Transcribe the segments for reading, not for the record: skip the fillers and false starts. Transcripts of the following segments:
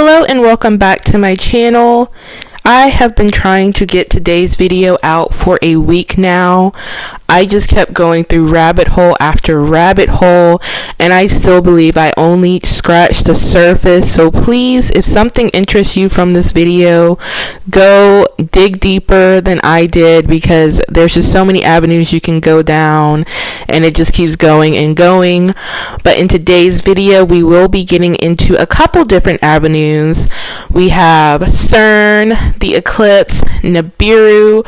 Hello and welcome back to my channel. I have been trying to get today's video out for a week now. I just kept going through rabbit hole after rabbit hole, and I still believe I only scratched the surface. So please, if something interests you from this video, go dig deeper than I did, because there's just so many avenues you can go down and it just keeps going and going. But in today's video, we will be getting into a couple different avenues. We have CERN, the eclipse, Nibiru.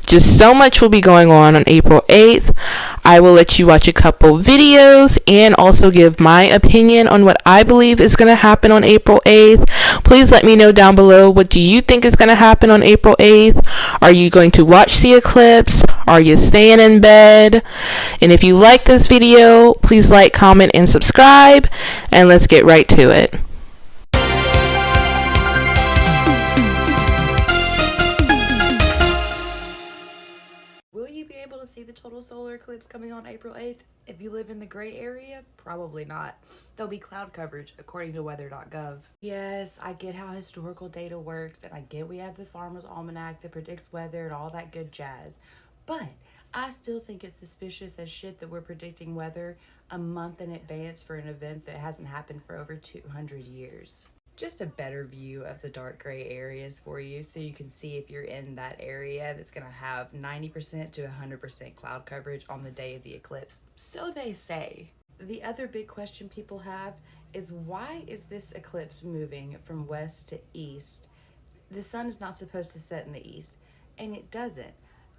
Just so much will be going on April 8th. I will let you watch a couple videos and also give my opinion on what I believe is going to happen on April 8th. Please let me know down below, what do you think is going to happen on April 8th? Are you going to watch the eclipse? Are you staying in bed? And if you like this video, please like, comment, and subscribe, and let's get right to it. Will you be able to see the total solar eclipse coming on April 8th? If you live in the gray area, probably not. There'll be cloud coverage according to weather.gov. Yes, I get how historical data works, and I get we have the Farmer's Almanac that predicts weather and all that good jazz. But I still think it's suspicious as shit that we're predicting weather a month in advance for an event that hasn't happened for over 200 years. Just a better view of the dark gray areas for you, so you can see if you're in that area that's going to have 90% to 100% cloud coverage on the day of the eclipse. So they say. The other big question people have is, why is this eclipse moving from west to east? The sun is not supposed to set in the east, and it doesn't.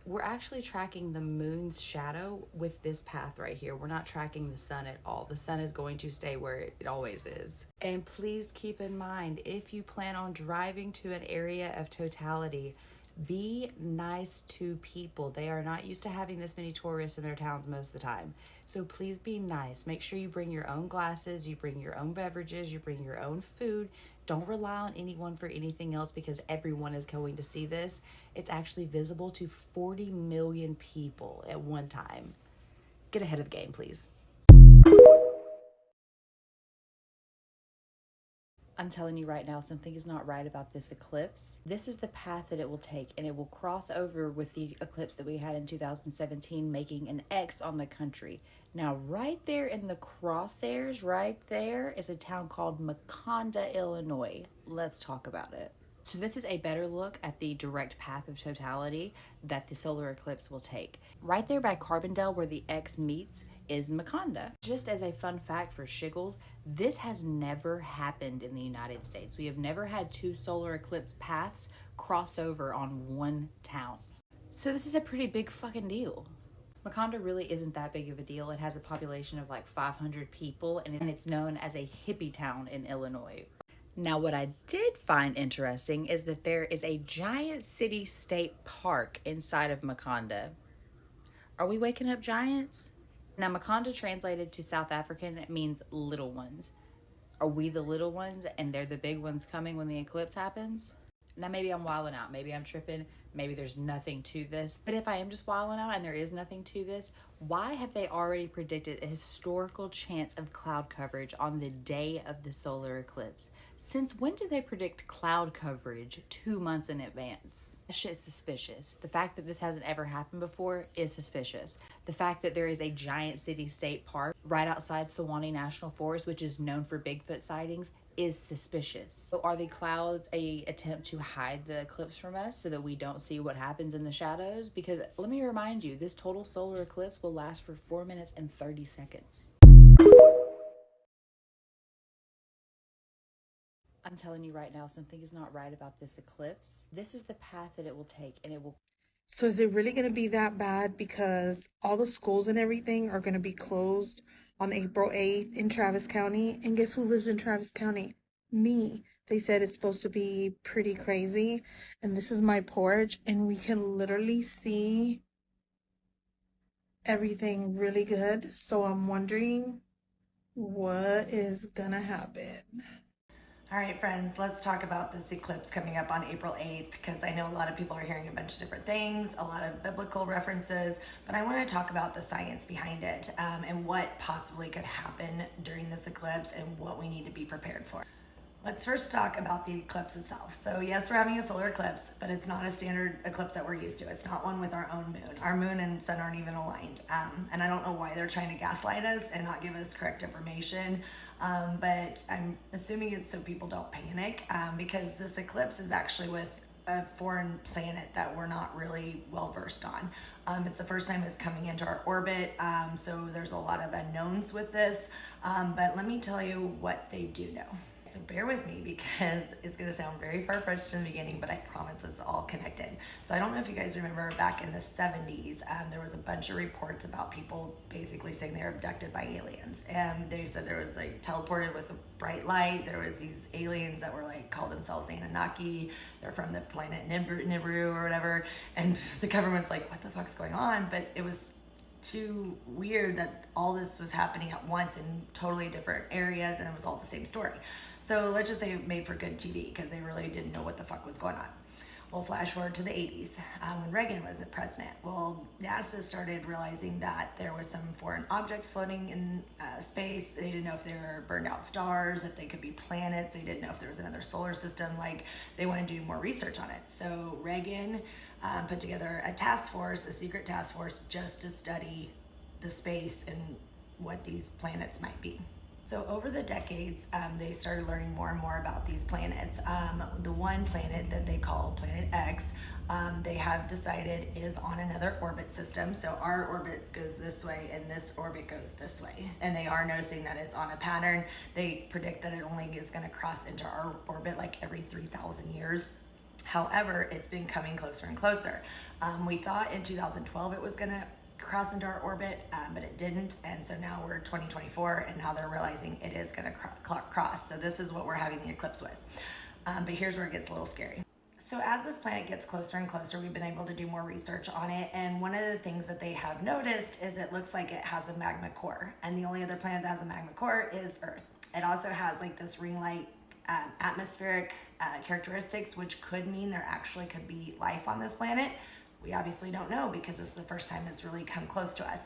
We're actually tracking the moon's shadow with this path right here. We're not tracking the sun at all. The sun is going to stay where it always is. And please keep in mind, if you plan on driving to an area of totality, be nice to people. They are not used to having this many tourists in their towns most of the time. So please be nice. Make sure you bring your own glasses, you bring your own beverages, you bring your own food. Don't rely on anyone for anything else, because everyone is going to see this. It's actually visible to 40 million people at one time. Get ahead of the game, please. I'm telling you right now, something is not right about this eclipse. This is the path that it will take, and it will cross over with the eclipse that we had in 2017, making an X on the country. Now, right there in the crosshairs, right there, is a town called Maconda, Illinois. Let's talk about it. So this is a better look at the direct path of totality that the solar eclipse will take. Right there by Carbondale, where the X meets, is Maconda. Just as a fun fact for shiggles, this has never happened in the United States. We have never had two solar eclipse paths cross over on one town. So this is a pretty big fucking deal. Maconda really isn't that big of a deal. It has a population of like 500 people, and it's known as a hippie town in Illinois. Now, what I did find interesting is that there is a giant city-state park inside of Maconda. Are we waking up giants? Now, Maconda translated to South African means little ones. Are we the little ones and they're the big ones coming when the eclipse happens? Now, maybe I'm wilding out. Maybe I'm tripping. Maybe there's nothing to this. But if I am just wilding out and there is nothing to this, why have they already predicted a historical chance of cloud coverage on the day of the solar eclipse? Since when do they predict cloud coverage 2 months in advance? That shit's suspicious. The fact that this hasn't ever happened before is suspicious. The fact that there is a giant city-state park right outside Sewanee National Forest, which is known for Bigfoot sightings, is suspicious. So are the clouds a attempt to hide the eclipse from us so that we don't see what happens in the shadows? Because let me remind you, this total solar eclipse will last for 4 minutes and 30 seconds. I'm telling you right now, something is not right about this eclipse. This is the path that it will take, and it will... So is it really going to be that bad? Because all the schools and everything are going to be closed on April 8th in Travis County. And guess who lives in Travis County? Me. They said it's supposed to be pretty crazy. And this is my porch, and we can literally see everything really good. So I'm wondering what is going to happen. All right, friends, let's talk about this eclipse coming up on April 8th, because I know a lot of people are hearing a bunch of different things, a lot of biblical references, but I want to talk about the science behind it and what possibly could happen during this eclipse and what we need to be prepared for. Let's first talk about the eclipse itself. So yes, we're having a solar eclipse, but it's not a standard eclipse that we're used to. It's not one with our own moon. Our moon and sun aren't even aligned. And I don't know why they're trying to gaslight us and not give us correct information. But I'm assuming it's so people don't panic, because this eclipse is actually with a foreign planet that we're not really well versed on. It's the first time it's coming into our orbit, so there's a lot of unknowns with this, but let me tell you what they do know. So bear with me because it's going to sound very far-fetched in the beginning, but I promise it's all connected. So I don't know if you guys remember back in the 70s, there was a bunch of reports about people basically saying they were abducted by aliens. And they said there was like teleported with a bright light. There was these aliens that were like, called themselves Anunnaki. They're from the planet Nibiru or whatever. And the government's like, what the fuck's going on? But it was too weird that all this was happening at once in totally different areas, and it was all the same story. So let's just say it made for good TV because they really didn't know what the fuck was going on. We'll flash forward to the 80s when Reagan was the president. Well, NASA started realizing that there was some foreign objects floating in space. They didn't know if they were burned out stars, if they could be planets. They didn't know if there was another solar system. Like, they wanted to do more research on it. So Reagan put together a task force, a secret task force, just to study the space and what these planets might be. So over the decades, they started learning more and more about these planets. The one planet that they call Planet X, they have decided is on another orbit system. So our orbit goes this way and this orbit goes this way. And they are noticing that it's on a pattern. They predict that it only is going to cross into our orbit like every 3,000 years. However, it's been coming closer and closer. We thought in 2012 it was going to cross into our orbit, but it didn't, and so now we're 2024, and now they're realizing it is going to cross. So this is what we're having the eclipse with. But here's where it gets a little scary. So as this planet gets closer and closer, we've been able to do more research on it, and one of the things that they have noticed is it looks like it has a magma core, and the only other planet that has a magma core is Earth. It also has like this ring-like atmospheric characteristics, which could mean there actually could be life on this planet. We obviously don't know because this is the first time it's really come close to us.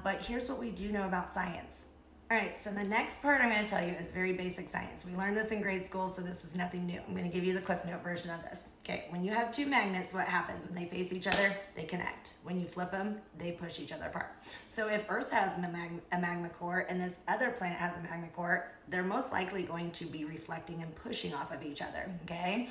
But here's what we do know about science. All right, so the next part I'm going to tell you is very basic science. We learned this in grade school, so this is nothing new. I'm going to give you the Cliff Note version of this. Okay, when you have two magnets, what happens? When they face each other, they connect. When you flip them, they push each other apart. So if Earth has a magma core and this other planet has a magma core, they're most likely going to be reflecting and pushing off of each other, okay?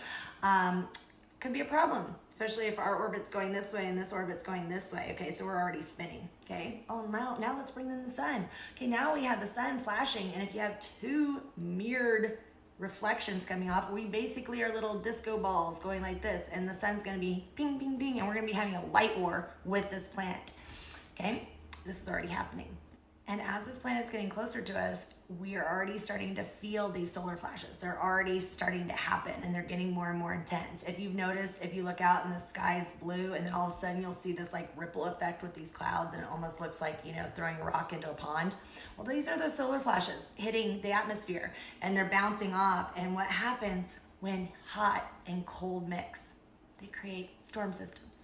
Could be a problem, especially if our orbit's going this way and this orbit's going this way. Okay, so we're already spinning, okay? Oh, now let's bring in the sun. Okay, now we have the sun flashing, and if you have two mirrored reflections coming off, we basically are little disco balls going like this, and the sun's gonna be ping, ping, ping, and we're gonna be having a light war with this planet, okay? This is already happening. And as this planet's getting closer to us, we are already starting to feel these solar flashes. They're already starting to happen, and they're getting more and more intense. If you've noticed, if you look out and the sky's blue, and then all of a sudden you'll see this like ripple effect with these clouds, and it almost looks like, you know, throwing a rock into a pond. Well, these are the solar flashes hitting the atmosphere, and they're bouncing off. And what happens when hot and cold mix? They create storm systems,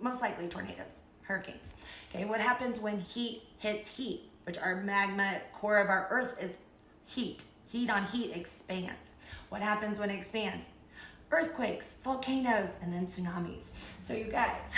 most likely tornadoes, hurricanes. Okay, what happens when heat hits heat, which our magma core of our Earth is heat. Heat on heat expands. What happens when it expands? Earthquakes, volcanoes, and then tsunamis. So you guys,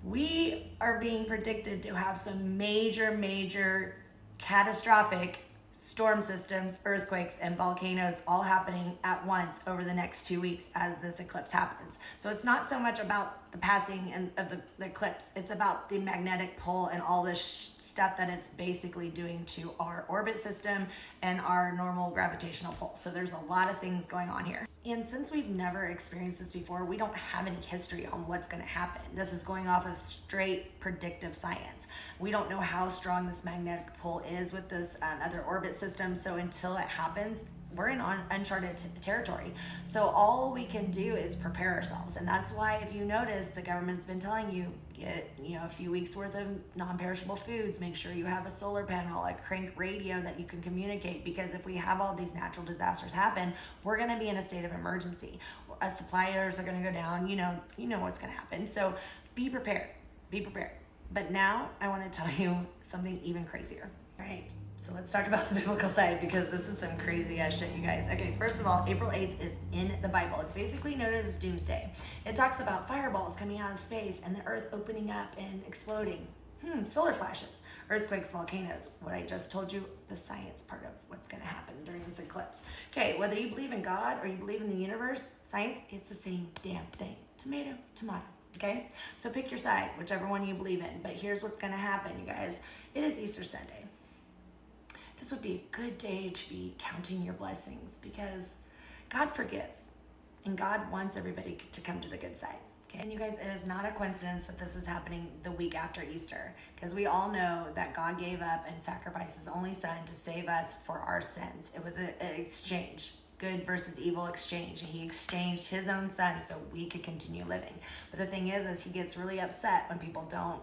we are being predicted to have some major catastrophic storm systems, earthquakes, and volcanoes all happening at once over the next 2 weeks as this eclipse happens. So it's not so much about the passing of the eclipse, it's about the magnetic pull and all this stuff that it's basically doing to our orbit system and our normal gravitational pull. So there's a lot of things going on here. And since we've never experienced this before, we don't have any history on what's going to happen. This is going off of straight predictive science. We don't know how strong this magnetic pull is with this other orbit system. So until it happens, we're in uncharted territory. So all we can do is prepare ourselves. And that's why, if you notice, the government's been telling you, get, you know, a few weeks worth of non-perishable foods, make sure you have a solar panel, a crank radio that you can communicate, because if we have all these natural disasters happen, we're gonna be in a state of emergency. Suppliers are gonna go down, you know what's gonna happen. So be prepared, be prepared. But now I wanna tell you something even crazier. All right, so let's talk about the biblical side because this is some crazy ass shit, you guys. Okay, first of all, April 8th is in the Bible. It's basically known as Doomsday. It talks about fireballs coming out of space and the earth opening up and exploding. Solar flashes, earthquakes, volcanoes. What I just told you, the science part of what's going to happen during this eclipse. Okay, whether you believe in God or you believe in the universe, science, it's the same damn thing. Tomato, tomato. Okay, so pick your side, whichever one you believe in. But here's what's going to happen, you guys. It is Easter Sunday. This would be a good day to be counting your blessings because God forgives and God wants everybody to come to the good side. Okay, and you guys, it is not a coincidence that this is happening the week after Easter because we all know that God gave up and sacrificed his only son to save us for our sins. It was an exchange, good versus evil exchange. He exchanged his own son so we could continue living. But the thing is he gets really upset when people don't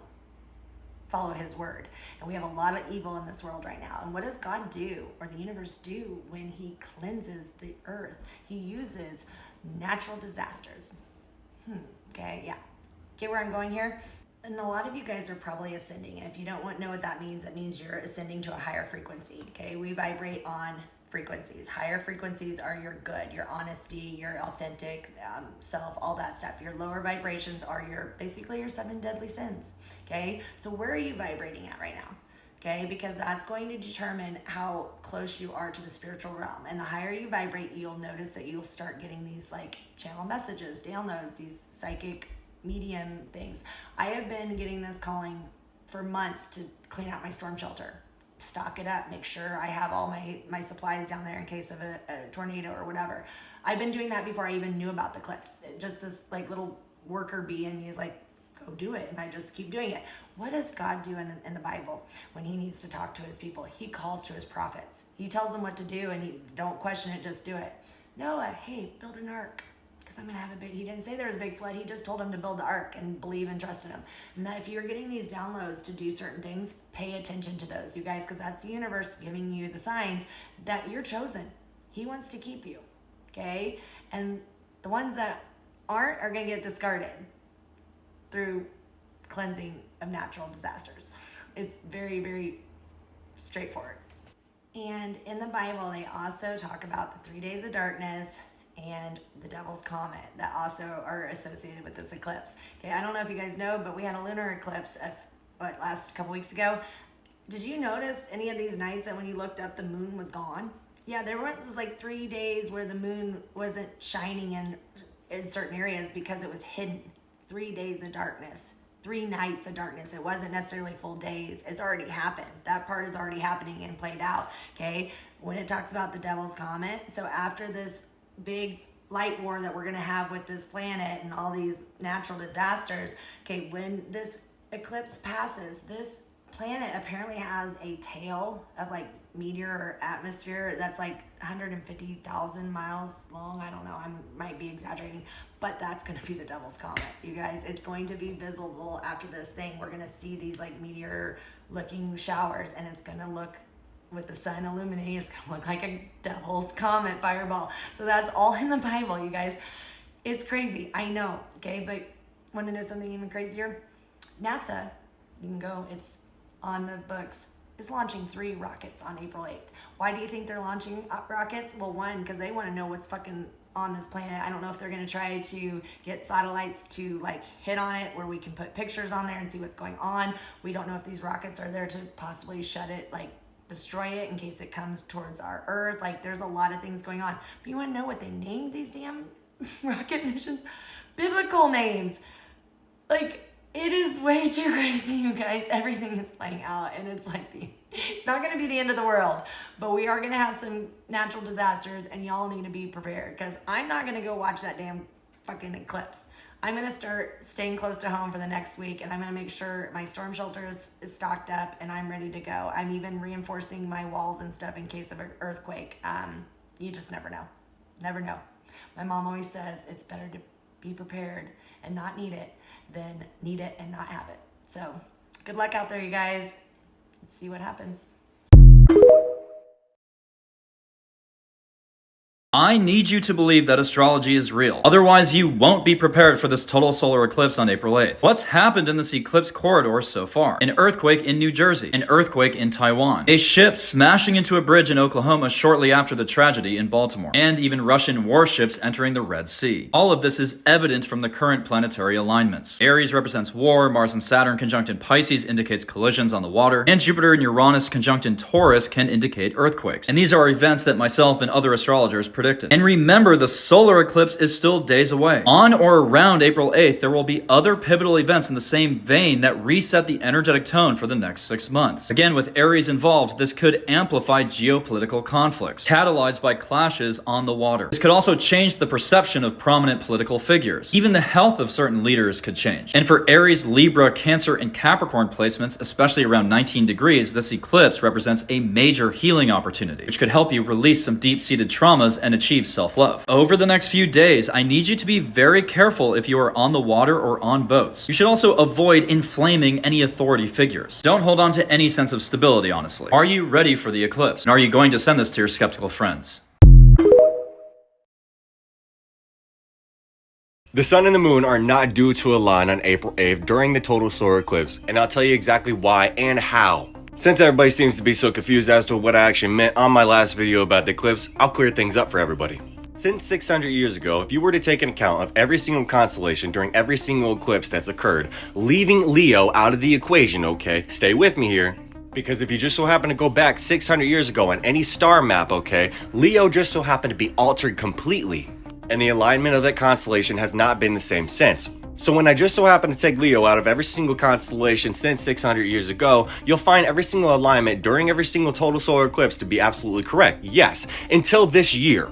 follow his word. And we have a lot of evil in this world right now. And what does God do, or the universe do, when he cleanses the earth? He uses natural disasters. Okay, yeah. Get where I'm going here? And a lot of you guys are probably ascending. And if you don't know what that means, it means you're ascending to a higher frequency. Okay, we vibrate on frequencies. Higher frequencies are your good, your honesty, your authentic self, all that stuff. Your lower vibrations are basically your 7 deadly sins. Okay, so where are you vibrating at right now? Okay, because that's going to determine how close you are to the spiritual realm. And the higher you vibrate, you'll notice that you'll start getting these like channel messages, downloads, these psychic medium things. I have been getting this calling for months to clean out my storm shelter, stock it up, make sure I have all my supplies down there in case of a tornado or whatever. I've been doing that before I even knew about the eclipse. Just this like little worker bee in me is like, go do it. And I just keep doing it. What does God do in the Bible when he needs to talk to his people? He calls to his prophets. He tells them what to do and don't question it, just do it. Noah, hey, build an ark because I'm going to have a big, he didn't say there was a big flood. He just told him to build the ark and believe and trust in him. And that if you're getting these downloads to do certain things, pay attention to those, you guys, because that's the universe giving you the signs that you're chosen. He wants to keep you, okay? And the ones that aren't are going to get discarded through cleansing of natural disasters. It's very, very straightforward. And in the Bible, they also talk about the 3 days of darkness and the devil's comet that also are associated with this eclipse. Okay, I don't know if you guys know, but we had a lunar eclipse last couple weeks ago. Did you notice any of these nights that when you looked up, the moon was gone? Yeah, there was like 3 days where the moon wasn't shining in certain areas because it was hidden. 3 days of darkness, 3 nights of darkness. It wasn't necessarily full days. It's already happened. That part is already happening and played out, okay? When it talks about the devil's comet, so after this big light war that we're gonna have with this planet and all these natural disasters, okay, when this eclipse passes, this planet apparently has a tail of like meteor or atmosphere that's like 150,000 miles long. I don't know, I might be exaggerating, but that's going to be the devil's comet, you guys. It's going to be visible after this thing. We're going to see these like meteor looking showers, and it's going to look, with the sun illuminating, it's going to look like a devil's comet fireball. So that's all in the Bible, you guys. It's crazy, I know, okay? But want to know something even crazier? NASA, you can go, it's on the books, is launching 3 rockets on April 8th. Why do you think they're launching rockets? Well, one, because they want to know what's fucking on this planet. I don't know if they're going to try to get satellites to like hit on it where we can put pictures on there and see what's going on. We don't know if these rockets are there to possibly shut it, like destroy it in case it comes towards our Earth. Like there's a lot of things going on. But you want to know what they named these damn rocket missions? Biblical names. Like, it is way too crazy, you guys. Everything is playing out, and it's like it's not going to be the end of the world, but we are going to have some natural disasters, and y'all need to be prepared because I'm not going to go watch that damn fucking eclipse. I'm going to start staying close to home for the next week, and I'm going to make sure my storm shelter is stocked up and I'm ready to go. I'm even reinforcing my walls and stuff in case of an earthquake. You just never know. Never know. My mom always says it's better to be prepared and not need it than need it and not have it. So good luck out there, you guys. Let's see what happens. I need you to believe that astrology is real. Otherwise, you won't be prepared for this total solar eclipse on April 8th. What's happened in this eclipse corridor so far? An earthquake in New Jersey. An earthquake in Taiwan. A ship smashing into a bridge in Oklahoma shortly after the tragedy in Baltimore. And even Russian warships entering the Red Sea. All of this is evident from the current planetary alignments. Aries represents war, Mars and Saturn conjunct in Pisces indicates collisions on the water, and Jupiter and Uranus conjunct in Taurus can indicate earthquakes. And these are events that myself and other astrologers predicted. And remember, the solar eclipse is still days away. On or around April 8th, there will be other pivotal events in the same vein that reset the energetic tone for the next 6 months. Again, with Aries involved, this could amplify geopolitical conflicts, catalyzed by clashes on the water. This could also change the perception of prominent political figures. Even the health of certain leaders could change. And for Aries, Libra, Cancer, and Capricorn placements, especially around 19 degrees, this eclipse represents a major healing opportunity, which could help you release some deep-seated traumas and achieve self-love. Over the next few days, I need you to be very careful if you are on the water or on boats. You should also avoid inflaming any authority figures. Don't hold on to any sense of stability, honestly. Are you ready for the eclipse? And are you going to send this to your skeptical friends? The sun and the moon are not due to align on April 8th during the total solar eclipse, and I'll tell you exactly why and how. Since everybody seems to be so confused as to what I actually meant on my last video about the eclipse, I'll clear things up for everybody. Since 600 years ago, if you were to take an account of every single constellation during every single eclipse that's occurred, leaving Leo out of the equation, okay, stay with me here, because if you just so happen to go back 600 years ago on any star map, okay, Leo just so happened to be altered completely, and the alignment of that constellation has not been the same since. So when I just so happen to take Leo out of every single constellation since 600 years ago, you'll find every single alignment during every single total solar eclipse to be absolutely correct. Yes, until this year.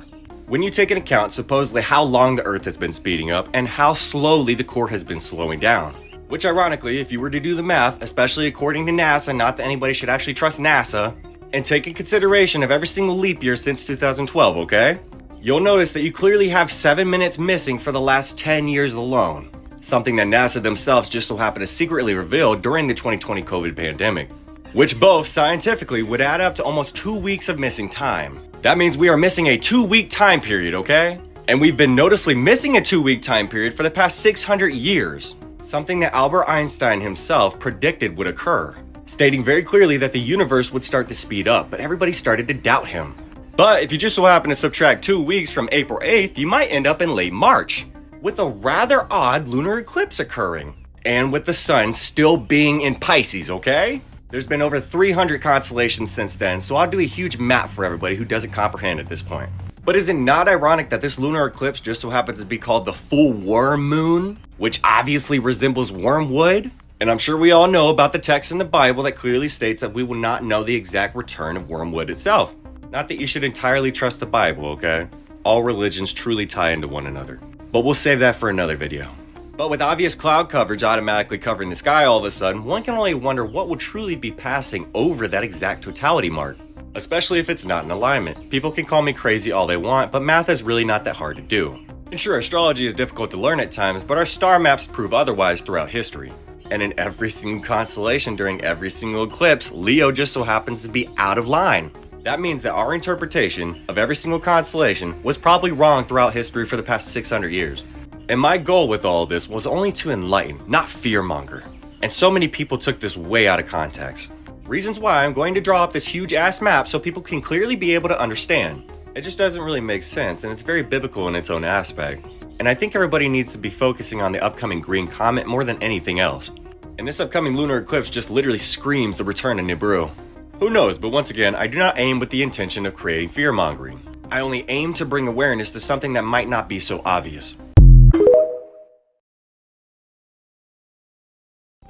When you take into account supposedly how long the Earth has been speeding up and how slowly the core has been slowing down. Which ironically, if you were to do the math, especially according to NASA, not that anybody should actually trust NASA, and take in consideration of every single leap year since 2012, okay? You'll notice that you clearly have 7 minutes missing for the last 10 years alone. Something that NASA themselves just so happened to secretly reveal during the 2020 COVID pandemic, which both scientifically would add up to almost 2 weeks of missing time. That means we are missing a 2-week time period, okay? And we've been noticeably missing a 2-week time period for the past 600 years. Something that Albert Einstein himself predicted would occur, stating very clearly that the universe would start to speed up, but everybody started to doubt him. But if you just so happen to subtract 2 weeks from April 8th, you might end up in late March, with a rather odd lunar eclipse occurring, and with the sun still being in Pisces, okay? There's been over 300 constellations since then, so I'll do a huge map for everybody who doesn't comprehend at this point. But is it not ironic that this lunar eclipse just so happens to be called the full worm moon, which obviously resembles wormwood? And I'm sure we all know about the text in the Bible that clearly states that we will not know the exact return of wormwood itself. Not that you should entirely trust the Bible, okay? All religions truly tie into one another. But we'll save that for another video. But with obvious cloud coverage automatically covering the sky all of a sudden, one can only wonder what will truly be passing over that exact totality mark. Especially if it's not in alignment. People can call me crazy all they want, but math is really not that hard to do. And sure, astrology is difficult to learn at times, but our star maps prove otherwise throughout history. And in every single constellation during every single eclipse, Leo just so happens to be out of line. That means that our interpretation of every single constellation was probably wrong throughout history for the past 600 years. And my goal with all of this was only to enlighten, not fearmonger. And so many people took this way out of context. Reasons why I'm going to draw up this huge ass map so people can clearly be able to understand. It just doesn't really make sense, and it's very biblical in its own aspect. And I think everybody needs to be focusing on the upcoming green comet more than anything else. And this upcoming lunar eclipse just literally screams the return of Nibiru. Who knows, but once again, I do not aim with the intention of creating fear-mongering. I only aim to bring awareness to something that might not be so obvious.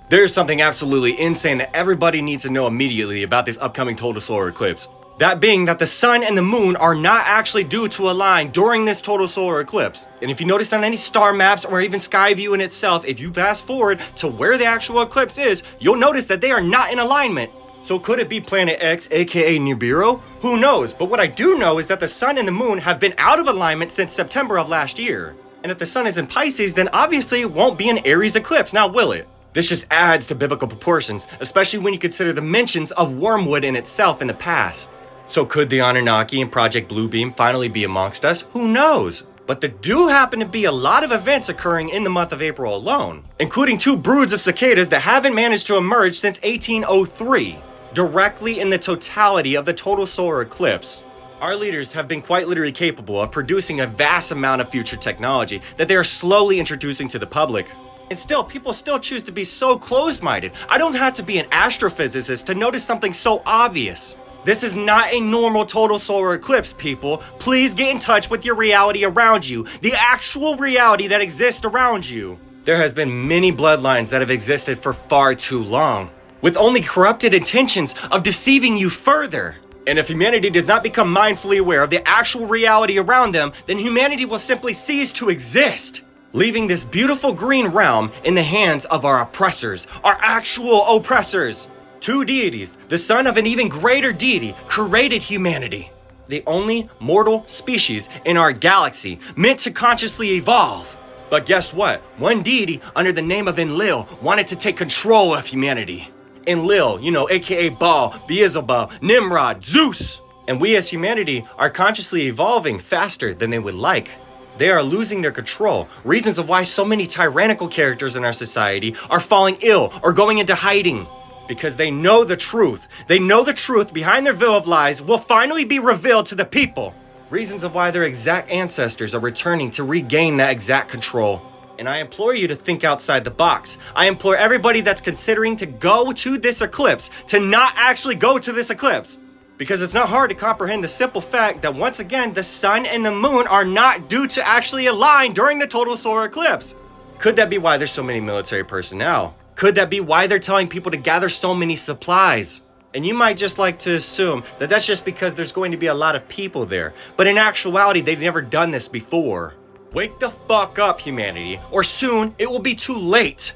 There's something absolutely insane that everybody needs to know immediately about this upcoming total solar eclipse. That being that the sun and the moon are not actually due to align during this total solar eclipse. And if you notice on any star maps or even sky view in itself, if you fast forward to where the actual eclipse is, you'll notice that they are not in alignment. So could it be Planet X, aka Nibiru? Who knows, but what I do know is that the sun and the moon have been out of alignment since September of last year. And if the sun is in Pisces, then obviously it won't be an Aries eclipse, now will it? This just adds to biblical proportions, especially when you consider the mentions of wormwood in itself in the past. So could the Anunnaki and Project Bluebeam finally be amongst us? Who knows? But there do happen to be a lot of events occurring in the month of April alone, including 2 broods of cicadas that haven't managed to emerge since 1803, directly in the totality of the total solar eclipse. Our leaders have been quite literally capable of producing a vast amount of future technology that they are slowly introducing to the public. And still, people still choose to be so closed-minded. I don't have to be an astrophysicist to notice something so obvious. This is not a normal total solar eclipse, people. Please get in touch with your reality around you, the actual reality that exists around you. There has been many bloodlines that have existed for far too long, with only corrupted intentions of deceiving you further. And if humanity does not become mindfully aware of the actual reality around them, then humanity will simply cease to exist, leaving this beautiful green realm in the hands of our oppressors, our actual oppressors. 2 deities, the son of an even greater deity, created humanity. The only mortal species in our galaxy meant to consciously evolve. But guess what? One deity under the name of Enlil wanted to take control of humanity. Enlil, aka Baal, Beelzebub, Nimrod, Zeus. And we as humanity are consciously evolving faster than they would like. They are losing their control. Reasons of why so many tyrannical characters in our society are falling ill or going into hiding. Because they know the truth. They know the truth behind their veil of lies will finally be revealed to the people. Reasons of why their exact ancestors are returning to regain that exact control. And I implore you to think outside the box. I implore everybody that's considering to go to this eclipse to not actually go to this eclipse. Because it's not hard to comprehend the simple fact that once again, the sun and the moon are not due to actually align during the total solar eclipse. Could that be why there's so many military personnel? Could that be why they're telling people to gather so many supplies? And you might just like to assume that that's just because there's going to be a lot of people there. But in actuality, they've never done this before. Wake the fuck up, humanity, or soon it will be too late.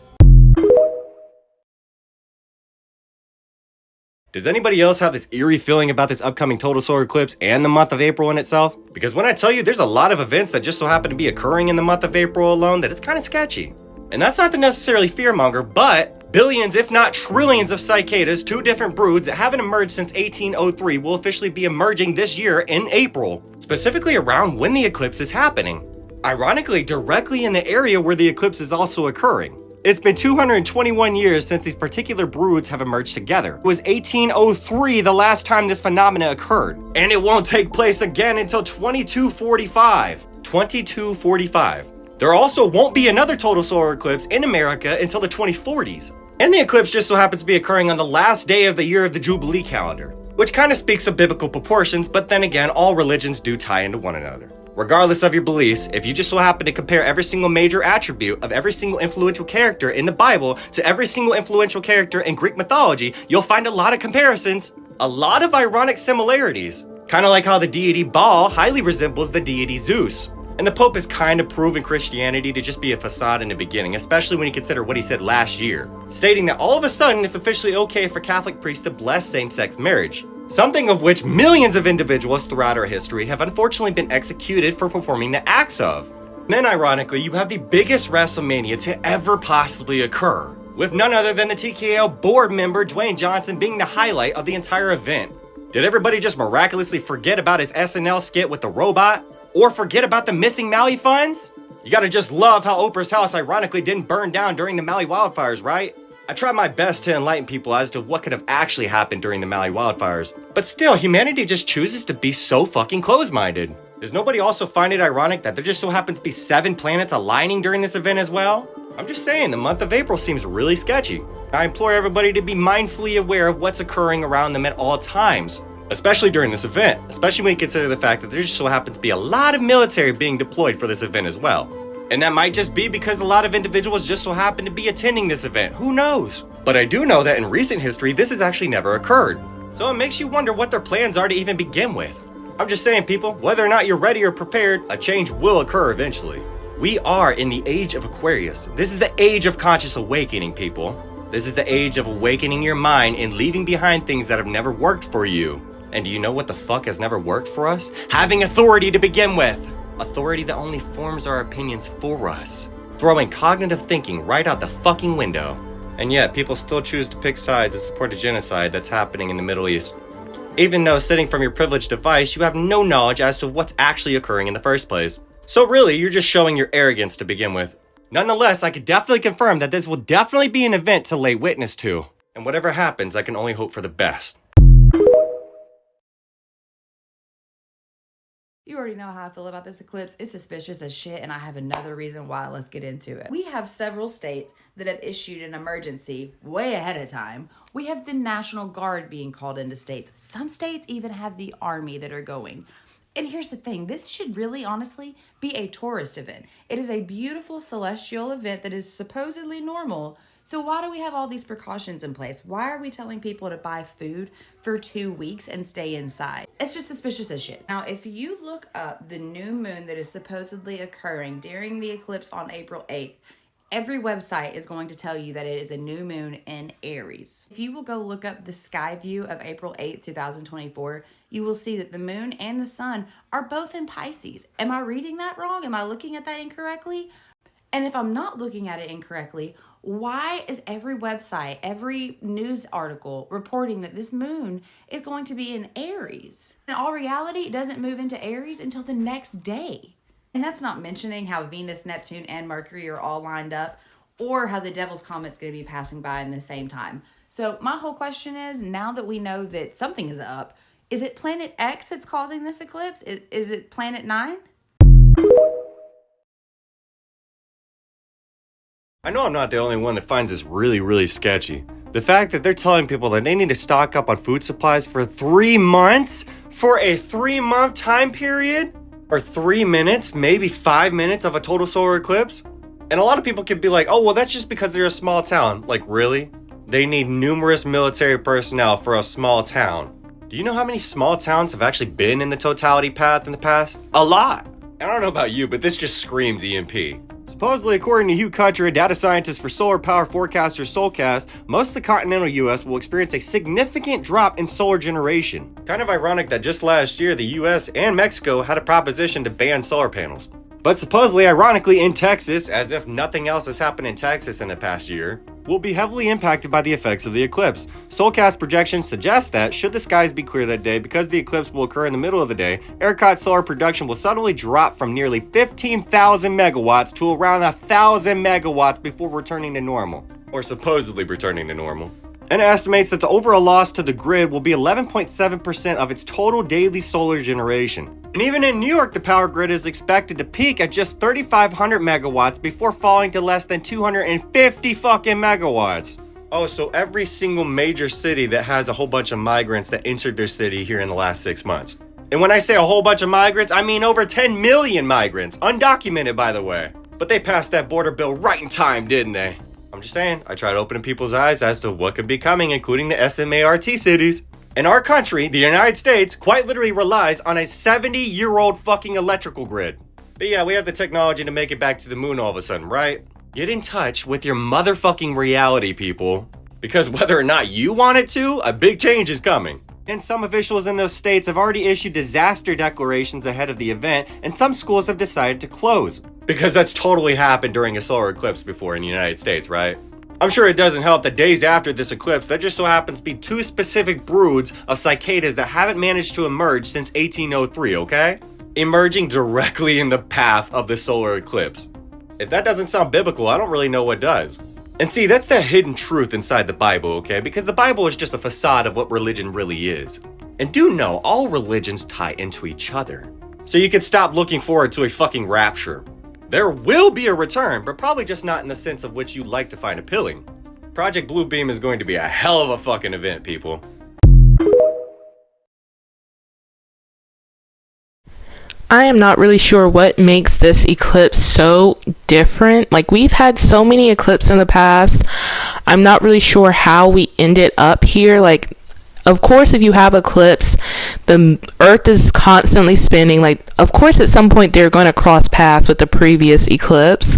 Does anybody else have this eerie feeling about this upcoming total solar eclipse and the month of April in itself? Because when I tell you there's a lot of events that just so happen to be occurring in the month of April alone, that it's kind of sketchy. And that's not to necessarily fearmonger, but billions, if not trillions of cicadas, 2 different broods that haven't emerged since 1803 will officially be emerging this year in April, specifically around when the eclipse is happening. Ironically, directly in the area where the eclipse is also occurring. It's been 221 years since these particular broods have emerged together. It was 1803 the last time this phenomena occurred, and it won't take place again until 2245. 2245. There also won't be another total solar eclipse in America until the 2040s. And the eclipse just so happens to be occurring on the last day of the year of the Jubilee calendar, which kind of speaks of biblical proportions, but then again, all religions do tie into one another. Regardless of your beliefs, if you just so happen to compare every single major attribute of every single influential character in the Bible to every single influential character in Greek mythology, you'll find a lot of comparisons, a lot of ironic similarities. Kind of like how the deity Baal highly resembles the deity Zeus. And the Pope has kind of proven Christianity to just be a facade in the beginning, especially when you consider what he said last year, stating that all of a sudden it's officially okay for Catholic priests to bless same-sex marriage. Something of which millions of individuals throughout our history have unfortunately been executed for performing the acts of. Then ironically, you have the biggest WrestleMania to ever possibly occur, with none other than the TKO board member Dwayne Johnson being the highlight of the entire event. Did everybody just miraculously forget about his SNL skit with the robot? Or forget about the missing Maui funds? You gotta just love how Oprah's house ironically didn't burn down during the Maui wildfires, right? I tried my best to enlighten people as to what could have actually happened during the Maui wildfires. But still, humanity just chooses to be so fucking closed-minded. Does nobody also find it ironic that there just so happens to be 7 planets aligning during this event as well? I'm just saying, the month of April seems really sketchy. I implore everybody to be mindfully aware of what's occurring around them at all times, especially during this event, especially when you consider the fact that there just so happens to be a lot of military being deployed for this event as well. And that might just be because a lot of individuals just so happen to be attending this event, who knows? But I do know that in recent history, this has actually never occurred. So it makes you wonder what their plans are to even begin with. I'm just saying, people, whether or not you're ready or prepared, a change will occur eventually. We are in the age of Aquarius. This is the age of conscious awakening, people. This is the age of awakening your mind and leaving behind things that have never worked for you. And do you know what the fuck has never worked for us? Having authority to begin with. Authority that only forms our opinions for us. Throwing cognitive thinking right out the fucking window. And yet, people still choose to pick sides and support a genocide that's happening in the Middle East. even though sitting from your privileged device, you have no knowledge as to what's actually occurring in the first place. So really, you're just showing your arrogance to begin with. Nonetheless, I can definitely confirm that this will definitely be an event to lay witness to. And whatever happens, I can only hope for the best. You already know how I feel about this eclipse. It's suspicious as shit, and I have another reason why. Let's get into it. We have several states that have issued an emergency way ahead of time. We have the National Guard being called into states. Some states even have the Army that are going. And here's the thing, this should really honestly be a tourist event. It is a beautiful celestial event that is supposedly normal. So why do we have all these precautions in place? Why are we telling people to buy food for 2 weeks and stay inside? It's just suspicious as shit. Now, if you look up the new moon that is supposedly occurring during the eclipse on April 8th, every website is going to tell you that it is a new moon in Aries. If you will go look up the sky view of April 8th, 2024, you will see that the moon and the sun are both in Pisces. Am I reading that wrong? Am I looking at that incorrectly? And if I'm not looking at it incorrectly, why is every website, every news article reporting that this moon is going to be in Aries? In all reality, it doesn't move into Aries until the next day. And that's not mentioning how Venus, Neptune, and Mercury are all lined up, or how the Devil's Comet's going to be passing by in the same time. So my whole question is, now that we know that something is up, is it Planet X that's causing this eclipse? Is it Planet 9? I know I'm not the only one that finds this really sketchy. The fact that they're telling people that they need to stock up on food supplies for 3 months? For a 3-month time period? Or 3 minutes, maybe 5 minutes of a total solar eclipse? And a lot of people could be like, oh, well, that's just because they're a small town. Like, really? They need numerous military personnel for a small town. Do you know how many small towns have actually been in the totality path in the past? A lot! I don't know about you, but this just screams EMP. Supposedly, according to Hugh Cutcher, a data scientist for solar power forecaster Solcast, most of the continental US will experience a significant drop in solar generation. Kind of ironic that just last year, the US and Mexico had a proposition to ban solar panels. But supposedly, ironically, in Texas, as if nothing else has happened in Texas in the past year, will be heavily impacted by the effects of the eclipse. Solcast projections suggest that, should the skies be clear that day, because the eclipse will occur in the middle of the day, ERCOT solar production will suddenly drop from nearly 15,000 megawatts to around 1,000 megawatts before returning to normal. Or supposedly returning to normal. And it estimates that the overall loss to the grid will be 11.7% of its total daily solar generation. And even in New York, the power grid is expected to peak at just 3,500 megawatts before falling to less than 250 fucking megawatts. Oh, so every single major city that has a whole bunch of migrants that entered their city here in the last 6 months. And when I say a whole bunch of migrants, I mean over 10 million migrants, undocumented by the way. But they passed that border bill right in time, didn't they? I'm just saying, I try to open people's eyes as to what could be coming, including the SMART cities. And our country, the United States, quite literally relies on a 70-year-old fucking electrical grid. But yeah, we have the technology to make it back to the moon all of a sudden, right? Get in touch with your motherfucking reality, people. Because whether or not you want it to, a big change is coming. And some officials in those states have already issued disaster declarations ahead of the event, and some schools have decided to close. Because that's totally happened during a solar eclipse before in the United States, right? I'm sure it doesn't help that days after this eclipse, there just so happens to be 2 specific broods of cicadas that haven't managed to emerge since 1803, okay? Emerging directly in the path of the solar eclipse. If that doesn't sound biblical, I don't really know what does. And see, that's the hidden truth inside the Bible, okay? Because the Bible is just a facade of what religion really is. And do know, all religions tie into each other. So you can stop looking forward to a fucking rapture. There will be a return, but probably just not in the sense of which you'd like to find appealing. Project Bluebeam is going to be a hell of a fucking event, people. I am not really sure what makes this eclipse so different. Like, we've had so many eclipses in the past. I'm not really sure how we ended up here. Like, of course, if you have eclipse, the earth is constantly spinning. Like, of course, at some point they're going to cross paths with the previous eclipse.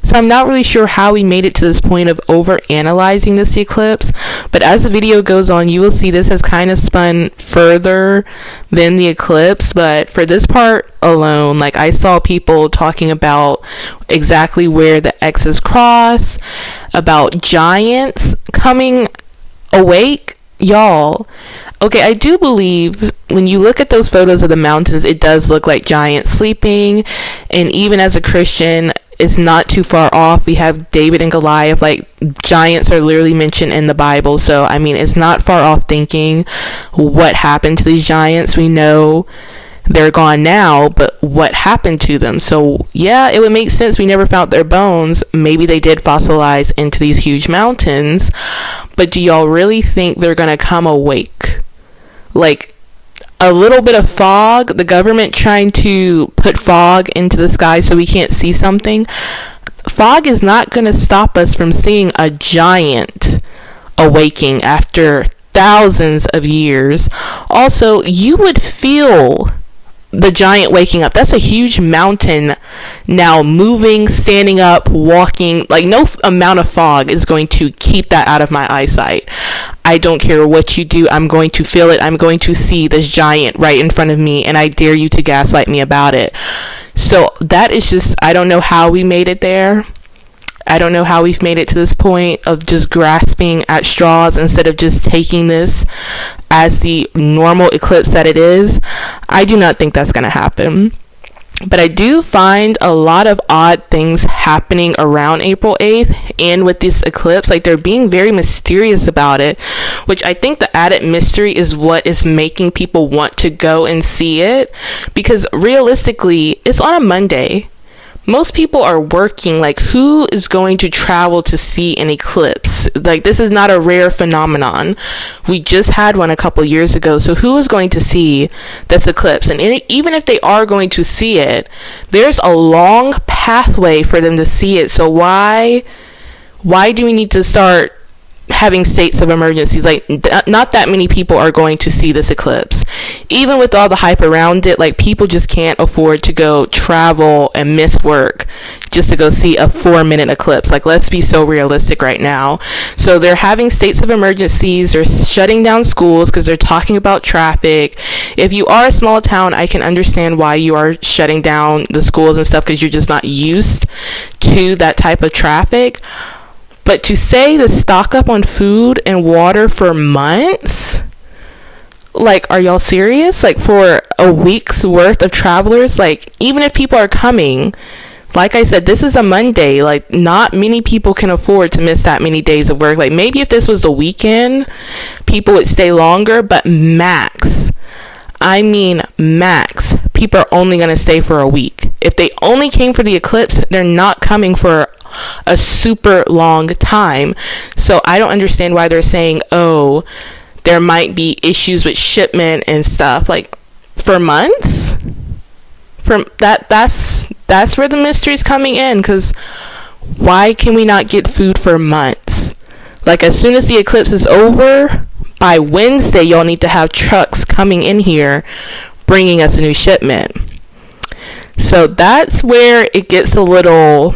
So I'm not really sure how we made it to this point of over analyzing this eclipse. But as the video goes on, you will see this has kind of spun further than the eclipse. But for this part alone, like, I saw people talking about exactly where the X's cross, about giants coming awake y'all, okay, I do believe when you look at those photos of the mountains, it does look like giants sleeping. And even as a Christian, it's not too far off. We have David and Goliath, like giants are literally mentioned in the Bible. So, I mean, it's not far off thinking what happened to these giants. We know they're gone now, but what happened to them? So yeah, it would make sense. We never found their bones. Maybe they did fossilize into these huge mountains, but do y'all really think they're gonna come awake? Like a little bit of fog, the government trying to put fog into the sky so we can't see something. Fog is not gonna stop us from seeing a giant awaking after thousands of years. Also, you would feel the giant waking up. That's a huge mountain now moving, standing up, walking. Like no amount of fog is going to keep that out of my eyesight. I don't care what you do. I'm going to feel it. I'm going to see this giant right in front of me, and I dare you to gaslight me about it. So that is just, I don't know how we made it there. I don't know how we've made it to this point of just grasping at straws instead of just taking this as the normal eclipse that it is. I do not think that's going to happen. But I do find a lot of odd things happening around April 8th and with this eclipse. Like they're being very mysterious about it, which I think the added mystery is what is making people want to go and see it. Because realistically, it's on a Monday. Most people are working. Like, who is going to travel to see an eclipse? Like, this is not a rare phenomenon. We just had one a couple years ago. So who is going to see this eclipse? And even if they are going to see it, there's a long pathway for them to see it. So why do we need to start having states of emergencies? Like, not that many people are going to see this eclipse. Even with all the hype around it, like, people just can't afford to go travel and miss work just to go see a 4-minute eclipse. Like, let's be so realistic right now. So they're having states of emergencies. They're shutting down schools because they're talking about traffic. If you are a small town, I can understand why you are shutting down the schools and stuff, because you're just not used to that type of traffic. But to say to stock up on food and water for months, like, are y'all serious? Like, for a week's worth of travelers? Like, even if people are coming, like I said, this is a Monday. Like, not many people can afford to miss that many days of work. Like, maybe if this was the weekend, people would stay longer, but max, people are only going to stay for a week. If they only came for the eclipse, they're not coming for a super long time. So I don't understand why they're saying, oh, there might be issues with shipment and stuff. Like, for months? That's where the mystery's coming in, because why can we not get food for months? Like, as soon as the eclipse is over, by Wednesday, y'all need to have trucks coming in here bringing us a new shipment. So that's where it gets a little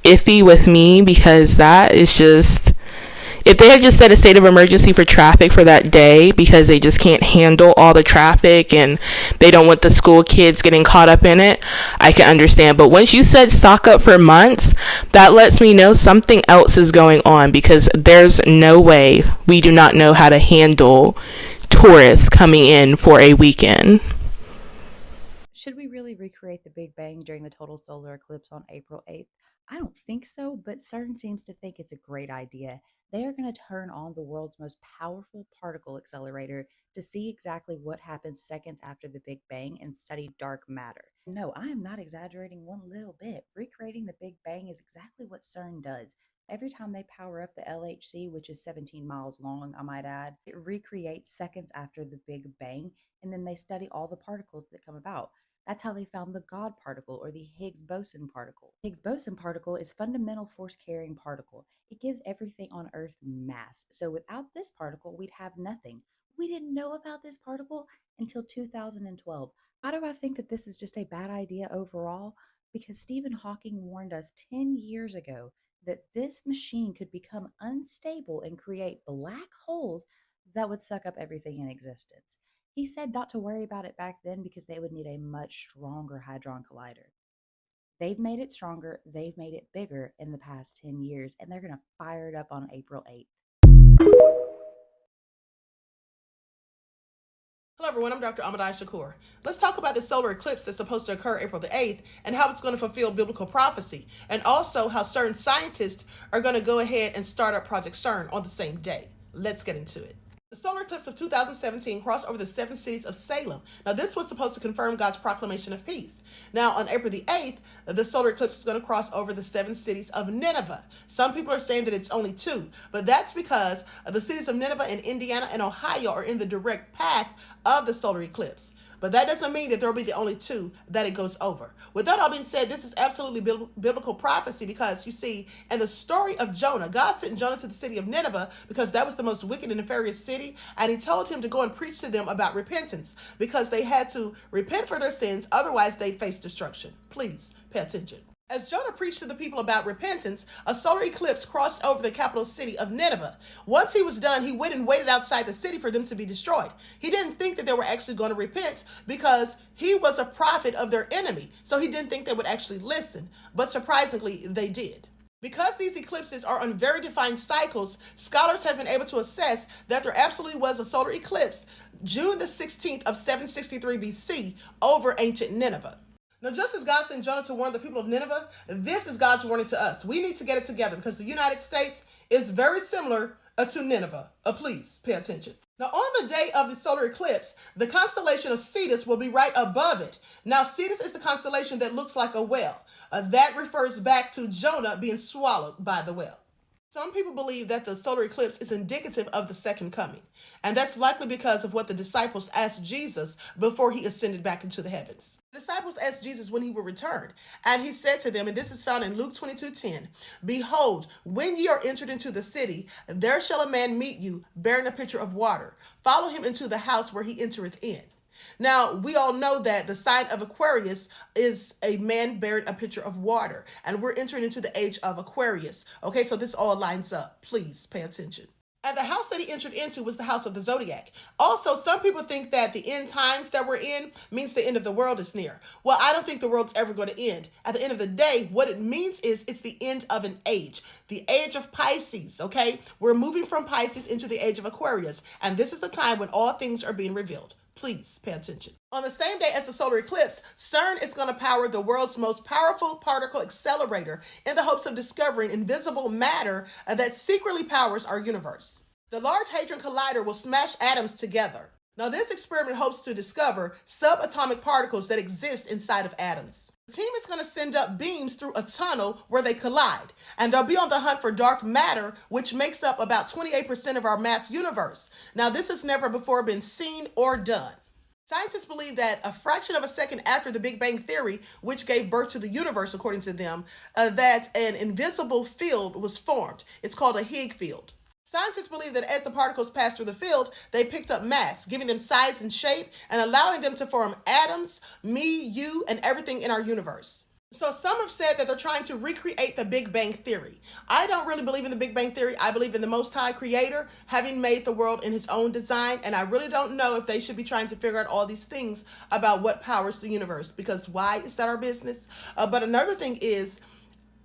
iffy with me, because that is just, if they had just set a state of emergency for traffic for that day because they just can't handle all the traffic and they don't want the school kids getting caught up in it, I can understand. But once you said stock up for months, that lets me know something else is going on, because there's no way we do not know how to handle tourists coming in for a weekend. Should we really recreate the Big Bang during the total solar eclipse on April 8th? I don't think so, but CERN seems to think it's a great idea. They are going to turn on the world's most powerful particle accelerator to see exactly what happens seconds after the Big Bang and study dark matter. No, I am not exaggerating one little bit. Recreating the Big Bang is exactly what CERN does. Every time they power up the LHC, which is 17 miles long, I might add, it recreates seconds after the Big Bang, and then they study all the particles that come about. That's how they found the God particle, or the Higgs boson particle. Higgs boson particle is fundamental force carrying particle. It gives everything on Earth mass. So without this particle, we'd have nothing. We didn't know about this particle until 2012. How do I think that this is just a bad idea overall? Because Stephen Hawking warned us 10 years ago that this machine could become unstable and create black holes that would suck up everything in existence. He said not to worry about it back then because they would need a much stronger Hadron Collider. They've made it stronger, they've made it bigger in the past 10 years, and they're going to fire it up on April 8th. Hello everyone, I'm Dr. Amadai Shakur. Let's talk about the solar eclipse that's supposed to occur April the 8th and how it's going to fulfill biblical prophecy, and also how certain scientists are going to go ahead and start up Project CERN on the same day. Let's get into it. The solar eclipse of 2017 crossed over the 7 cities of Salem. Now, this was supposed to confirm God's proclamation of peace. Now, on April the 8th, the solar eclipse is going to cross over the 7 cities of Nineveh. Some people are saying that it's only 2, but that's because the cities of Nineveh and Indiana and Ohio are in the direct path of the solar eclipse. But that doesn't mean that there will be the only 2 that it goes over. With that all being said, this is absolutely biblical prophecy because, you see, in the story of Jonah, God sent Jonah to the city of Nineveh because that was the most wicked and nefarious city, and he told him to go and preach to them about repentance because they had to repent for their sins, otherwise they'd face destruction. Please pay attention. As Jonah preached to the people about repentance, a solar eclipse crossed over the capital city of Nineveh. Once he was done, he went and waited outside the city for them to be destroyed. He didn't think that they were actually going to repent because he was a prophet of their enemy. So he didn't think they would actually listen. But surprisingly, they did. Because these eclipses are on very defined cycles, scholars have been able to assess that there absolutely was a solar eclipse June the 16th of 763 BC over ancient Nineveh. Now, just as God sent Jonah to warn the people of Nineveh, this is God's warning to us. We need to get it together because the United States is very similar to Nineveh. Please pay attention. Now, on the day of the solar eclipse, the constellation of Cetus will be right above it. Now, Cetus is the constellation that looks like a whale. That refers back to Jonah being swallowed by the whale. Some people believe that the solar eclipse is indicative of the second coming, and that's likely because of what the disciples asked Jesus before he ascended back into the heavens. The disciples asked Jesus when he would return, and he said to them, and this is found in Luke 22:10, "Behold, when ye are entered into the city, there shall a man meet you, bearing a pitcher of water. Follow him into the house where he entereth in." Now, we all know that the sign of Aquarius is a man bearing a pitcher of water, and we're entering into the age of Aquarius. Okay, so this all lines up. Please pay attention. And the house that he entered into was the house of the Zodiac. Also, some people think that the end times that we're in means the end of the world is near. Well, I don't think the world's ever going to end. At the end of the day, what it means is it's the end of an age, the age of Pisces, okay? We're moving from Pisces into the age of Aquarius, and this is the time when all things are being revealed. Please pay attention. On the same day as the solar eclipse, CERN is going to power the world's most powerful particle accelerator in the hopes of discovering invisible matter that secretly powers our universe. The Large Hadron Collider will smash atoms together. Now, this experiment hopes to discover subatomic particles that exist inside of atoms. The team is going to send up beams through a tunnel where they collide, and they'll be on the hunt for dark matter, which makes up about 28% of our mass universe. Now, this has never before been seen or done. Scientists believe that a fraction of a second after the Big Bang Theory, which gave birth to the universe, according to them, that an invisible field was formed. It's called a Higgs field. Scientists believe that as the particles passed through the field, they picked up mass, giving them size and shape and allowing them to form atoms, me, you, and everything in our universe. So some have said that they're trying to recreate the Big Bang Theory. I don't really believe in the Big Bang Theory. I believe in the Most High Creator, having made the world in his own design, and I really don't know if they should be trying to figure out all these things about what powers the universe, because why is that our business? But another thing is,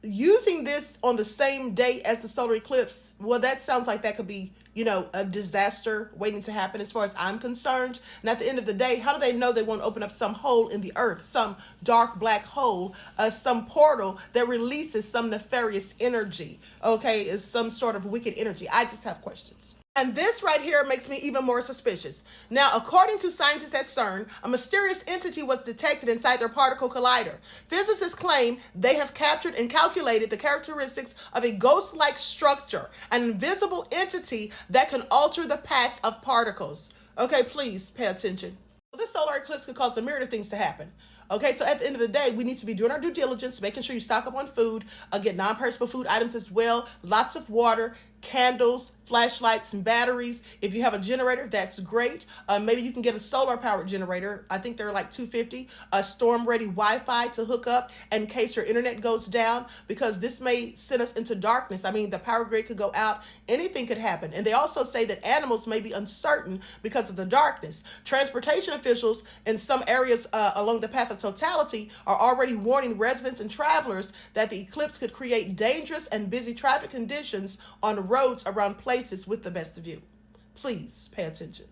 using this on the same day as the solar eclipse, well, that sounds like that could be, a disaster waiting to happen as far as I'm concerned. And at the end of the day, how do they know they won't open up some hole in the earth, some dark black hole, some portal that releases some nefarious energy, okay, is some sort of wicked energy? I just have questions. And this right here makes me even more suspicious. Now, according to scientists at CERN, a mysterious entity was detected inside their particle collider. Physicists claim they have captured and calculated the characteristics of a ghost-like structure, an invisible entity that can alter the paths of particles. Okay, please pay attention. This solar eclipse could cause a myriad of things to happen. Okay, so at the end of the day, we need to be doing our due diligence, making sure you stock up on food, get non-perishable food items as well, lots of water, candles, flashlights, and batteries. If you have a generator, that's great. Maybe you can get a solar powered generator. I think they're like $250. A storm ready Wi-Fi to hook up in case your internet goes down, because this may send us into darkness. I mean, the power grid could go out. Anything could happen. And they also say that animals may be uncertain because of the darkness. Transportation officials in some areas along the path of totality are already warning residents and travelers that the eclipse could create dangerous and busy traffic conditions on roads around places with the best view. Please pay attention.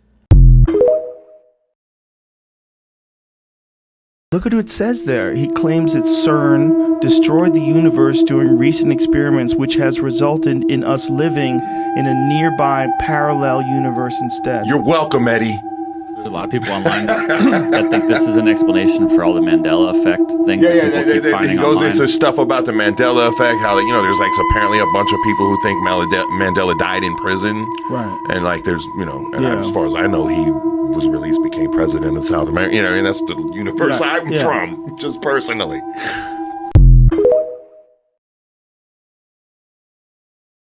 Look at what it says there. He claims that CERN destroyed the universe during recent experiments, which has resulted in us living in a nearby parallel universe instead. You're welcome, Eddie. There's a lot of people online that think this is an explanation for all the Mandela effect things that people keep finding he goes online. into stuff about the Mandela effect, how, you know, there's like apparently a bunch of people who think Mandela died in prison. Right. And like there's, you know, and as far as I know, he was released, became president of South America. You know, and that's the universe I'm from, just personally.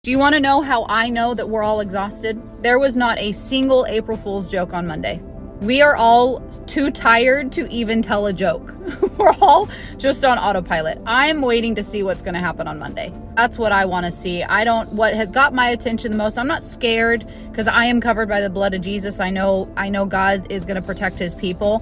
Do you want to know how I know that we're all exhausted? There was not a single April Fool's joke on Monday. We are all too tired to even tell a joke. We're all just on autopilot. I'm waiting to see what's going to happen on Monday. That's what I want to see. What has got my attention the most, I'm not scared because I am covered by the blood of Jesus. I know God is going to protect his people.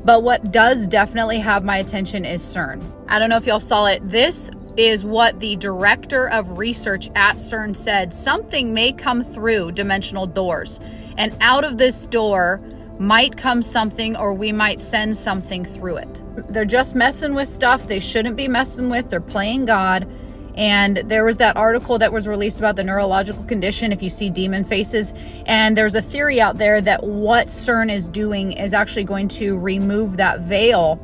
But what does definitely have my attention is CERN. I don't know if y'all saw it. This is what the director of research at CERN said. Something may come through dimensional doors, and out of this door might come something, or we might send something through it. They're just messing with stuff they shouldn't be messing with. They're playing God. And there was that article that was released about the neurological condition if you see demon faces. And there's a theory out there that what CERN is doing is actually going to remove that veil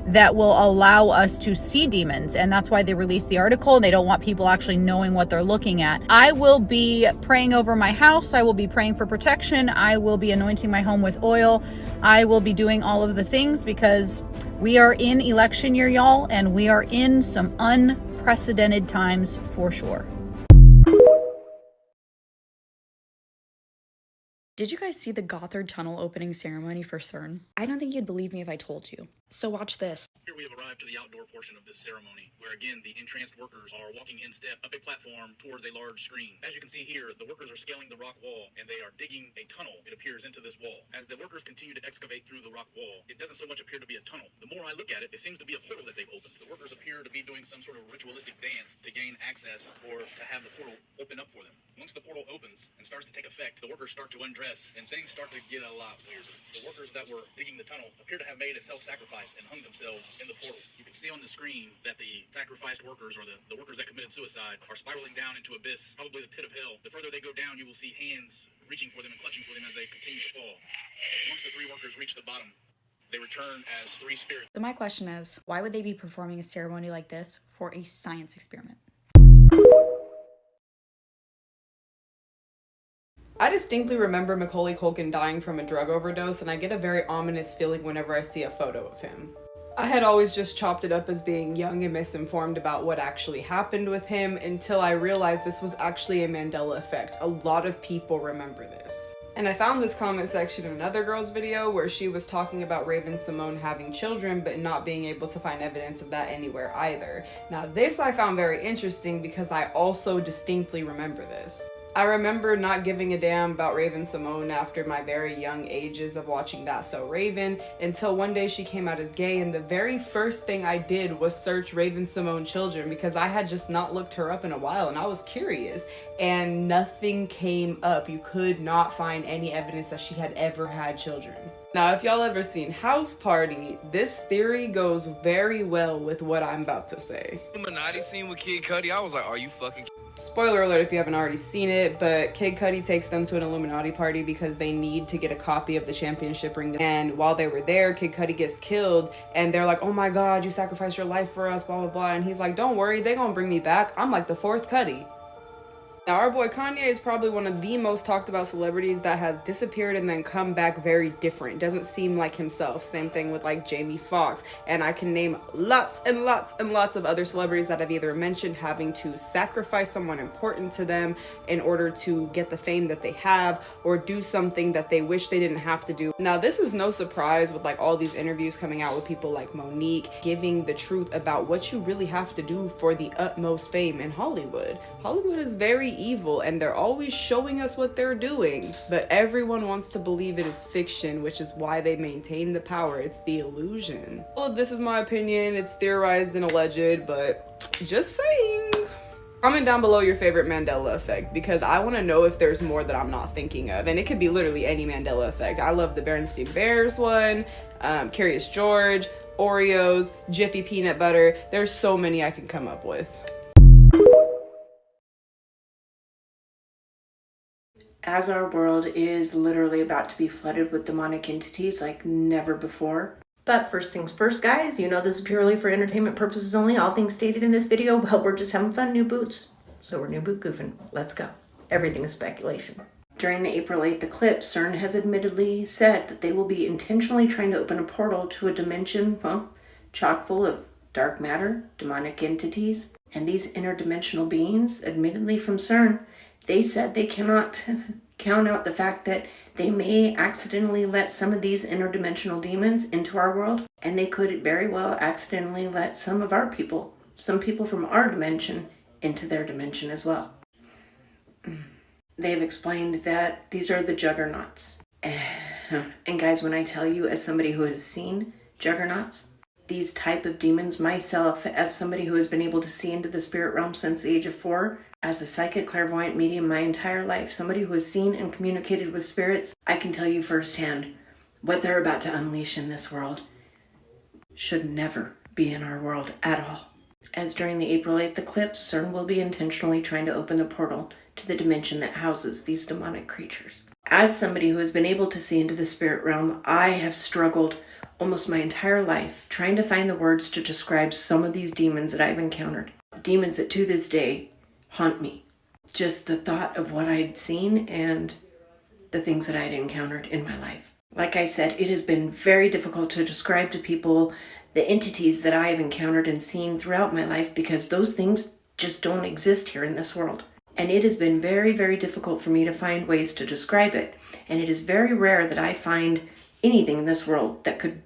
that will allow us to see demons. And that's why they released the article. They don't want people actually knowing what they're looking at. I will be praying over my house. I will be praying for protection. I will be anointing my home with oil. I will be doing all of the things because we are in election year, y'all, and we are in some unprecedented times for sure. Did you guys see the Gothard Tunnel opening ceremony for CERN? I don't think you'd believe me if I told you. So watch this. Here we have arrived to the outdoor portion of this ceremony, where again, the entranced workers are walking in step up a platform towards a large screen. As you can see here, the workers are scaling the rock wall, and they are digging a tunnel, it appears, into this wall. As the workers continue to excavate through the rock wall, it doesn't so much appear to be a tunnel. The more I look at it, it seems to be a portal that they've opened. The workers appear to be doing some sort of ritualistic dance to gain access or to have the portal open up for them. Once the portal opens and starts to take effect, the workers start to undress, and things start to get a lot weird. The workers that were digging the tunnel appear to have made a self-sacrifice and hung themselves in the portal. You can see on the screen that the sacrificed workers, or the workers that committed suicide, are spiraling down into abyss, probably the pit of hell. The further they go down, you will see hands reaching for them and clutching for them as they continue to fall. Once the three workers reach the bottom, they return as three spirits. So my question is, why would they be performing a ceremony like this for a science experiment? I distinctly remember Macaulay Culkin dying from a drug overdose, and I get a very ominous feeling whenever I see a photo of him. I had always just chopped it up as being young and misinformed about what actually happened with him until I realized this was actually a Mandela effect. A lot of people remember this. And I found this comment section in another girl's video where she was talking about Raven-Symoné having children but not being able to find evidence of that anywhere either. Now this I found very interesting because I also distinctly remember this. I remember not giving a damn about Raven-Symoné after my very young ages of watching That's So Raven until one day she came out as gay, and the very first thing I did was search Raven-Symoné children because I had just not looked her up in a while and I was curious, and nothing came up. You could not find any evidence that she had ever had children. Now, if y'all ever seen House Party, this theory goes very well with what I'm about to say. Illuminati scene with Kid Cudi, I was like, are you fucking... Spoiler alert if you haven't already seen it, but Kid Cudi takes them to an Illuminati party because they need to get a copy of the championship ring. And while they were there, Kid Cudi gets killed, and they're like, oh my god, you sacrificed your life for us, blah blah blah. And he's like, don't worry, they gonna bring me back. I'm like the fourth Cudi. Now, our boy Kanye is probably one of the most talked about celebrities that has disappeared and then come back very different. Doesn't seem like himself. Same thing with like Jamie Foxx. And I can name lots and lots and lots of other celebrities that I've either mentioned having to sacrifice someone important to them in order to get the fame that they have, or do something that they wish they didn't have to do. Now, this is no surprise with like all these interviews coming out with people like Monique giving the truth about what you really have to do for the utmost fame in Hollywood. Hollywood is very evil and they're always showing us what they're doing, but everyone wants to believe it is fiction, which is why they maintain the power. It's the illusion. All of this is my opinion. It's theorized and alleged, but just saying. Comment down below your favorite Mandela effect, because I want to know if there's more that I'm not thinking of, and it could be literally any Mandela effect. I love the Berenstain Bears one, Curious George, Oreos, Jiffy peanut butter. There's so many I can come up with. As our world is literally about to be flooded with demonic entities like never before. But first things first, guys, you know this is purely for entertainment purposes only. All things stated in this video, well, we're just having fun, new boots. So we're new boot goofing. Let's go. Everything is speculation. During the April 8th eclipse, CERN has admittedly said that they will be intentionally trying to open a portal to a dimension, well, chock full of dark matter, demonic entities, and these interdimensional beings, admittedly from CERN, they said they cannot count out the fact that they may accidentally let some of these interdimensional demons into our world, and they could very well accidentally let some of our people, some people from our dimension, into their dimension as well. They've explained that these are the juggernauts. And guys, when I tell you, as somebody who has seen juggernauts, these type of demons, myself, as somebody who has been able to see into the spirit realm since the age of 4, as a psychic clairvoyant medium my entire life, somebody who has seen and communicated with spirits, I can tell you firsthand, what they're about to unleash in this world should never be in our world at all. As during the April 8th eclipse, CERN will be intentionally trying to open the portal to the dimension that houses these demonic creatures. As somebody who has been able to see into the spirit realm, I have struggled almost my entire life trying to find the words to describe some of these demons that I've encountered. Demons that to this day haunt me. Just the thought of what I'd seen and the things that I'd encountered in my life. Like I said, it has been very difficult to describe to people the entities that I have encountered and seen throughout my life because those things just don't exist here in this world. And it has been very, very difficult for me to find ways to describe it. And it is very rare that I find anything in this world that could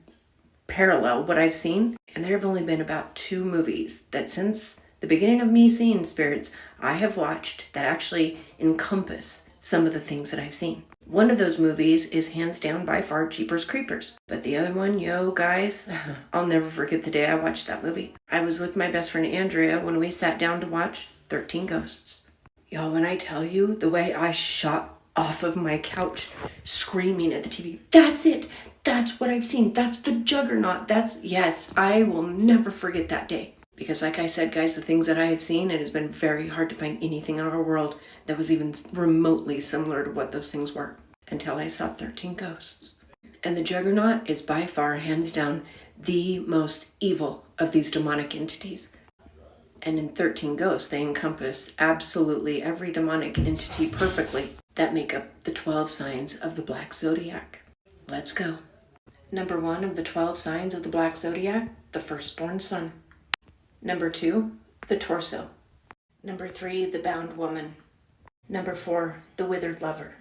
parallel what I've seen. And there have only been about 2 movies that since the beginning of me seeing spirits, I have watched that actually encompass some of the things that I've seen. One of those movies is hands down by far Jeepers Creepers. But the other one, yo guys, I'll never forget the day I watched that movie. I was with my best friend Andrea when we sat down to watch 13 Ghosts. Y'all, when I tell you the way I shot off of my couch screaming at the TV, that's it, that's what I've seen, that's the juggernaut, yes, I will never forget that day. Because like I said, guys, the things that I have seen, it has been very hard to find anything in our world that was even remotely similar to what those things were until I saw 13 Ghosts. And the juggernaut is by far, hands down, the most evil of these demonic entities. And in 13 Ghosts, they encompass absolutely every demonic entity perfectly that make up the 12 signs of the Black Zodiac. Let's go. Number 1 of the 12 signs of the Black Zodiac, the firstborn son. Number 2, the torso. Number 3, the bound woman. Number 4, the withered lover.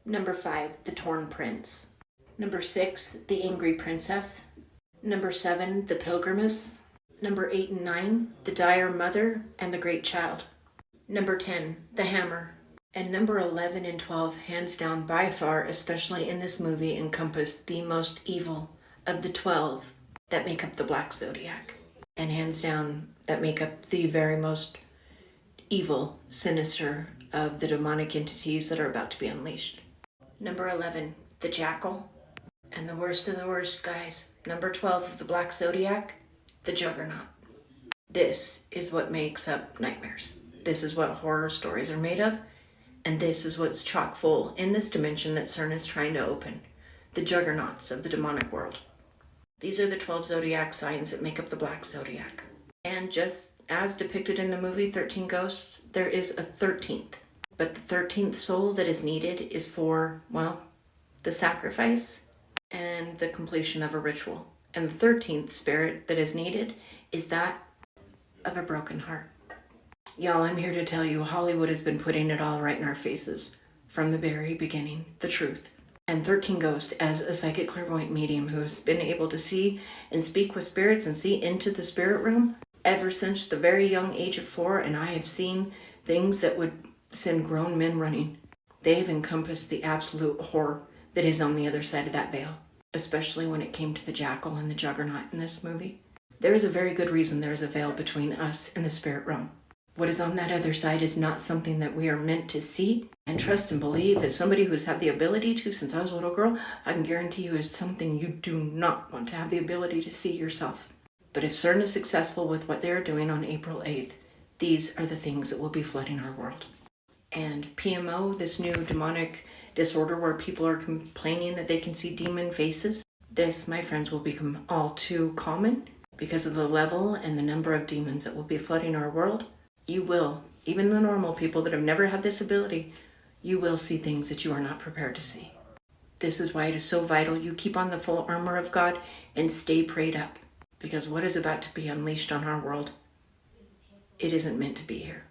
Number 5, the torn prince. Number 6, the angry princess. Number 7, the pilgrimess. Number 8 and 9, the dire mother and the great child. Number 10, the hammer. And number 11 and 12, hands down by far, especially in this movie, encompass the most evil of the 12 that make up the Black Zodiac. And hands down, that make up the very most evil, sinister of the demonic entities that are about to be unleashed. Number 11, the jackal. And the worst of the worst, guys, number 12 of the Black Zodiac, the juggernaut. This is what makes up nightmares. This is what horror stories are made of. And this is what's chock full in this dimension that CERN is trying to open. The juggernauts of the demonic world. These are the 12 zodiac signs that make up the Black Zodiac. And just as depicted in the movie 13 Ghosts, there is a 13th. But the 13th soul that is needed is for, well, the sacrifice and the completion of a ritual. And the 13th spirit that is needed is that of a broken heart. Y'all, I'm here to tell you, Hollywood has been putting it all right in our faces. From the very beginning, the truth. And 13 Ghost, as a psychic clairvoyant medium who has been able to see and speak with spirits and see into the spirit realm ever since the very young age of 4, and I have seen things that would send grown men running. They've encompassed the absolute horror that is on the other side of that veil, especially when it came to the jackal and the juggernaut in this movie. There is a very good reason there is a veil between us and the spirit realm. What is on that other side is not something that we are meant to see and trust and believe. As somebody who's had the ability to since I was a little girl, I can guarantee you it's something you do not want to have the ability to see yourself. But if CERN is successful with what they're doing on April 8th, these are the things that will be flooding our world. And PMO, this new demonic disorder where people are complaining that they can see demon faces, this, my friends, will become all too common because of the level and the number of demons that will be flooding our world. You will, even the normal people that have never had this ability, you will see things that you are not prepared to see. This is why it is so vital you keep on the full armor of God and stay prayed up, because what is about to be unleashed on our world, it isn't meant to be here.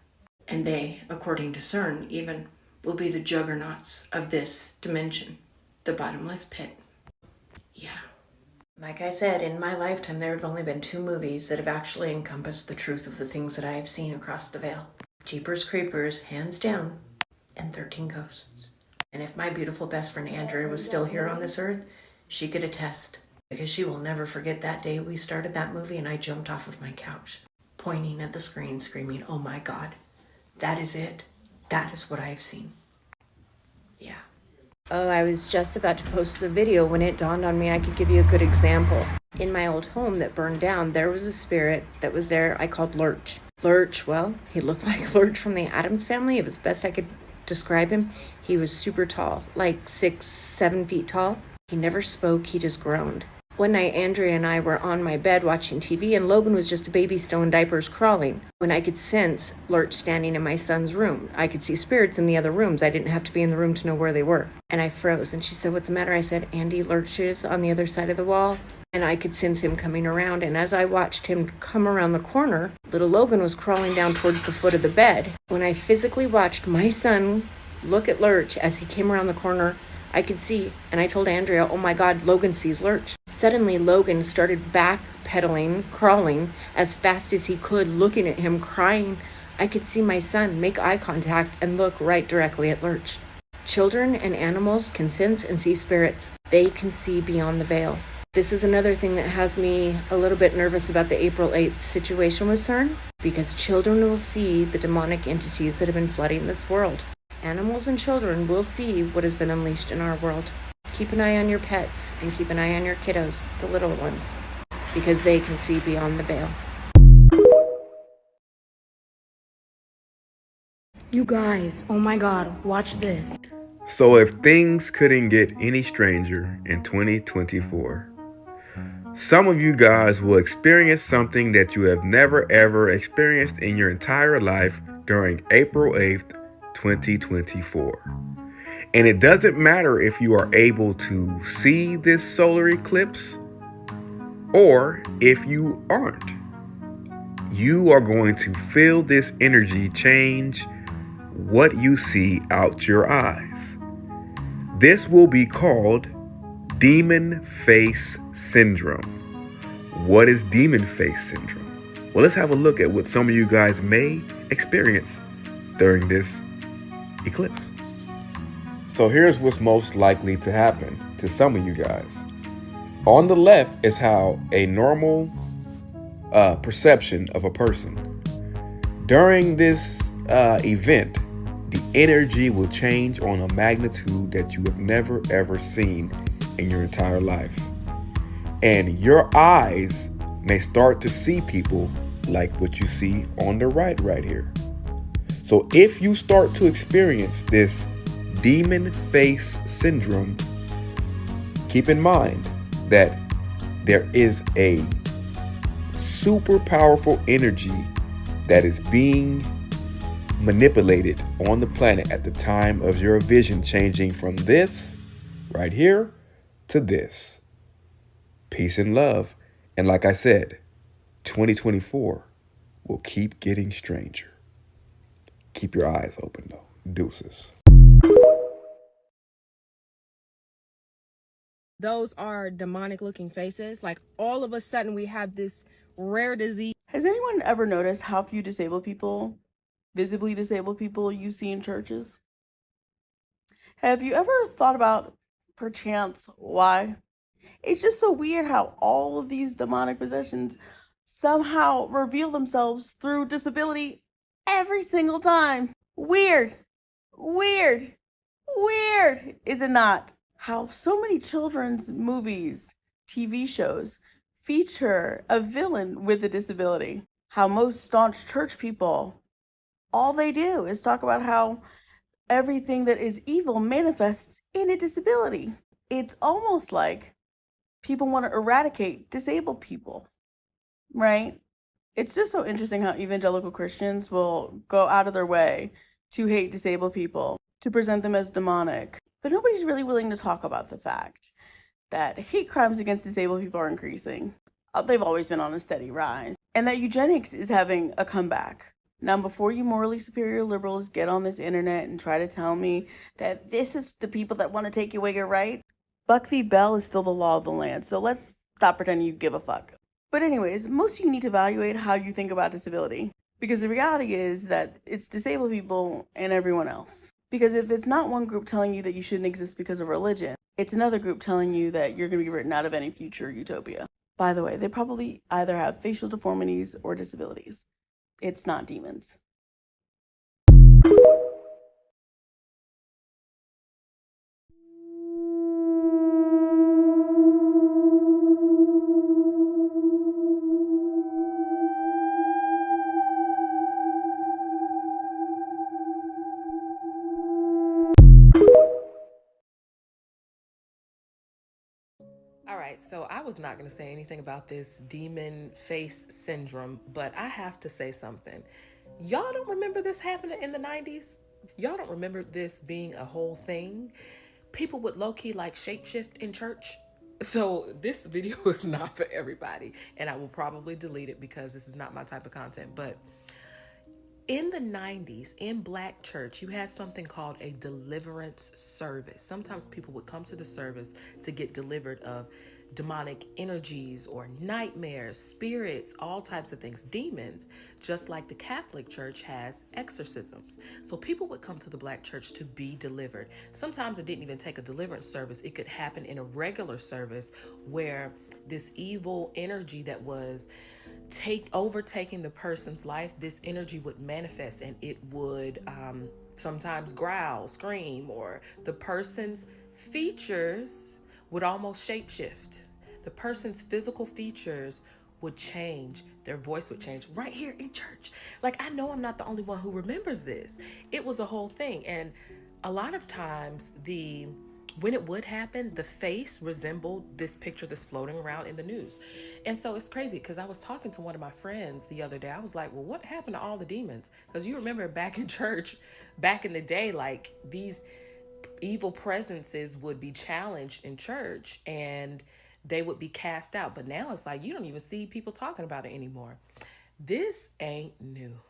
And they, according to CERN even, will be the juggernauts of this dimension, the bottomless pit. Yeah. Like I said, in my lifetime, there have only been 2 movies that have actually encompassed the truth of the things that I have seen across the veil. Jeepers Creepers, hands down, and 13 Ghosts. And if my beautiful best friend Andrea was still here on this earth, she could attest, because she will never forget that day we started that movie and I jumped off of my couch, pointing at the screen, screaming, "Oh my God, that is it. That is what I have seen." Yeah. Oh, I was just about to post the video when it dawned on me I could give you a good example. In my old home that burned down, there was a spirit that was there I called Lurch. Lurch, well, he looked like Lurch from the Addams Family. It was best I could describe him. He was super tall, like 6, 7 feet tall. He never spoke, he just groaned. One night, Andrea and I were on my bed watching TV, and Logan was just a baby still in diapers crawling, when I could sense Lurch standing in my son's room. I could see spirits in the other rooms. I didn't have to be in the room to know where they were. And I froze, and she said, "What's the matter?" I said, "Andy, Lurch is on the other side of the wall." And I could sense him coming around, and as I watched him come around the corner, little Logan was crawling down towards the foot of the bed. When I physically watched my son look at Lurch as he came around the corner, I could see, and I told Andrea, "Oh my God, Logan sees Lurch." Suddenly, Logan started backpedaling, crawling as fast as he could, looking at him, crying. I could see my son make eye contact and look right directly at Lurch. Children and animals can sense and see spirits. They can see beyond the veil. This is another thing that has me a little bit nervous about the April 8th situation with CERN, because children will see the demonic entities that have been flooding this world. Animals and children will see what has been unleashed in our world. Keep an eye on your pets and keep an eye on your kiddos, the little ones, because they can see beyond the veil. You guys, oh my God, watch this. So if things couldn't get any stranger in 2024, some of you guys will experience something that you have never ever experienced in your entire life during April 8th, 2024. And it doesn't matter if you are able to see this solar eclipse or if you aren't. You are going to feel this energy change what you see out your eyes. This will be called demon face syndrome. What is demon face syndrome? Well, let's have a look at what some of you guys may experience during this eclipse. So here's what's most likely to happen to some of you guys. On the left is how a normal perception of a person. During this event, the energy will change on a magnitude that you have never ever seen in your entire life. And your eyes may start to see people like what you see on the right here. So if you start to experience this demon face syndrome, keep in mind that there is a super powerful energy that is being manipulated on the planet at the time of your vision changing from this right here to this. Peace and love. And like I said, 2024 will keep getting stranger. Keep your eyes open though. Deuces. Those are demonic looking faces. Like all of a sudden we have this rare disease. Has anyone ever noticed how few disabled people, visibly disabled people, you see in churches? Have you ever thought about, perchance, why? It's just so weird how all of these demonic possessions somehow reveal themselves through disability Every single time. Weird. Weird. Weird. Is it not? How so many children's movies, TV shows feature a villain with a disability. How most staunch church people, all they do is talk about how everything that is evil manifests in a disability. It's almost like people want to eradicate disabled people, right? It's just so interesting how evangelical Christians will go out of their way to hate disabled people, to present them as demonic. But nobody's really willing to talk about the fact that hate crimes against disabled people are increasing. They've always been on a steady rise. And that eugenics is having a comeback. Now, before you morally superior liberals get on this internet and try to tell me that this is the people that want to take away your right, Buck v. Bell is still the law of the land. So let's stop pretending you give a fuck. But anyways, most of you need to evaluate how you think about disability. Because the reality is that it's disabled people and everyone else. Because if it's not one group telling you that you shouldn't exist because of religion, it's another group telling you that you're going to be written out of any future utopia. By the way, they probably either have facial deformities or disabilities. It's not demons. Alright, so I was not going to say anything about this demon face syndrome, but I have to say something. Y'all don't remember this happening in the 90s? Y'all don't remember this being a whole thing? People would low-key like shapeshift in church? So this video is not for everybody, and I will probably delete it because this is not my type of content, but in the 90s, in Black church, you had something called a deliverance service. Sometimes people would come to the service to get delivered of demonic energies or nightmares, spirits, all types of things, demons, just like the Catholic Church has exorcisms. So people would come to the Black church to be delivered. Sometimes it didn't even take a deliverance service. It could happen in a regular service where this evil energy that was overtaking the person's life, this energy would manifest and it would sometimes growl, scream, or the person's features would almost shapeshift. The person's physical features would change. Their voice would change right here in church. Like, I know I'm not the only one who remembers this. It was a whole thing. And a lot of times when it would happen, the face resembled this picture that's floating around in the news. And so it's crazy because I was talking to one of my friends the other day. I was like, well, what happened to all the demons? Because you remember back in church, back in the day, like these evil presences would be challenged in church and they would be cast out. But now it's like you don't even see people talking about it anymore. This ain't new.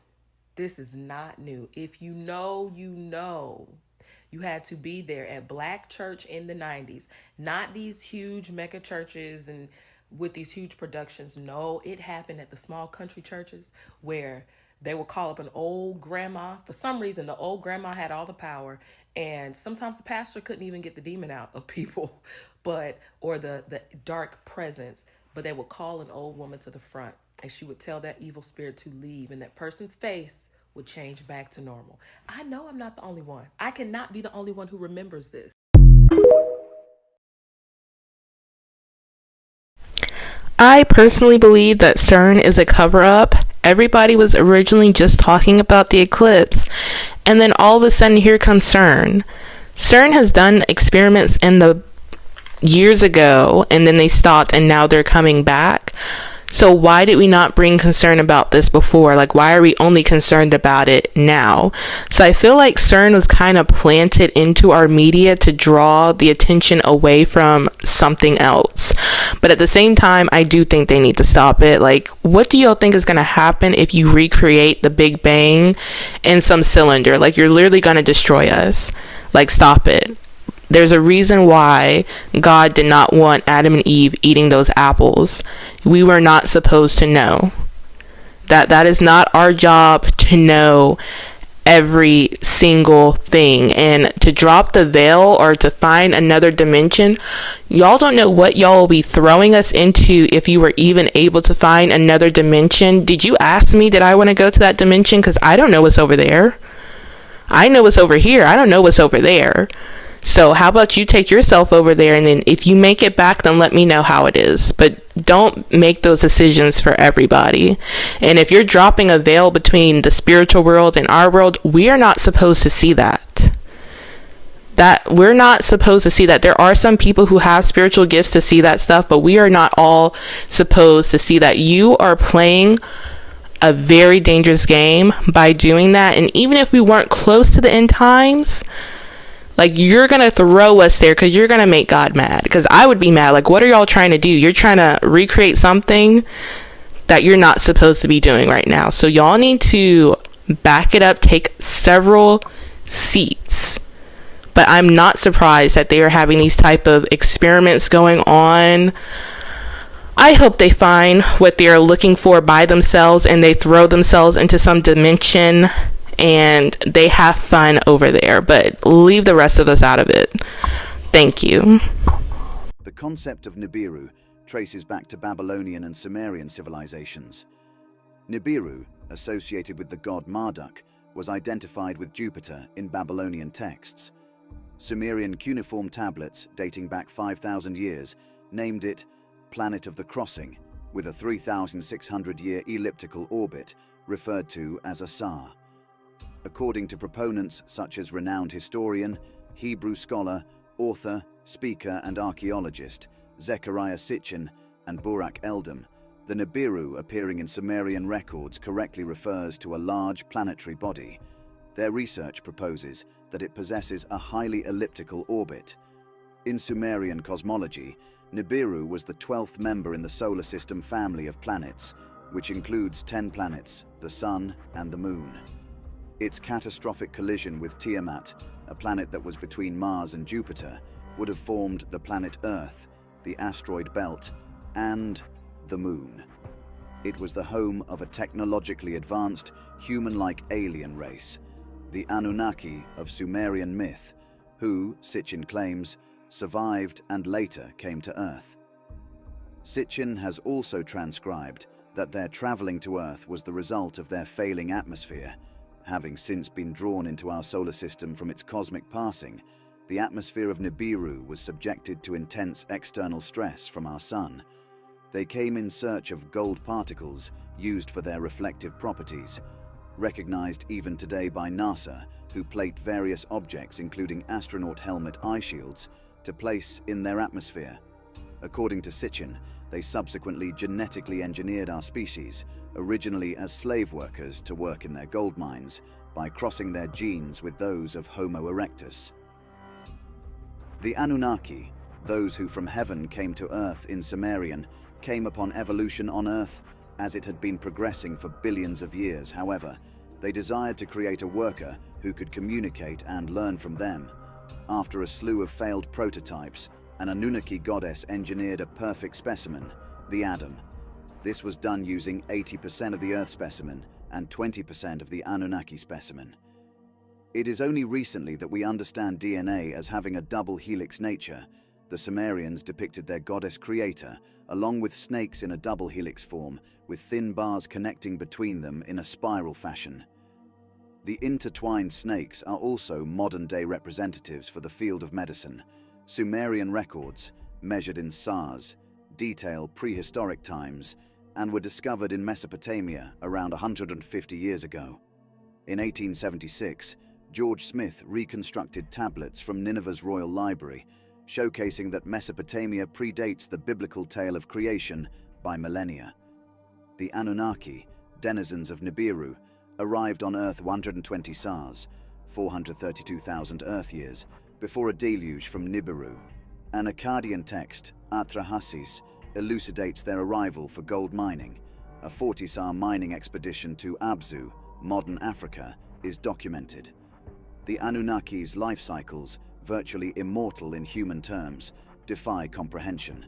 This is not new. If you know, you know. You had to be there at Black church in the 90s, not these huge mega churches and with these huge productions. No, it happened at the small country churches where they would call up an old grandma. For some reason, the old grandma had all the power, and sometimes the pastor couldn't even get the demon out of people, or the dark presence. But they would call an old woman to the front, and she would tell that evil spirit to leave, and that person's face would change back to normal. I know I'm not the only one. I cannot be the only one who remembers this. I personally believe that CERN is a cover-up. Everybody was originally just talking about the eclipse, and then all of a sudden here comes CERN. CERN has done experiments in the years ago, and then they stopped, and now they're coming back. So why did we not bring concern about this before? Like, why are we only concerned about it now? So I feel like CERN was kind of planted into our media to draw the attention away from something else. But at the same time, I do think they need to stop it. Like, what do y'all think is going to happen if you recreate the Big Bang in some cylinder? Like, you're literally going to destroy us. Like, stop it. There's a reason why God did not want Adam and Eve eating those apples. We were not supposed to know. That is not our job to know every single thing. And to drop the veil or to find another dimension, y'all don't know what y'all will be throwing us into if you were even able to find another dimension. Did you ask me, did I want to go to that dimension? Because I don't know what's over there. I know what's over here. I don't know what's over there. So how about you take yourself over there, and then if you make it back, then let me know how it is. But don't make those decisions for everybody. And if you're dropping a veil between the spiritual world and our world, we are not supposed to see that. We're not supposed to see that. There are some people who have spiritual gifts to see that stuff, but we are not all supposed to see that. You are playing a very dangerous game by doing that. And even if we weren't close to the end times, like, you're going to throw us there because you're going to make God mad. Because I would be mad. Like, what are y'all trying to do? You're trying to recreate something that you're not supposed to be doing right now. So y'all need to back it up, take several seats. But I'm not surprised that they are having these type of experiments going on. I hope they find what they are looking for by themselves and they throw themselves into some dimension and they have fun over there, but leave the rest of us out of it. Thank you. The concept of Nibiru traces back to Babylonian and Sumerian civilizations. Nibiru, associated with the god Marduk, was identified with Jupiter in Babylonian texts. Sumerian cuneiform tablets dating back 5,000 years named it Planet of the Crossing, with a 3,600-year elliptical orbit referred to as a Sar. According to proponents such as renowned historian, Hebrew scholar, author, speaker and archaeologist Zechariah Sitchin and Burak Eldam, the Nibiru appearing in Sumerian records correctly refers to a large planetary body. Their research proposes that it possesses a highly elliptical orbit. In Sumerian cosmology, Nibiru was the 12th member in the solar system family of planets, which includes 10 planets, the Sun and the Moon. Its catastrophic collision with Tiamat, a planet that was between Mars and Jupiter, would have formed the planet Earth, the asteroid belt, and the Moon. It was the home of a technologically advanced, human-like alien race, the Anunnaki of Sumerian myth, who, Sitchin claims, survived and later came to Earth. Sitchin has also transcribed that their traveling to Earth was the result of their failing atmosphere. Having since been drawn into our solar system from its cosmic passing, the atmosphere of Nibiru was subjected to intense external stress from our Sun. They came in search of gold particles used for their reflective properties, recognized even today by NASA, who plate various objects including astronaut helmet eye shields to place in their atmosphere. According to Sitchin, they subsequently genetically engineered our species, originally as slave workers to work in their gold mines, by crossing their genes with those of Homo erectus. The Anunnaki, those who from heaven came to Earth in Sumerian, came upon evolution on Earth as it had been progressing for billions of years. However, they desired to create a worker who could communicate and learn from them. After a slew of failed prototypes, an Anunnaki goddess engineered a perfect specimen, the Adam. This was done using 80% of the Earth specimen and 20% of the Anunnaki specimen. It is only recently that we understand DNA as having a double helix nature. The Sumerians depicted their goddess creator, along with snakes in a double helix form, with thin bars connecting between them in a spiral fashion. The intertwined snakes are also modern-day representatives for the field of medicine. Sumerian records, measured in sars, detail prehistoric times, and were discovered in Mesopotamia around 150 years ago. In 1876, George Smith reconstructed tablets from Nineveh's Royal Library, showcasing that Mesopotamia predates the biblical tale of creation by millennia. The Anunnaki, denizens of Nibiru, arrived on Earth 120 sars, 432,000 Earth years, before a deluge from Nibiru. An Akkadian text, Atrahasis, elucidates their arrival for gold mining. A 40-sar mining expedition to Abzu, modern Africa, is documented. The Anunnaki's life cycles, virtually immortal in human terms, defy comprehension.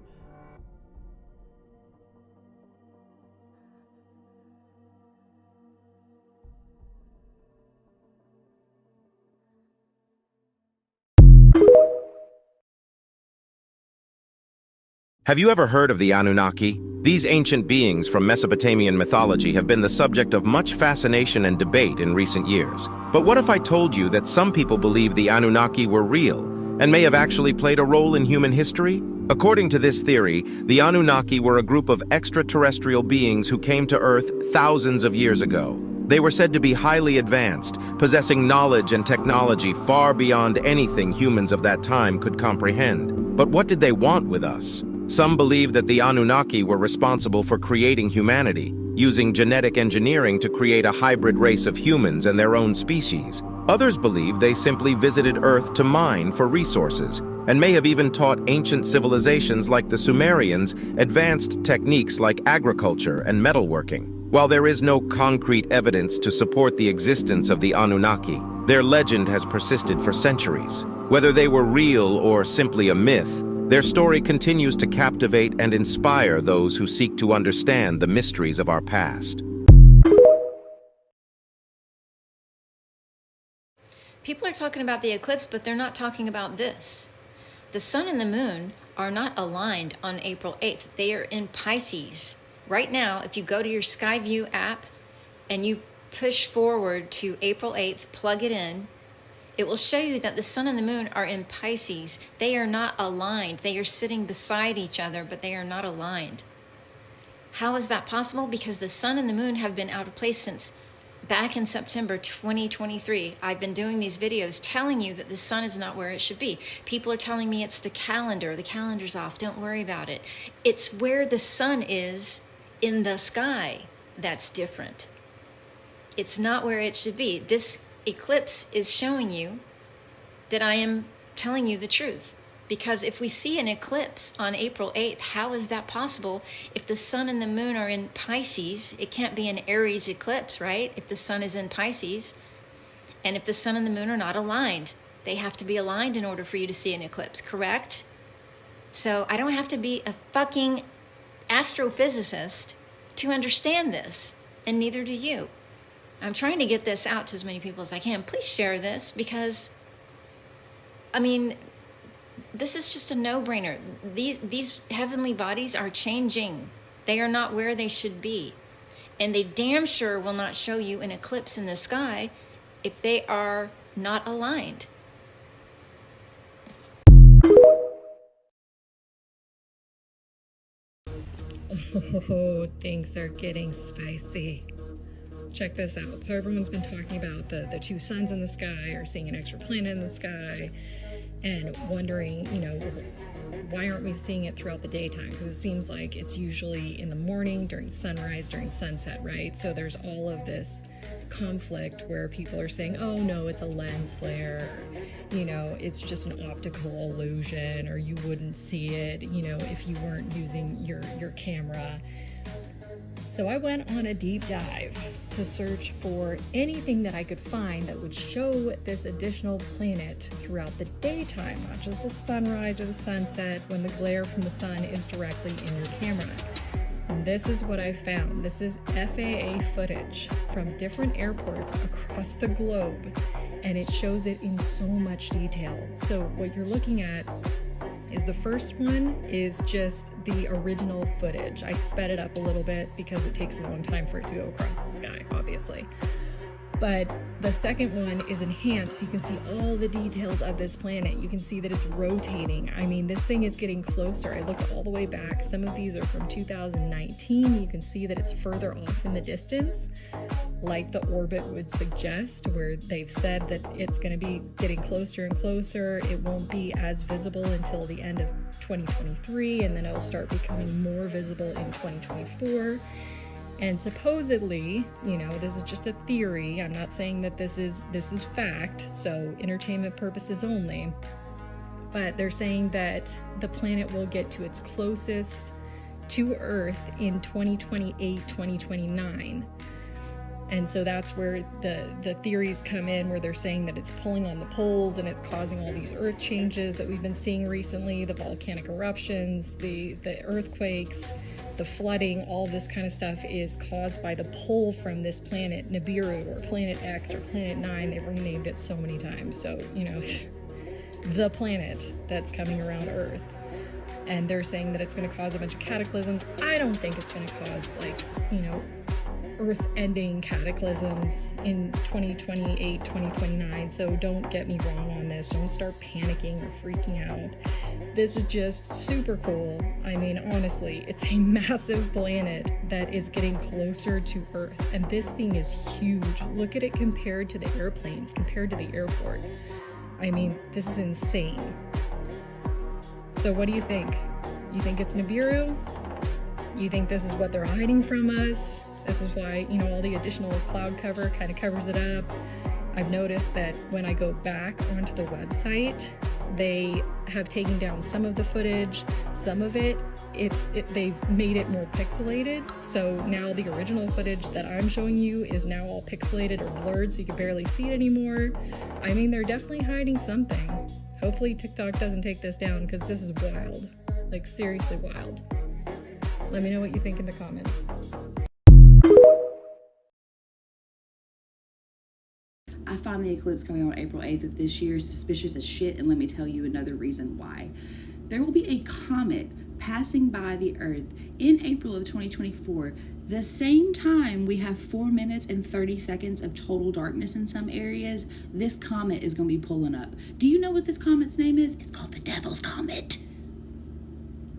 Have you ever heard of the Anunnaki? These ancient beings from Mesopotamian mythology have been the subject of much fascination and debate in recent years. But what if I told you that some people believe the Anunnaki were real and may have actually played a role in human history? According to this theory, the Anunnaki were a group of extraterrestrial beings who came to Earth thousands of years ago. They were said to be highly advanced, possessing knowledge and technology far beyond anything humans of that time could comprehend. But what did they want with us? Some believe that the Anunnaki were responsible for creating humanity, using genetic engineering to create a hybrid race of humans and their own species. Others believe they simply visited Earth to mine for resources, and may have even taught ancient civilizations like the Sumerians advanced techniques like agriculture and metalworking. While there is no concrete evidence to support the existence of the Anunnaki, their legend has persisted for centuries. Whether they were real or simply a myth, their story continues to captivate and inspire those who seek to understand the mysteries of our past. People are talking about the eclipse, but they're not talking about this. The sun and the moon are not aligned on April 8th. They are in Pisces. Right now, if you go to your Skyview app and you push forward to April 8th, plug it in, it will show you that the sun and the moon are in Pisces. They are not aligned. They are sitting beside each other, but they are not aligned. How is that possible? Because the sun and the moon have been out of place since back in September 2023. I've been doing these videos telling you that the sun is not where it should be. People are telling me it's the calendar. The calendar's off. Don't worry about it. It's where the sun is in the sky that's different. It's not where it should be. This eclipse is showing you that I am telling you the truth. Because if we see an eclipse on April 8th, how is that possible? If the sun and the moon are in Pisces, it can't be an Aries eclipse, right? If the sun is in Pisces, and if the sun and the moon are not aligned, they have to be aligned in order for you to see an eclipse, correct? So I don't have to be a fucking astrophysicist to understand this, and neither do you. I'm trying to get this out to as many people as I can. Please share this because, I mean, this is just a no-brainer. These heavenly bodies are changing. They are not where they should be. And they damn sure will not show you an eclipse in the sky if they are not aligned. Oh, things are getting spicy. Check this out. So everyone's been talking about the two suns in the sky or seeing an extra planet in the sky and wondering, you know, why aren't we seeing it throughout the daytime? Because it seems like it's usually in the morning, during sunrise, during sunset, right? So there's all of this conflict where people are saying, oh no, it's a lens flare, you know, it's just an optical illusion, or you wouldn't see it, you know, if you weren't using your camera. So I went on a deep dive to search for anything that I could find that would show this additional planet throughout the daytime, not just the sunrise or the sunset when the glare from the sun is directly in your camera. And this is what I found. This is FAA footage from different airports across the globe, and it shows it in so much detail. So what you're looking at is the first one is just the original footage. I sped it up a little bit because it takes a long time for it to go across the sky, obviously. But the second one is enhanced. You can see all the details of this planet. You can see that it's rotating. I mean, this thing is getting closer. I looked all the way back. Some of these are from 2019. You can see that it's further off in the distance, like the orbit would suggest, where they've said that it's going to be getting closer and closer. It won't be as visible until the end of 2023, and then it'll start becoming more visible in 2024. And supposedly, you know, this is just a theory. I'm not saying that this is fact, so entertainment purposes only. But they're saying that the planet will get to its closest to Earth in 2028, 2029. And so that's where the theories come in, where they're saying that it's pulling on the poles and it's causing all these earth changes that we've been seeing recently, the volcanic eruptions, the earthquakes, the flooding. All this kind of stuff is caused by the pull from this planet Nibiru, or Planet X, or Planet 9. They've renamed it so many times. So, you know, the planet that's coming around Earth. and they're saying that it's going to cause a bunch of cataclysms. I don't think it's going to cause, like, you know, earth-ending cataclysms in 2028, 2029, so don't get me wrong on this. Don't start panicking or freaking out. This is just super cool. I mean, honestly, it's a massive planet that is getting closer to Earth, and this thing is huge. Look at it compared to the airplanes, compared to the airport. I mean, this is insane. So what do you think? You think it's Nibiru? You think this is what they're hiding from us? This is why, you know, all the additional cloud cover kind of covers it up. I've noticed that when I go back onto the website, they have taken down some of the footage. Some of it, they've made it more pixelated. So now the original footage that I'm showing you is now all pixelated or blurred, so you can barely see it anymore. I mean, they're definitely hiding something. Hopefully TikTok doesn't take this down, because this is wild. Like, seriously wild. Let me know what you think in the comments. I find the eclipse coming on April 8th of this year suspicious as shit, and let me tell you another reason why. There will be a comet passing by the Earth in April of 2024, the same time we have 4 minutes and 30 seconds of total darkness in some areas. This comet is going to be pulling up. Do you know what this comet's name is? It's called the Devil's Comet.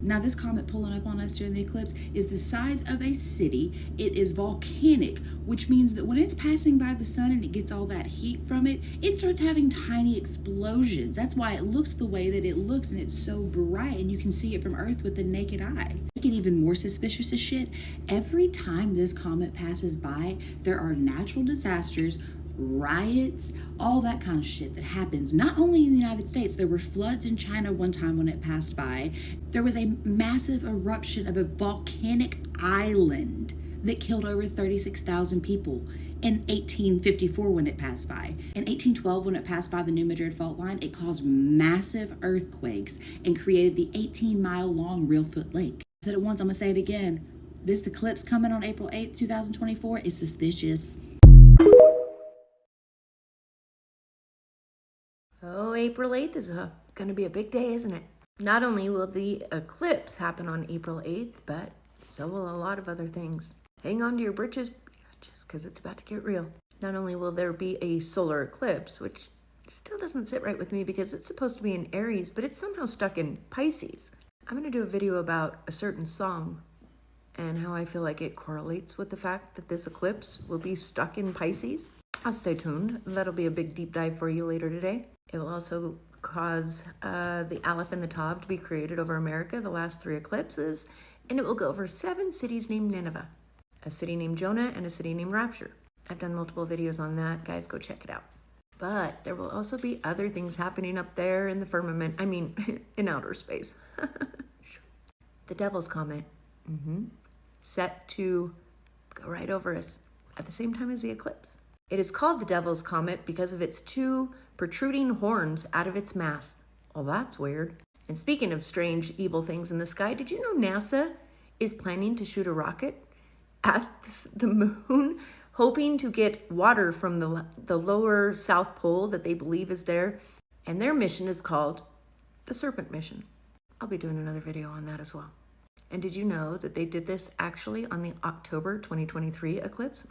Now, this comet pulling up on us during the eclipse is the size of a city. It is volcanic, which means that when it's passing by the sun and it gets all that heat from it, it starts having tiny explosions. That's why it looks the way that it looks, and it's so bright, and you can see it from Earth with the naked eye. Make it even more suspicious as shit. Every time this comet passes by, there are natural disasters, riots, all that kind of shit that happens not only in the United States. There were floods in China one time when it passed by. There was a massive eruption of a volcanic island that killed over 36,000 people in 1854 when it passed by. In 1812, when it passed by the New Madrid fault line, it caused massive earthquakes and created the 18-mile-long Reelfoot Lake. I said it once, I'm gonna say it again. This eclipse coming on April 8th, 2024 is suspicious. Oh, April 8th is going to be a big day, isn't it? Not only will the eclipse happen on April 8th, but so will a lot of other things. Hang on to your britches, just because it's about to get real. Not only will there be a solar eclipse, which still doesn't sit right with me because it's supposed to be in Aries, but it's somehow stuck in Pisces. I'm going to do a video about a certain song and how I feel like it correlates with the fact that this eclipse will be stuck in Pisces. I'll stay tuned. That'll be a big deep dive for you later today. It will also cause the Aleph and the Tav to be created over America, the last 3 eclipses, and it will go over 7 cities named Nineveh, a city named Jonah, and a city named Rapture. I've done multiple videos on that. Guys, go check it out. But there will also be other things happening up there in the firmament. I mean, in outer space. The Devil's Comet. Set to go right over us at the same time as the eclipse. It is called the Devil's Comet because of its 2 protruding horns out of its mass. Well, that's weird. And speaking of strange, evil things in the sky, did you know NASA is planning to shoot a rocket at the moon, hoping to get water from the lower South Pole that they believe is there? And their mission is called the Serpent Mission. I'll be doing another video on that as well. And did you know that they did this actually on the October 2023 eclipse?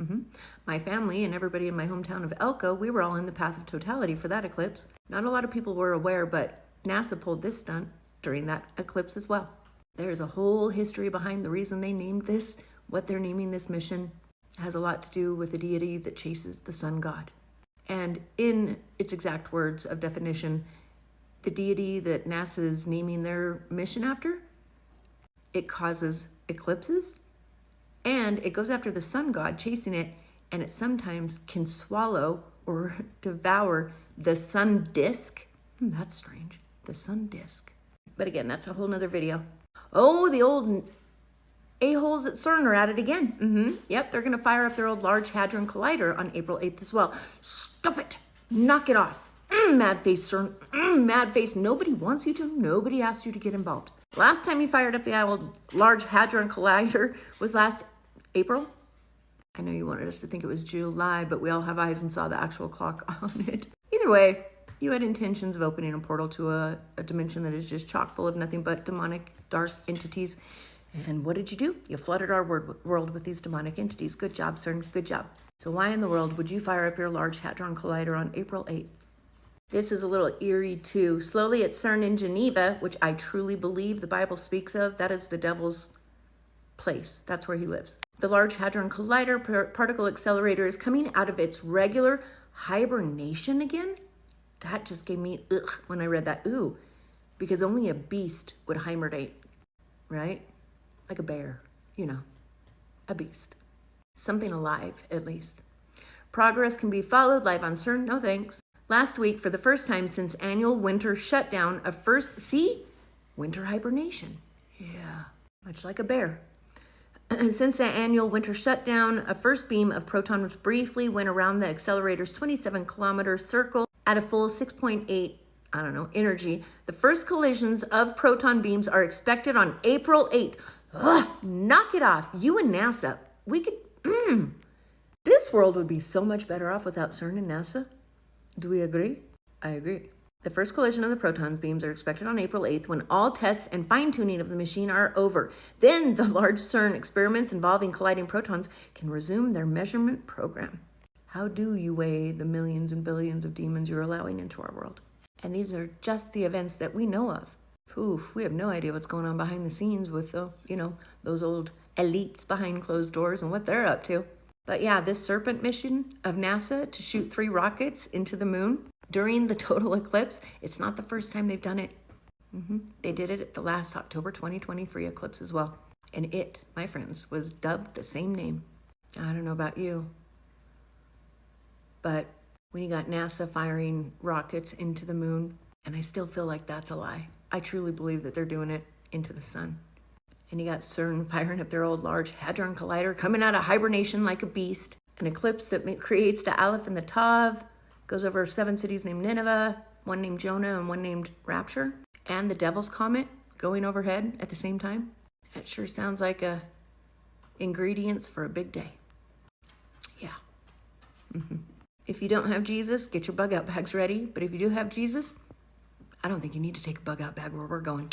My family and everybody in my hometown of Elko, we were all in the path of totality for that eclipse. Not a lot of people were aware, but NASA pulled this stunt during that eclipse as well. There's a whole history behind the reason they named this, what they're naming this mission. It has a lot to do with the deity that chases the sun god. And in its exact words of definition, the deity that NASA's naming their mission after, it causes eclipses, and it goes after the sun god chasing it, and it sometimes can swallow or devour the sun disk. That's strange, the sun disk. But again, that's a whole nother video. Oh, the old a-holes at CERN are at it again. Yep, they're gonna fire up their old Large Hadron Collider on April 8th as well. Stop it, knock it off. Mad face, CERN, mad face. Nobody wants you to, nobody asked you to get involved. Last time you fired up the old Large Hadron Collider was last April. I know you wanted us to think it was July, but we all have eyes and saw the actual clock on it. Either way, you had intentions of opening a portal to a dimension that is just chock full of nothing but demonic, dark entities. And what did you do? You flooded our world with these demonic entities. Good job, CERN. Good job. So why in the world would you fire up your Large Hadron Collider on April 8th? This is a little eerie too. Slowly at CERN in Geneva, which I truly believe the Bible speaks of, that is the devil's place. That's where he lives. The Large Hadron Collider particle accelerator is coming out of its regular hibernation again. That just gave me ugh when I read that. Ooh, because only a beast would hibernate, right? Like a bear, you know, a beast. Something alive, at least. Progress can be followed live on CERN. No thanks. Last week, for the first time since annual winter shutdown, winter hibernation. Yeah, much like a bear. Since the annual winter shutdown, a first beam of protons briefly went around the accelerator's 27-kilometer circle at a full 6.8, energy. The first collisions of proton beams are expected on April 8th. Ugh, knock it off. You and NASA. We could, This world would be so much better off without CERN and NASA. Do we agree? I agree. The first collision of the proton beams are expected on April 8th when all tests and fine-tuning of the machine are over. Then the large CERN experiments involving colliding protons can resume their measurement program. How do you weigh the millions and billions of demons you're allowing into our world? And these are just the events that we know of. Oof, we have no idea what's going on behind the scenes with those old elites behind closed doors and what they're up to. But yeah, this Serpent mission of NASA to shoot 3 rockets into the moon during the total eclipse, it's not the first time they've done it. They did it at the last October 2023 eclipse as well. And it, my friends, was dubbed the same name. I don't know about you, but when you got NASA firing rockets into the moon, and I still feel like that's a lie. I truly believe that they're doing it into the sun. And you got CERN firing up their old Large Hadron Collider, coming out of hibernation like a beast. An eclipse that creates the Aleph and the Tav, goes over 7 cities named Nineveh, one named Jonah and one named Rapture, and the Devil's Comet going overhead at the same time. That sure sounds like ingredients for a big day. Yeah. If you don't have Jesus, get your bug out bags ready. But if you do have Jesus, I don't think you need to take a bug out bag where we're going.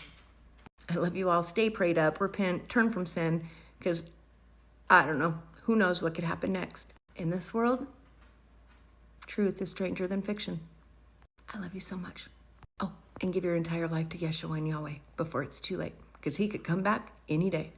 I love you all. Stay prayed up, repent, turn from sin, because I don't know. Who knows what could happen next? In this world, truth is stranger than fiction. I love you so much. Oh, and give your entire life to Yeshua and Yahweh before it's too late, because he could come back any day.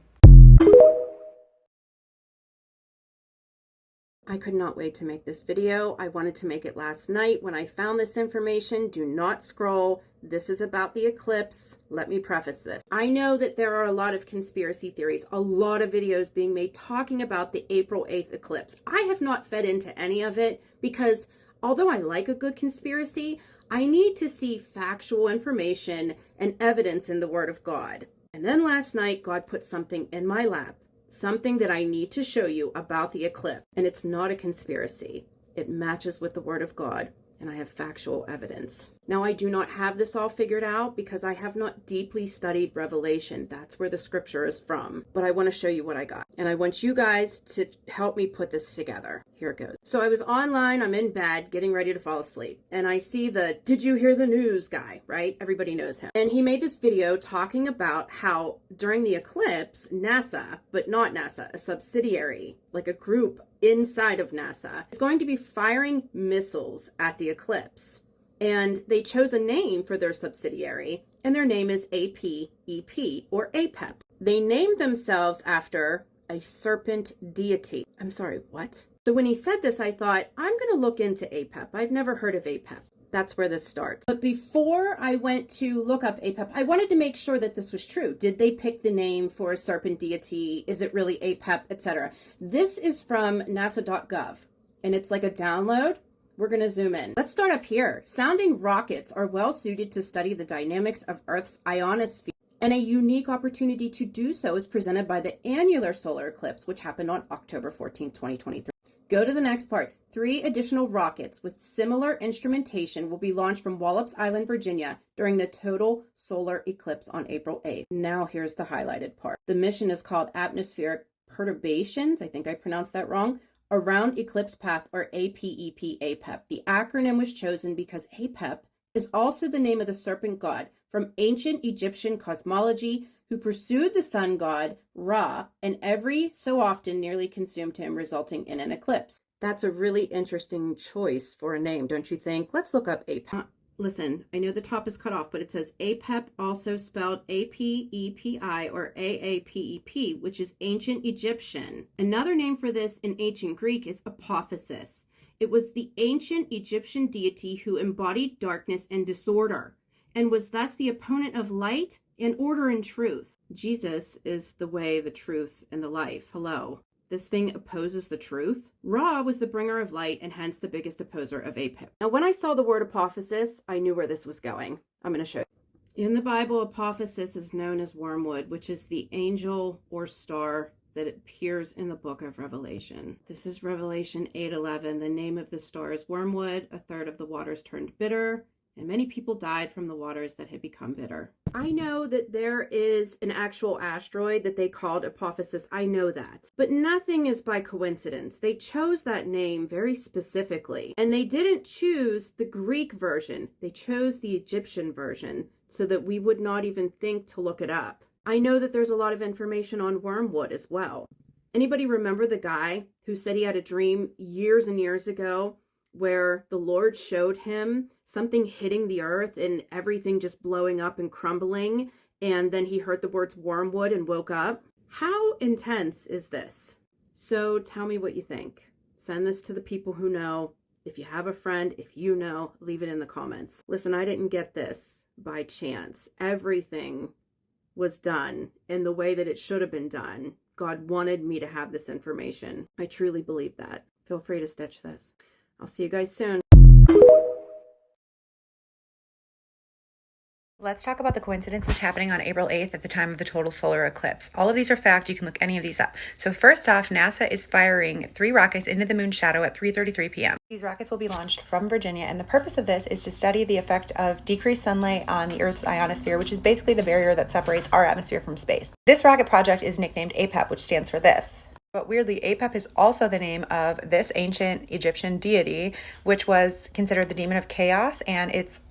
I could not wait to make this video. I wanted to make it last night when I found this information. Do not scroll. This is about the eclipse. Let me preface this. I know that there are a lot of conspiracy theories, a lot of videos being made talking about the April 8th eclipse. I have not fed into any of it because although I like a good conspiracy, I need to see factual information and evidence in the Word of God. And then last night, God put something in my lap. Something that I need to show you about the eclipse. And it's not a conspiracy. It matches with the Word of God, and I have factual evidence. Now, I do not have this all figured out because I have not deeply studied Revelation. That's where the scripture is from. But I want to show you what I got. And I want you guys to help me put this together. Here it goes. So I was online, I'm in bed, getting ready to fall asleep. And I see the, did you hear the news guy, right? Everybody knows him. And he made this video talking about how during the eclipse, NASA, but not NASA, a subsidiary, like a group inside of NASA, is going to be firing missiles at the eclipse. And they chose a name for their subsidiary, and their name is APEP, or APEP. They named themselves after a serpent deity. I'm sorry, what? So when he said this, I thought, I'm going to look into APEP. I've never heard of APEP. That's where this starts. But before I went to look up APEP, I wanted to make sure that this was true. Did they pick the name for a serpent deity? Is it really APEP, etc.? This is from nasa.gov, and it's like a download. We're going to zoom in. Let's start up here. Sounding rockets are well suited to study the dynamics of Earth's ionosphere, and a unique opportunity to do so is presented by the annular solar eclipse, which happened on October 14, 2023. Go to the next part. 3 additional rockets with similar instrumentation will be launched from Wallops Island, Virginia during the total solar eclipse on April 8th. Now here's the highlighted part. The mission is called Atmospheric Perturbations, I think I pronounced that wrong, Around Eclipse Path, or APEP, APEP. The acronym was chosen because APEP is also the name of the serpent god from ancient Egyptian cosmology who pursued the sun god Ra and every so often nearly consumed him, resulting in an eclipse. That's a really interesting choice for a name, don't you think? Let's look up Apep. Listen, I know the top is cut off, but it says Apep, also spelled A-P-E-P-I or A-A-P-E-P, which is ancient Egyptian. Another name for this in ancient Greek is Apophysis. It was the ancient Egyptian deity who embodied darkness and disorder, and was thus the opponent of light and order and truth. Jesus is the way, the truth, and the life. Hello. This thing opposes the truth. Ra was the bringer of light and hence the biggest opposer of Apep. Now, when I saw the word apophysis, I knew where this was going. I'm going to show you. In the Bible, apophysis is known as wormwood, which is the angel or star that appears in the book of Revelation. This is Revelation 8:11. The name of the star is wormwood. A third of the waters turned bitter, and many people died from the waters that had become bitter. I know that there is an actual asteroid that they called Apophysis. I know that. But nothing is by coincidence. They chose that name very specifically. And they didn't choose the Greek version. They chose the Egyptian version so that we would not even think to look it up. I know that there's a lot of information on wormwood as well. Anybody remember the guy who said he had a dream years and years ago where the Lord showed him something hitting the earth and everything just blowing up and crumbling, and then he heard the words wormwood and woke up? How intense is this? So tell me what you think. Send this to the people who know. If you have a friend, if you know, leave it in the comments. Listen, I didn't get this by chance. Everything was done in the way that it should have been done. God wanted me to have this information. I truly believe that. Feel free to stitch this. I'll see you guys soon. Let's talk about the coincidences happening on April 8th at the time of the total solar eclipse. All of these are fact. You can look any of these up. So first off, NASA is firing 3 rockets into the moon's shadow at 3:33 p.m. These rockets will be launched from Virginia, and the purpose of this is to study the effect of decreased sunlight on the Earth's ionosphere, which is basically the barrier that separates our atmosphere from space. This rocket project is nicknamed Apep, which stands for this. But weirdly, Apep is also the name of this ancient Egyptian deity, which was considered the demon of chaos, and its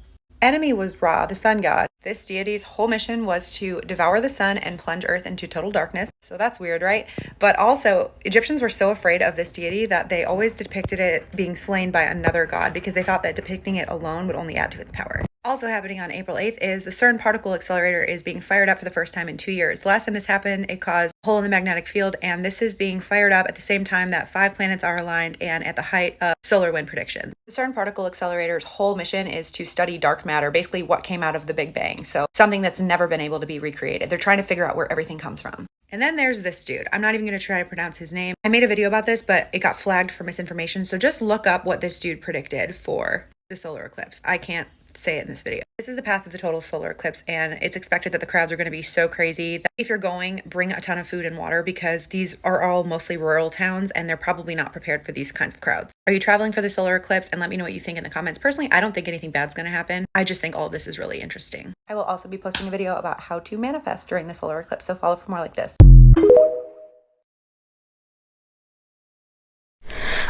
enemy was Ra, the sun god. This deity's whole mission was to devour the sun and plunge Earth into total darkness. So that's weird, right? But also, Egyptians were so afraid of this deity that they always depicted it being slain by another god because they thought that depicting it alone would only add to its power. Also happening on April 8th is the CERN particle accelerator is being fired up for the first time in 2 years. The last time this happened, it caused a hole in the magnetic field, and this is being fired up at the same time that 5 planets are aligned and at the height of solar wind predictions. The CERN particle accelerator's whole mission is to study dark matter, basically what came out of the Big Bang. So something that's never been able to be recreated. They're trying to figure out where everything comes from. And then there's this dude. I'm not even going to try to pronounce his name. I made a video about this, but it got flagged for misinformation. So just look up what this dude predicted for the solar eclipse. I can't say it in this video. This is the path of the total solar eclipse, and it's expected that the crowds are going to be so crazy that if you're going, bring a ton of food and water because these are all mostly rural towns and they're probably not prepared for these kinds of crowds. Are you traveling for the solar eclipse? And let me know what you think in the comments. Personally, I don't think anything bad's going to happen. I just think all of this is really interesting. I will also be posting a video about how to manifest during the solar eclipse, so follow for more like this.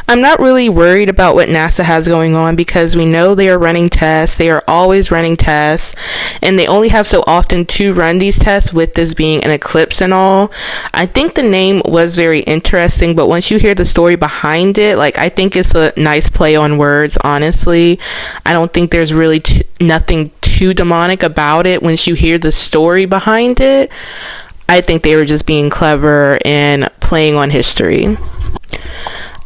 I'm not really worried about what NASA has going on because we know they are running tests. They are always running tests, and they only have so often to run these tests with this being an eclipse and all. I think the name was very interesting, but once you hear the story behind it, like, I think it's a nice play on words, honestly. I don't think there's really nothing too demonic about it once you hear the story behind it. I think they were just being clever and playing on history.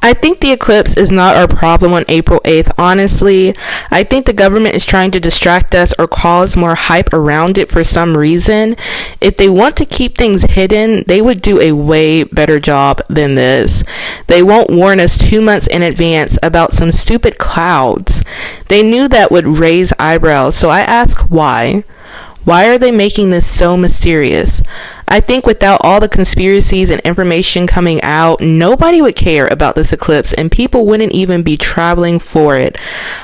I think the eclipse is not our problem on April 8th, honestly. I think the government is trying to distract us or cause more hype around it for some reason. If they want to keep things hidden, they would do a way better job than this. They won't warn us 2 months in advance about some stupid clouds. They knew that would raise eyebrows, so I ask why? Why are they making this so mysterious? I think without all the conspiracies and information coming out, nobody would care about this eclipse and people wouldn't even be traveling for it.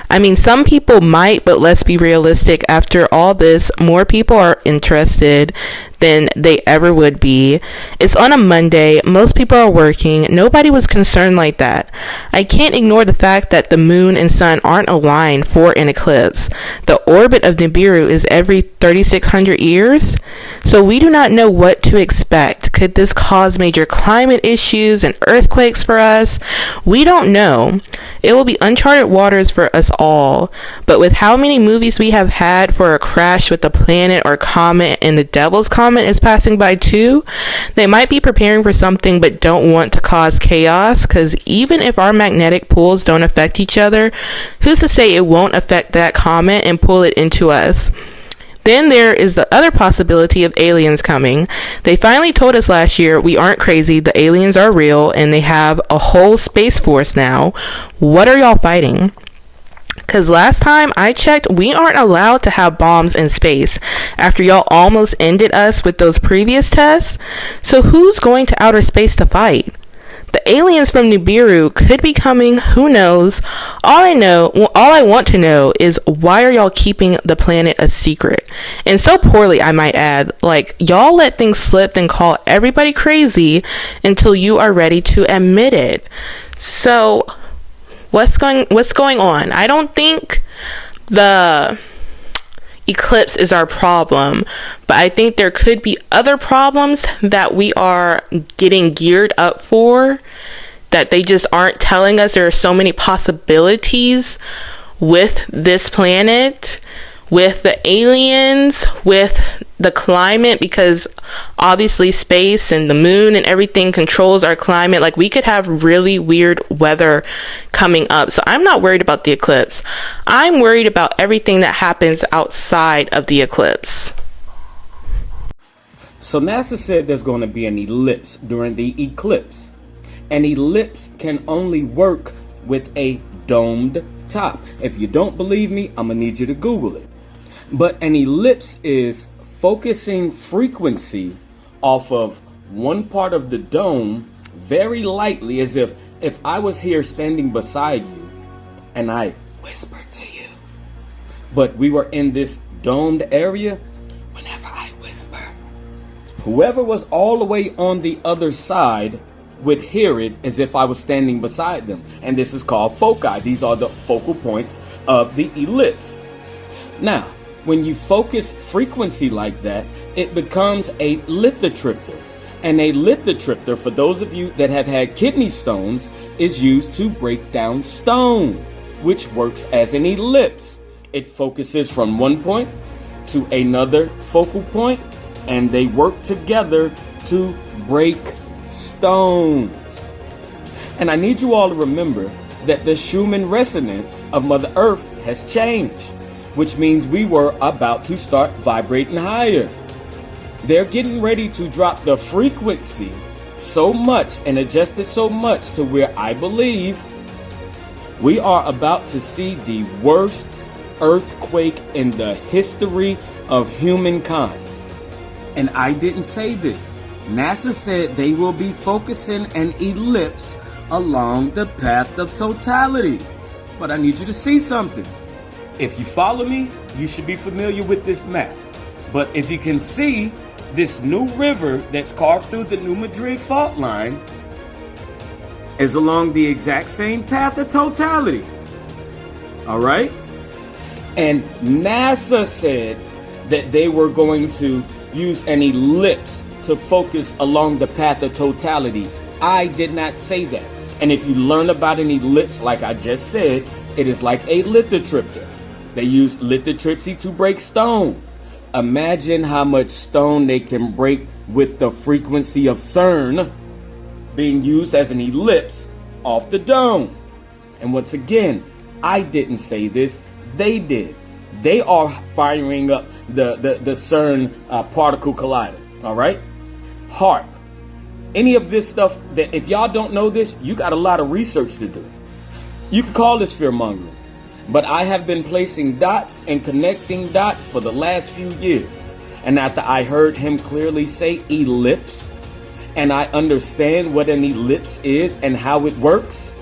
I mean, some people might, but let's be realistic. After all this, more people are interested than they ever would be. It's on a Monday. Most people are working. Nobody was concerned like that. I can't ignore the fact that the moon and sun aren't aligned for an eclipse. The orbit of Nibiru is every 3,600 years. So we do not know what to expect. Could this cause major climate issues and earthquakes for us? We don't know. It will be uncharted waters for us all. But with how many movies we have had for a crash with a planet or comet, and the devil's comet is passing by too, they might be preparing for something but don't want to cause chaos, because even if our magnetic poles don't affect each other, who's to say it won't affect that comet and pull it into us? Then there is the other possibility of aliens coming. They finally told us last year we aren't crazy, the aliens are real, and they have a whole space force now. What are y'all fighting? Because last time I checked, we aren't allowed to have bombs in space after y'all almost ended us with those previous tests. So who's going to outer space to fight? The aliens from Nibiru could be coming, who knows? All I want to know is, why are y'all keeping the planet a secret? And so poorly, I might add. Like, y'all let things slip and call everybody crazy until you are ready to admit it. So what's going on? I don't think the eclipse is our problem, but I think there could be other problems that we are getting geared up for, that they just aren't telling us. There are so many possibilities with this planet, with the aliens, with the climate, because obviously space and the moon and everything controls our climate. Like, we could have really weird weather coming up. So I'm not worried about the eclipse. I'm worried about everything that happens outside of the eclipse. So NASA said there's going to be an ellipse during the eclipse. An ellipse can only work with a domed top. If you don't believe me, I'm going to need you to Google it. But an ellipse is focusing frequency off of one part of the dome very lightly, as if I was here standing beside you and I whispered to you. But we were in this domed area. Whenever I whisper, whoever was all the way on the other side would hear it as if I was standing beside them. And this is called foci. These are the focal points of the ellipse. Now, when you focus frequency like that, it becomes a lithotripter. And a lithotripter, for those of you that have had kidney stones, is used to break down stone, which works as an ellipse. It focuses from one point to another focal point, and they work together to break stones. And I need you all to remember that the Schumann resonance of Mother Earth has changed, which means we were about to start vibrating higher. They're getting ready to drop the frequency so much and adjust it so much to where I believe we are about to see the worst earthquake in the history of humankind. And I didn't say this. NASA said they will be focusing an ellipse along the path of totality. But I need you to see something. If you follow me, you should be familiar with this map. But if you can see, this new river that's carved through the New Madrid fault line is along the exact same path of totality. All right? And NASA said that they were going to use an ellipse to focus along the path of totality. I did not say that. And if you learn about an ellipse, like I just said, it is like a lithotripter. They use lithotripsy to break stone. Imagine how much stone they can break with the frequency of CERN being used as an ellipse off the dome. And once again, I didn't say this, they did. They are firing up the CERN particle collider, all right? HARP. Any of this stuff, that if y'all don't know this, you got a lot of research to do. You can call this fear mongering. But I have been placing dots and connecting dots for the last few years. And after I heard him clearly say ellipse, and I understand what an ellipse is and how it works,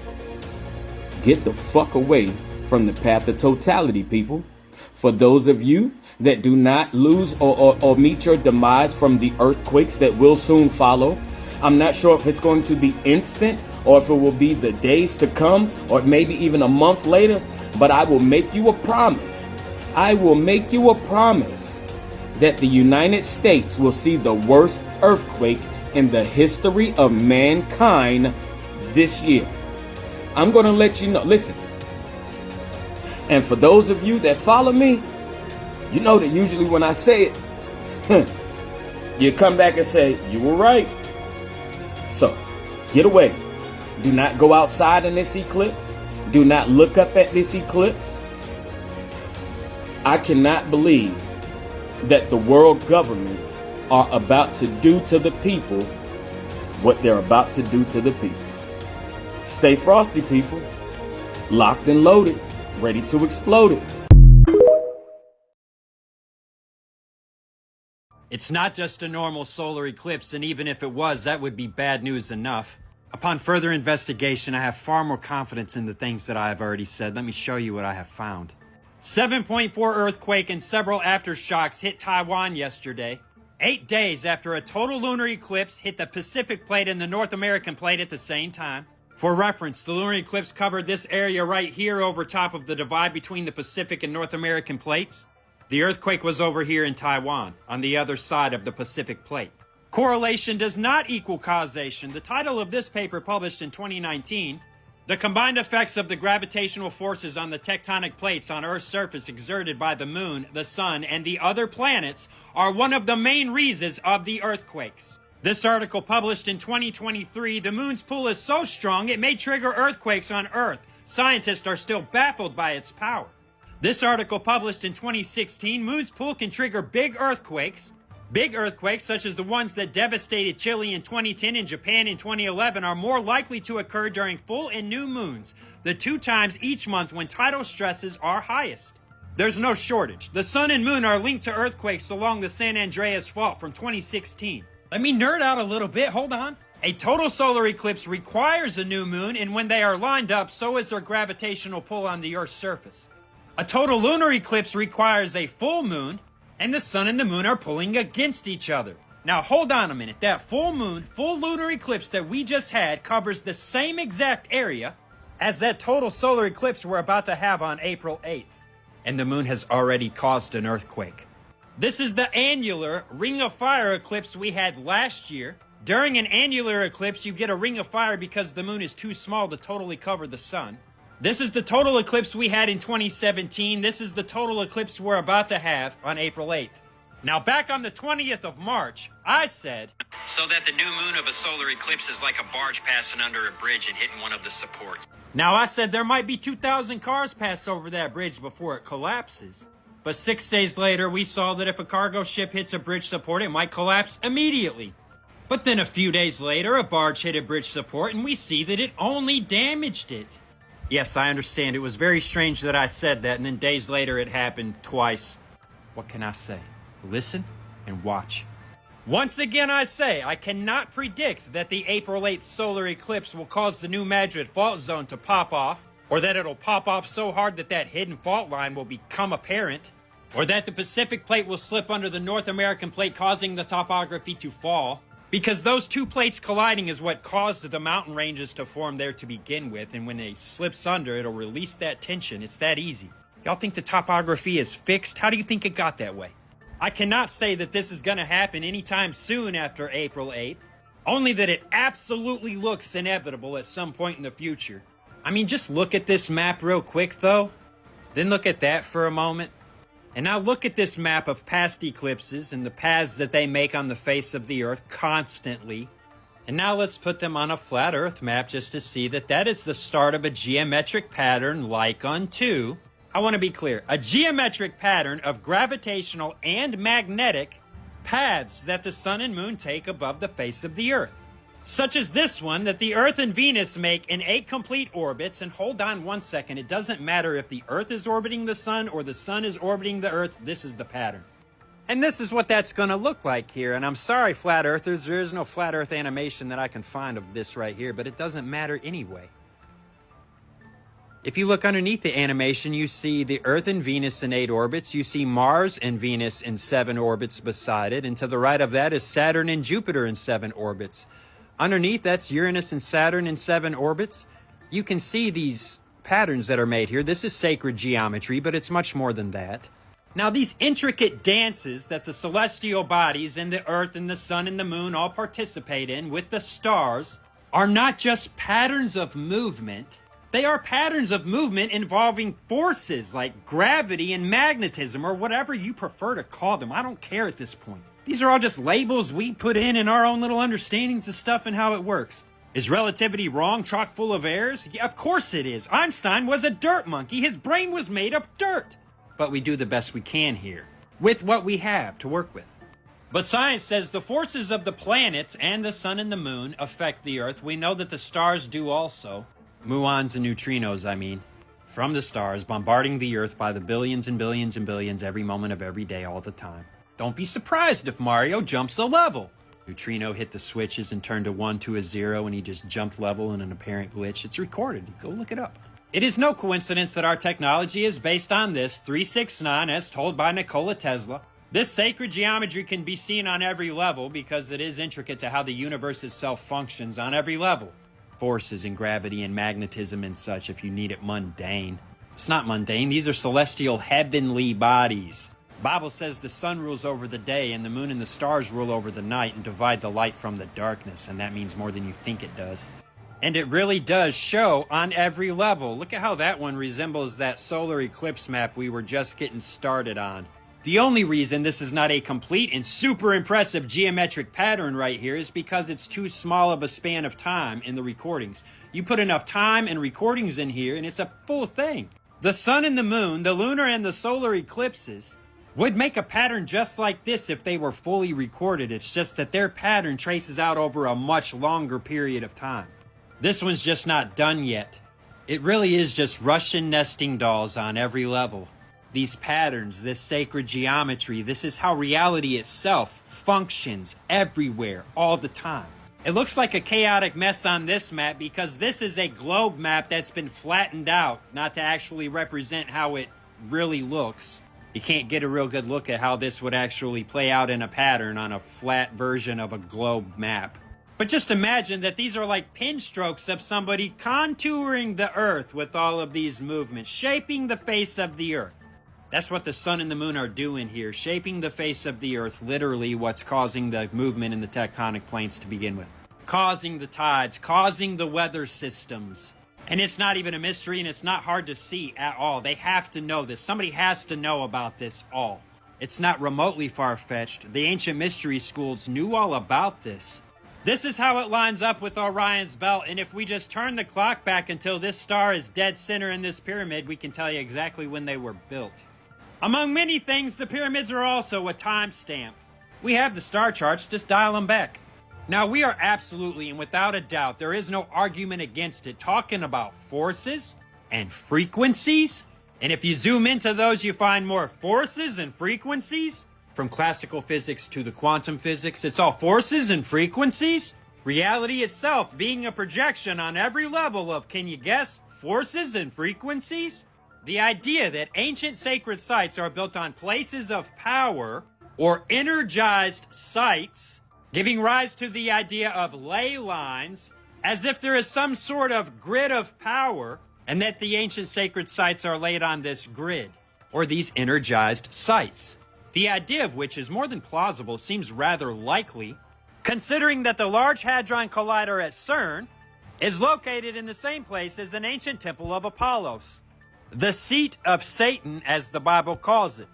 get the fuck away from the path of totality, people. For those of you that do not lose or meet your demise from the earthquakes that will soon follow, I'm not sure if it's going to be instant or if it will be the days to come or maybe even a month later, but I will make you a promise. I will make you a promise that the United States will see the worst earthquake in the history of mankind this year. I'm going to let you know. Listen. And for those of you that follow me, you know that usually when I say it, you come back and say, you were right. So, get away. Do not go outside in this eclipse. Do not look up at this eclipse. I cannot believe that the world governments are about to do to the people what they're about to do to the people. Stay frosty, people. Locked and loaded, ready to explode it. It's not just a normal solar eclipse, and even if it was, that would be bad news enough. Upon further investigation, I have far more confidence in the things that I have already said. Let me show you what I have found. 7.4 earthquake and several aftershocks hit Taiwan yesterday. 8 days after a total lunar eclipse hit the Pacific plate and the North American plate at the same time. For reference, the lunar eclipse covered this area right here over top of the divide between the Pacific and North American plates. The earthquake was over here in Taiwan, on the other side of the Pacific plate. Correlation does not equal causation. The title of this paper, published in 2019, The Combined Effects of the Gravitational Forces on the Tectonic Plates on Earth's Surface Exerted by the Moon, the Sun, and the Other Planets, are one of the main reasons of the earthquakes. This article, published in 2023, the Moon's pull is so strong it may trigger earthquakes on Earth. Scientists are still baffled by its power. This article, published in 2016, Moon's pull can trigger big earthquakes. Big earthquakes, such as the ones that devastated Chile in 2010 and Japan in 2011, are more likely to occur during full and new moons, the 2 times each month when tidal stresses are highest. There's no shortage. The Sun and Moon are linked to earthquakes along the San Andreas Fault from 2016. Let me nerd out a little bit, hold on. A total solar eclipse requires a new moon, and when they are lined up, so is their gravitational pull on the Earth's surface. A total lunar eclipse requires a full moon, and the Sun and the Moon are pulling against each other. Now hold on a minute. That full moon, full lunar eclipse that we just had covers the same exact area as that total solar eclipse we're about to have on April 8th. And the moon has already caused an earthquake. This is the annular ring of fire eclipse we had last year. During an annular eclipse, you get a ring of fire because the moon is too small to totally cover the sun. This is the total eclipse we had in 2017. This is the total eclipse we're about to have on April 8th. Now, back on the 20th of March, I said, so that the new moon of a solar eclipse is like a barge passing under a bridge and hitting one of the supports. Now, I said there might be 2,000 cars pass over that bridge before it collapses. But 6 days later, we saw that if a cargo ship hits a bridge support, it might collapse immediately. But then a few days later, a barge hit a bridge support, and we see that it only damaged it. Yes, I understand. It was very strange that I said that, and then days later it happened twice. What can I say? Listen and watch. Once again, I say, I cannot predict that the April 8th solar eclipse will cause the New Madrid fault zone to pop off, or that it'll pop off so hard that that hidden fault line will become apparent, or that the Pacific plate will slip under the North American plate, causing the topography to fall. Because those two plates colliding is what caused the mountain ranges to form there to begin with, and when it slips under, it'll release that tension. It's that easy. Y'all think the topography is fixed? How do you think it got that way? I cannot say that this is going to happen anytime soon after April 8th, only that it absolutely looks inevitable at some point in the future. I mean, just look at this map real quick, though. Then look at that for a moment. And now look at this map of past eclipses and the paths that they make on the face of the Earth constantly. And now let's put them on a flat Earth map just to see that that is the start of a geometric pattern like unto, I want to be clear, a geometric pattern of gravitational and magnetic paths that the Sun and Moon take above the face of the Earth. Such as this one that the Earth and Venus make in 8 complete orbits. And hold on one second, it doesn't matter if the Earth is orbiting the Sun or the Sun is orbiting the Earth, this is the pattern. And this is what that's going to look like here. And I'm sorry, Flat Earthers, there is no Flat Earth animation that I can find of this right here, but it doesn't matter anyway. If you look underneath the animation, you see the Earth and Venus in 8 orbits. You see Mars and Venus in 7 orbits beside it. And to the right of that is Saturn and Jupiter in 7 orbits. Underneath, that's Uranus and Saturn in 7 orbits. You can see these patterns that are made here. This is sacred geometry, but it's much more than that. Now, these intricate dances that the celestial bodies and the Earth and the Sun and the Moon all participate in with the stars are not just patterns of movement. They are patterns of movement involving forces like gravity and magnetism, or whatever you prefer to call them. I don't care at this point. These are all just labels we put in our own little understandings of stuff and how it works. Is relativity wrong, chock full of errors? Yeah, of course it is. Einstein was a dirt monkey. His brain was made of dirt. But we do the best we can here with what we have to work with. But science says the forces of the planets and the sun and the moon affect the Earth. We know that the stars do also. Muons and neutrinos, I mean, from the stars, bombarding the Earth by the billions and billions and billions every moment of every day, all the time. Don't be surprised if Mario jumps a level. Neutrino hit the switches and turned a 1 to a 0, and he just jumped level in an apparent glitch. It's recorded. Go look it up. It is no coincidence that our technology is based on this 369, as told by Nikola Tesla. This sacred geometry can be seen on every level because it is intricate to how the universe itself functions on every level. Forces and gravity and magnetism and such, if you need it mundane. It's not mundane. These are celestial heavenly bodies. Bible says the sun rules over the day and the moon and the stars rule over the night and divide the light from the darkness, and that means more than you think it does. And it really does show on every level. Look at how that one resembles that solar eclipse map we were just getting started on. The only reason this is not a complete and super impressive geometric pattern right here is because it's too small of a span of time in the recordings. You put enough time and recordings in here and it's a full thing. The sun and the moon, the lunar and the solar eclipses, would make a pattern just like this if they were fully recorded. It's just that their pattern traces out over a much longer period of time. This one's just not done yet. It really is just Russian nesting dolls on every level. These patterns, this sacred geometry, this is how reality itself functions everywhere, all the time. It looks like a chaotic mess on this map because this is a globe map that's been flattened out, not to actually represent how it really looks. You can't get a real good look at how this would actually play out in a pattern on a flat version of a globe map. But just imagine that these are like pin strokes of somebody contouring the Earth with all of these movements, shaping the face of the Earth. That's what the sun and the moon are doing here, shaping the face of the Earth, literally what's causing the movement in the tectonic plates to begin with. Causing the tides, causing the weather systems. And it's not even a mystery, and it's not hard to see at all. They have to know this. Somebody has to know about this all. It's not remotely far-fetched. The ancient mystery schools knew all about this. This is how it lines up with Orion's belt, and if we just turn the clock back until this star is dead center in this pyramid, we can tell you exactly when they were built. Among many things, the pyramids are also a timestamp. We have the star charts, just dial them back. Now, we are absolutely, and without a doubt, there is no argument against it, talking about forces and frequencies. And if you zoom into those, you find more forces and frequencies. From classical physics to the quantum physics, it's all forces and frequencies. Reality itself being a projection on every level of, can you guess, forces and frequencies? The idea that ancient sacred sites are built on places of power or energized sites, giving rise to the idea of ley lines, as if there is some sort of grid of power, and that the ancient sacred sites are laid on this grid, or these energized sites. The idea of which is more than plausible, seems rather likely, considering that the Large Hadron Collider at CERN is located in the same place as an ancient temple of Apollos, the seat of Satan, as the Bible calls it.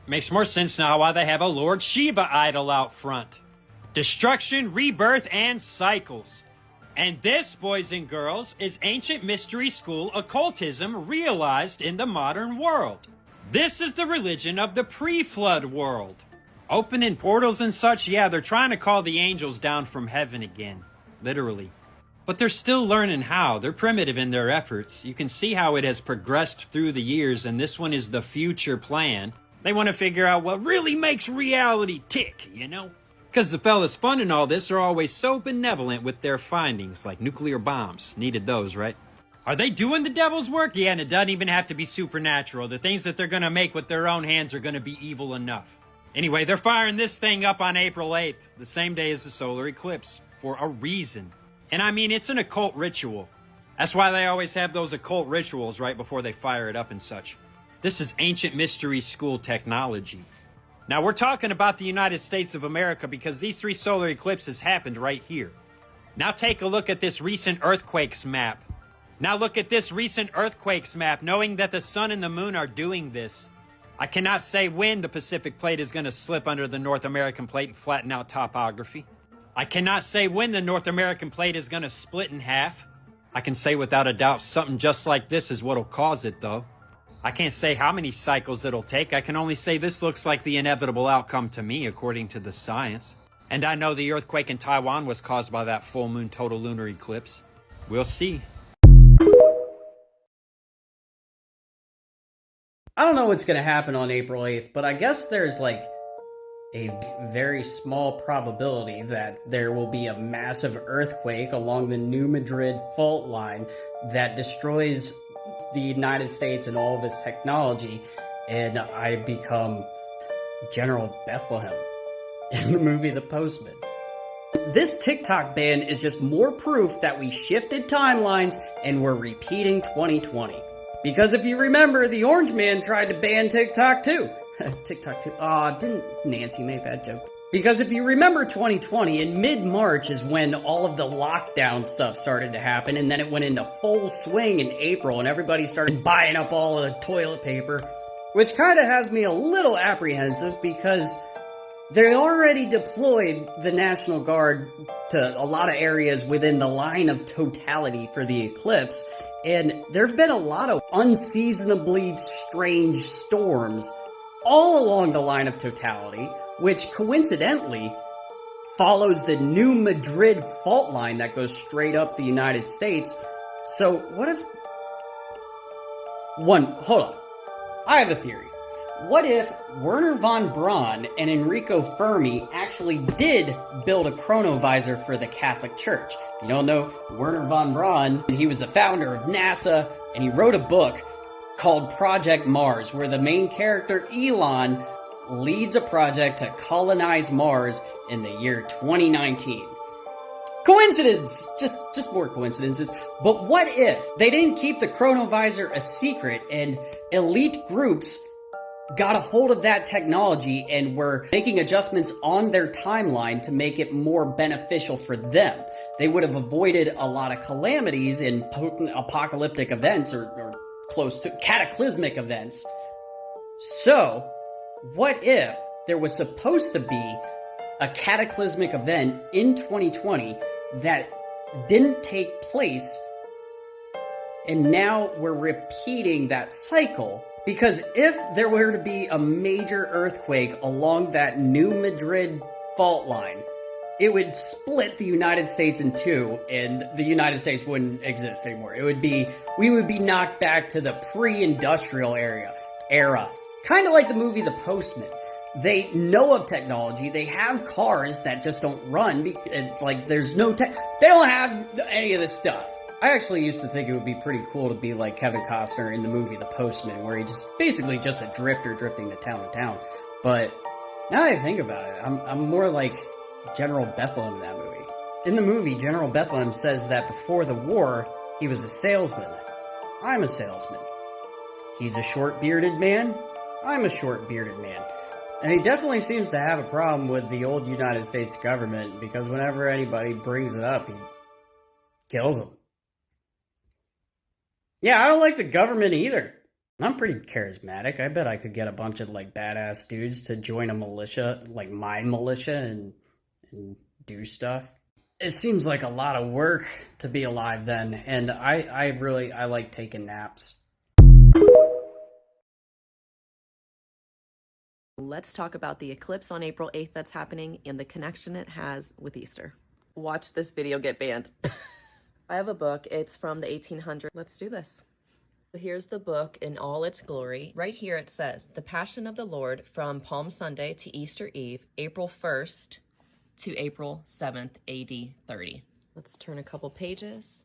Makes more sense now why they have a Lord Shiva idol out front. Destruction, rebirth, and cycles. And this, boys and girls, is ancient mystery school occultism realized in the modern world. This is the religion of the pre-flood world. Opening portals and such, yeah, they're trying to call the angels down from heaven again. Literally. But they're still learning how. They're primitive in their efforts. You can see how it has progressed through the years, and this one is the future plan. They want to figure out what really makes reality tick, you know? Because the fellas funding all this are always so benevolent with their findings, like nuclear bombs. Needed those, right? Are they doing the devil's work? Yeah, and it doesn't even have to be supernatural. The things that they're gonna make with their own hands are gonna be evil enough. Anyway, they're firing this thing up on April 8th, the same day as the solar eclipse, for a reason. And I mean, it's an occult ritual. That's why they always have those occult rituals right before they fire it up and such. This is ancient mystery school technology. Now, we're talking about the United States of America because these 3 solar eclipses happened right here. Now take a look at this recent earthquakes map. Now look at this recent earthquakes map, knowing that the sun and the moon are doing this. I cannot say when the Pacific plate is going to slip under the North American plate and flatten out topography. I cannot say when the North American plate is going to split in half. I can say without a doubt something just like this is what'll cause it, though. I can't say how many cycles it'll take. I can only say this looks like the inevitable outcome to me, according to the science. And I know the earthquake in Taiwan was caused by that full moon total lunar eclipse. We'll see. I don't know what's going to happen on April 8th, but I guess there's like a very small probability that there will be a massive earthquake along the New Madrid fault line that destroys the United States and all of its technology, and I become General Bethlehem in the movie The Postman. This TikTok ban is just more proof that we shifted timelines and we're repeating 2020. Because if you remember, the Orange Man tried to ban TikTok too. TikTok too. Aw, didn't Nancy make that joke? Because if you remember 2020, in mid-March is when all of the lockdown stuff started to happen, and then it went into full swing in April, and everybody started buying up all of the toilet paper. Which kind of has me a little apprehensive, because they already deployed the National Guard to a lot of areas within the line of totality for the eclipse, and there have been a lot of unseasonably strange storms all along the line of totality, which coincidentally follows the New Madrid fault line that goes straight up the United States. So what if... Hold on. I have a theory. What if Werner von Braun and Enrico Fermi actually did build a chronovisor for the Catholic Church? If you don't know, Werner von Braun, he was the founder of NASA, and he wrote a book called Project Mars, where the main character, Elon, leads a project to colonize Mars in the year 2019. Coincidence! Just more coincidences. But what if they didn't keep the chronovisor a secret and elite groups got a hold of that technology and were making adjustments on their timeline to make it more beneficial for them? They would have avoided a lot of calamities and apocalyptic events or close to cataclysmic events. So, what if there was supposed to be a cataclysmic event in 2020 that didn't take place, and now we're repeating that cycle? Because if there were to be a major earthquake along that New Madrid fault line, it would split the United States in two, and the United States wouldn't exist anymore. We would be knocked back to the pre-industrial era. Kind of like the movie The Postman. They know of technology. They have cars that just don't run. There's no tech. They don't have any of this stuff. I actually used to think it would be pretty cool to be like Kevin Costner in the movie The Postman, where he basically just a drifter drifting to town. But now that I think about it, I'm more like General Bethlehem in that movie. In the movie, General Bethlehem says that before the war, he was a salesman. I'm a salesman. He's a short-bearded man. I'm a short-bearded man. And he definitely seems to have a problem with the old United States government, because whenever anybody brings it up, he kills them. Yeah, I don't like the government either. I'm pretty charismatic. I bet I could get a bunch of badass dudes to join a militia, like my militia, and do stuff. It seems like a lot of work to be alive then, and I like taking naps. Let's talk about the eclipse on April 8th that's happening and the connection it has with Easter. Watch this video get banned. I have a book. It's from the 1800s. Let's do this. Here's the book in all its glory. Right here it says, The Passion of the Lord from Palm Sunday to Easter Eve, April 1st to April 7th, AD 30. Let's turn a couple pages.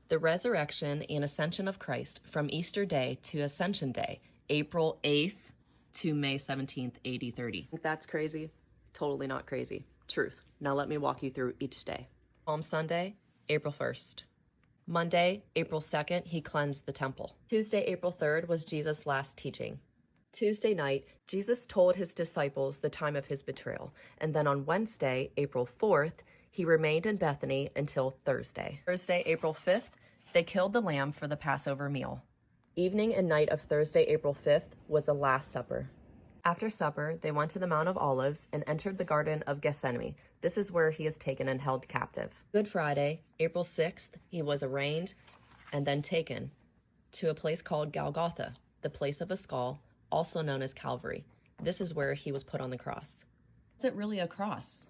The resurrection and ascension of Christ from Easter Day to Ascension Day, April 8th to May 17th, AD 30. That's crazy? Totally not crazy. Truth. Now let me walk you through each day. Palm Sunday, April 1st. Monday, April 2nd, he cleansed the temple. Tuesday, April 3rd was Jesus' last teaching. Tuesday night, Jesus told his disciples the time of his betrayal. And then on Wednesday, April 4th, he remained in Bethany until Thursday. Thursday, April 5th, they killed the lamb for the Passover meal. Evening and night of Thursday, April 5th was the Last Supper. After supper, they went to the Mount of Olives and entered the Garden of Gethsemane. This is where he is taken and held captive. Good Friday, April 6th, he was arraigned and then taken to a place called Golgotha, the place of a skull, also known as Calvary. This is where he was put on the cross. Is it really a cross?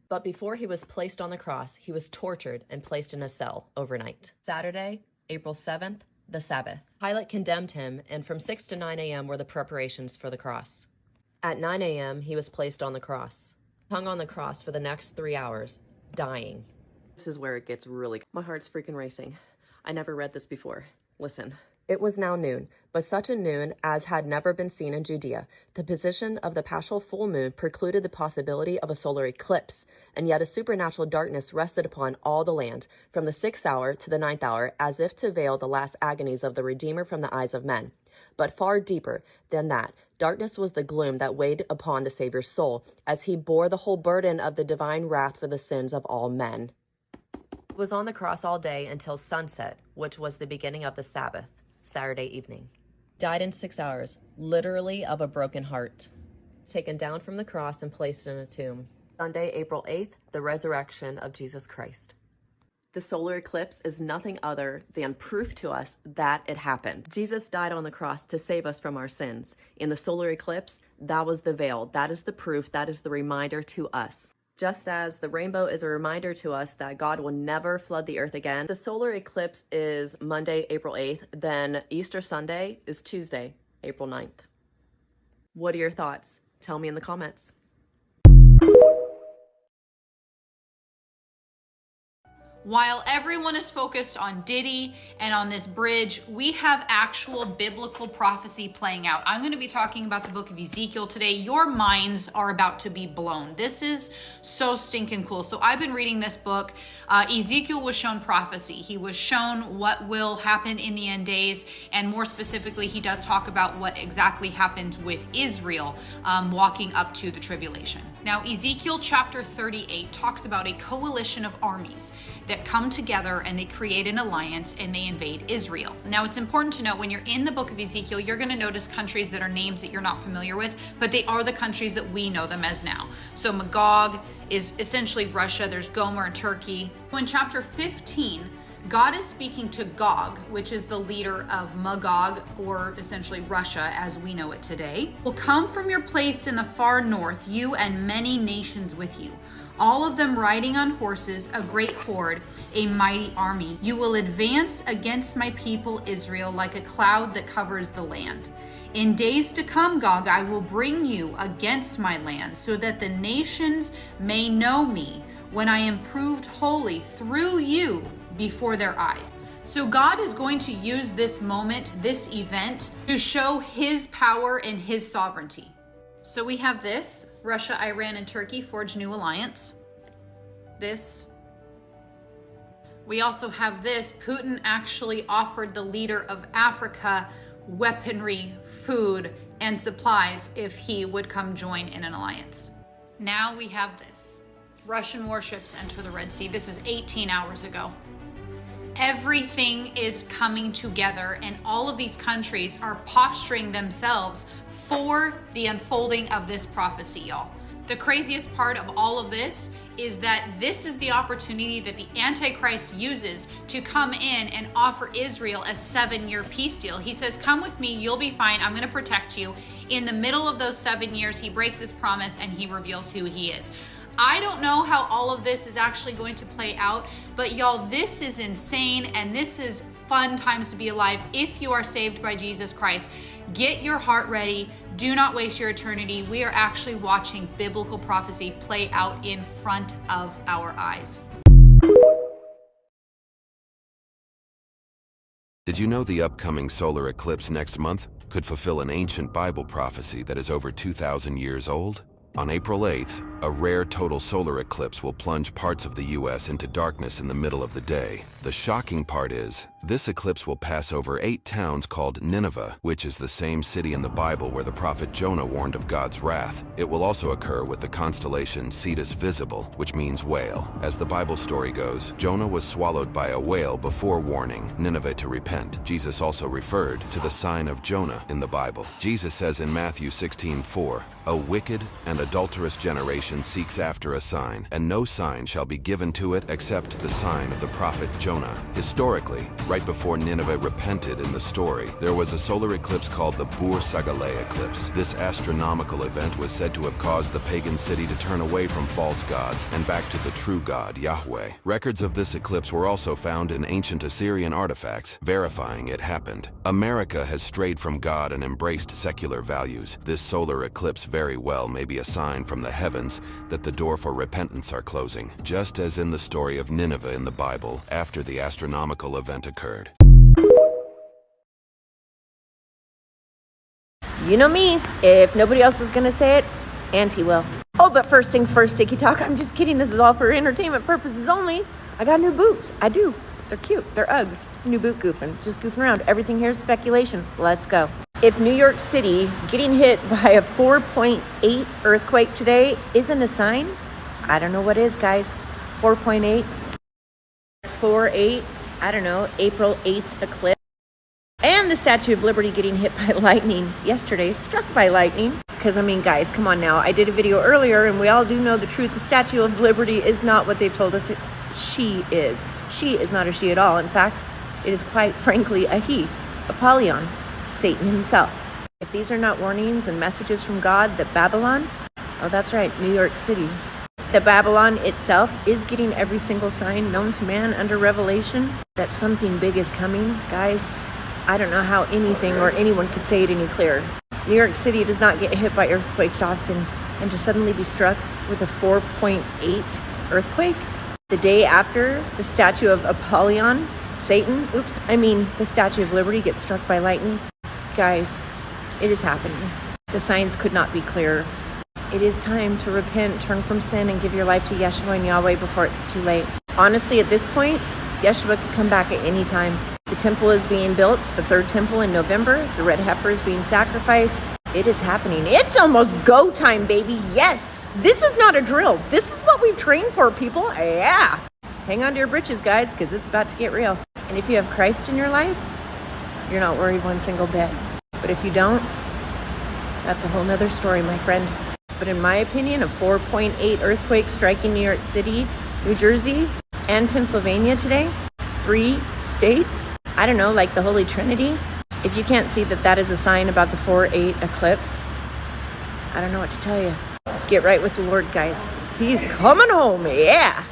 But before he was placed on the cross, he was tortured and placed in a cell overnight. Saturday, April 7th, the Sabbath. Pilate condemned him, and from 6 to 9 a.m. were the preparations for the cross. At 9 a.m., he was placed on the cross, hung on the cross for the next 3 hours, dying. This is where it gets really... My heart's freaking racing. I never read this before. Listen. It was now noon, but such a noon as had never been seen in Judea. The position of the paschal full moon precluded the possibility of a solar eclipse, and yet a supernatural darkness rested upon all the land, from the 6th hour to the 9th hour, as if to veil the last agonies of the Redeemer from the eyes of men. But far deeper than that, darkness was the gloom that weighed upon the Savior's soul, as he bore the whole burden of the divine wrath for the sins of all men. He was on the cross all day until sunset, which was the beginning of the Sabbath. Saturday evening. Died in 6 hours, literally of a broken heart. Taken down from the cross and placed in a tomb. Sunday, April 8th, the resurrection of Jesus Christ. The solar eclipse is nothing other than proof to us that it happened. Jesus died on the cross to save us from our sins. In the solar eclipse, that was the veil. That is the proof. That is the reminder to us. Just as the rainbow is a reminder to us that God will never flood the earth again. The solar eclipse is Monday, April 8th. Then Easter Sunday is Tuesday, April 9th. What are your thoughts? Tell me in the comments. While everyone is focused on Diddy and on this bridge, we have actual biblical prophecy playing out. I'm going to be talking about the book of Ezekiel today. Your minds are about to be blown. This is so stinking cool. So I've been reading this book. Ezekiel was shown prophecy. He was shown what will happen in the end days. And more specifically, he does talk about what exactly happens with Israel walking up to the tribulation. Now, Ezekiel chapter 38 talks about a coalition of armies that come together and they create an alliance and they invade Israel. Now, it's important to note when you're in the book of Ezekiel, you're going to notice countries that are names that you're not familiar with, but they are the countries that we know them as now. So Magog is essentially Russia. There's Gomer and Turkey. In chapter 15, God is speaking to Gog, which is the leader of Magog, or essentially Russia as we know it today. Will come from your place in the far north, you and many nations with you, all of them riding on horses, a great horde, a mighty army. You will advance against my people Israel like a cloud that covers the land. In days to come, Gog, I will bring you against my land, so that the nations may know me when I am proved holy through you before their eyes. So God is going to use this moment, this event, to show his power and his sovereignty. So we have this, Russia, Iran, and Turkey forge new alliance. This. We also have this, Putin actually offered the leader of Africa weaponry, food, and supplies if he would come join in an alliance. Now we have this, Russian warships enter the Red Sea. This is 18 hours ago. Everything is coming together and all of these countries are posturing themselves for the unfolding of this prophecy, y'all. The craziest part of all of this is that this is the opportunity that the Antichrist uses to come in and offer Israel a 7-year peace deal. He says, come with me, you'll be fine, I'm going to protect you. In the middle of those 7 years, he breaks his promise and he reveals who he is. I don't know how all of this is actually going to play out, but y'all, this is insane and this is fun times to be alive if you are saved by Jesus Christ. Get your heart ready. Do not waste your eternity. We are actually watching biblical prophecy play out in front of our eyes. Did you know the upcoming solar eclipse next month could fulfill an ancient Bible prophecy that is over 2,000 years old? On April 8th, a rare total solar eclipse will plunge parts of the U.S. into darkness in the middle of the day. The shocking part is, this eclipse will pass over 8 towns called Nineveh, which is the same city in the Bible where the prophet Jonah warned of God's wrath. It will also occur with the constellation Cetus Visible, which means whale. As the Bible story goes, Jonah was swallowed by a whale before warning Nineveh to repent. Jesus also referred to the sign of Jonah in the Bible. Jesus says in Matthew 16:4, "A wicked and adulterous generation seeks after a sign, and no sign shall be given to it except the sign of the prophet Jonah." Historically, right before Nineveh repented in the story, there was a solar eclipse called the Bur Sagaleh eclipse. This astronomical event was said to have caused the pagan city to turn away from false gods and back to the true God, Yahweh. Records of this eclipse were also found in ancient Assyrian artifacts, verifying it happened. America has strayed from God and embraced secular values. This solar eclipse very well may be a sign from the heavens that the door for repentance are closing, just as in the story of Nineveh in the Bible after the astronomical event occurred. You know me, if nobody else is gonna say it, Auntie will. Oh, but first things first, Tiki Talk. I'm just kidding, this is all for entertainment purposes only. I got new boots, I do. They're cute, they're Uggs. New boot goofing, just goofing around. Everything here is speculation, let's go. If New York City getting hit by a 4.8 earthquake today isn't a sign, I don't know what is, guys. 4.8, 4.8, I don't know, April 8th eclipse. And the Statue of Liberty getting hit by lightning yesterday, struck by lightning. Because, I mean, guys, come on now. I did a video earlier, and we all do know the truth. The Statue of Liberty is not what they've told us she is. She is not a she at all. In fact, it is quite frankly a he, Apollyon, Satan himself. If these are not warnings and messages from God that Babylon, oh, that's right, New York City, that Babylon itself is getting every single sign known to man under revelation that something big is coming, guys, I don't know how anything or anyone could say it any clearer. New York City does not get hit by earthquakes often, and to suddenly be struck with a 4.8 earthquake the day after the statue of Apollyon, Satan, the Statue of Liberty gets struck by lightning. Guys, it is happening. The signs could not be clearer. It is time to repent, turn from sin, and give your life to Yeshua and Yahweh before it's too late. Honestly, at this point, Yeshua could come back at any time. The temple is being built, the third temple in November. The red heifer is being sacrificed. It is happening. It's almost go time, baby. Yes, this is not a drill. This is what we've trained for, people. Yeah. Hang on to your britches, guys, because it's about to get real. And if you have Christ in your life, you're not worried one single bit. But if you don't, that's a whole nother story, my friend. But in my opinion, a 4.8 earthquake striking New York City, New Jersey, and Pennsylvania today, 3 states, I don't know, like the Holy Trinity. If you can't see that that is a sign about the 4.8 eclipse, I don't know what to tell you. Get right with the Lord, guys. He's coming home, yeah.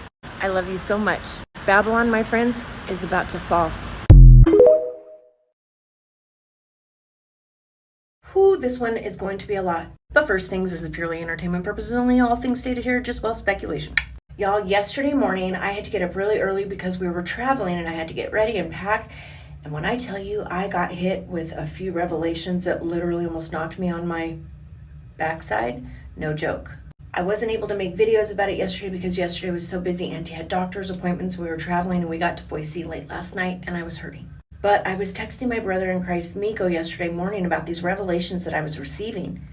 I love you so much. Babylon, my friends, is about to fall. Whew, this one is going to be a lot. But first things, this is purely entertainment purposes only. All things stated here, just well speculation. Y'all, yesterday morning, I had to get up really early because we were traveling and I had to get ready and pack. And when I tell you, I got hit with a few revelations that literally almost knocked me on my backside, no joke. I wasn't able to make videos about it yesterday because yesterday was so busy. Auntie had doctor's appointments, we were traveling, and we got to Boise late last night, and I was hurting. But I was texting my brother in Christ, Miko, yesterday morning about these revelations that I was receiving.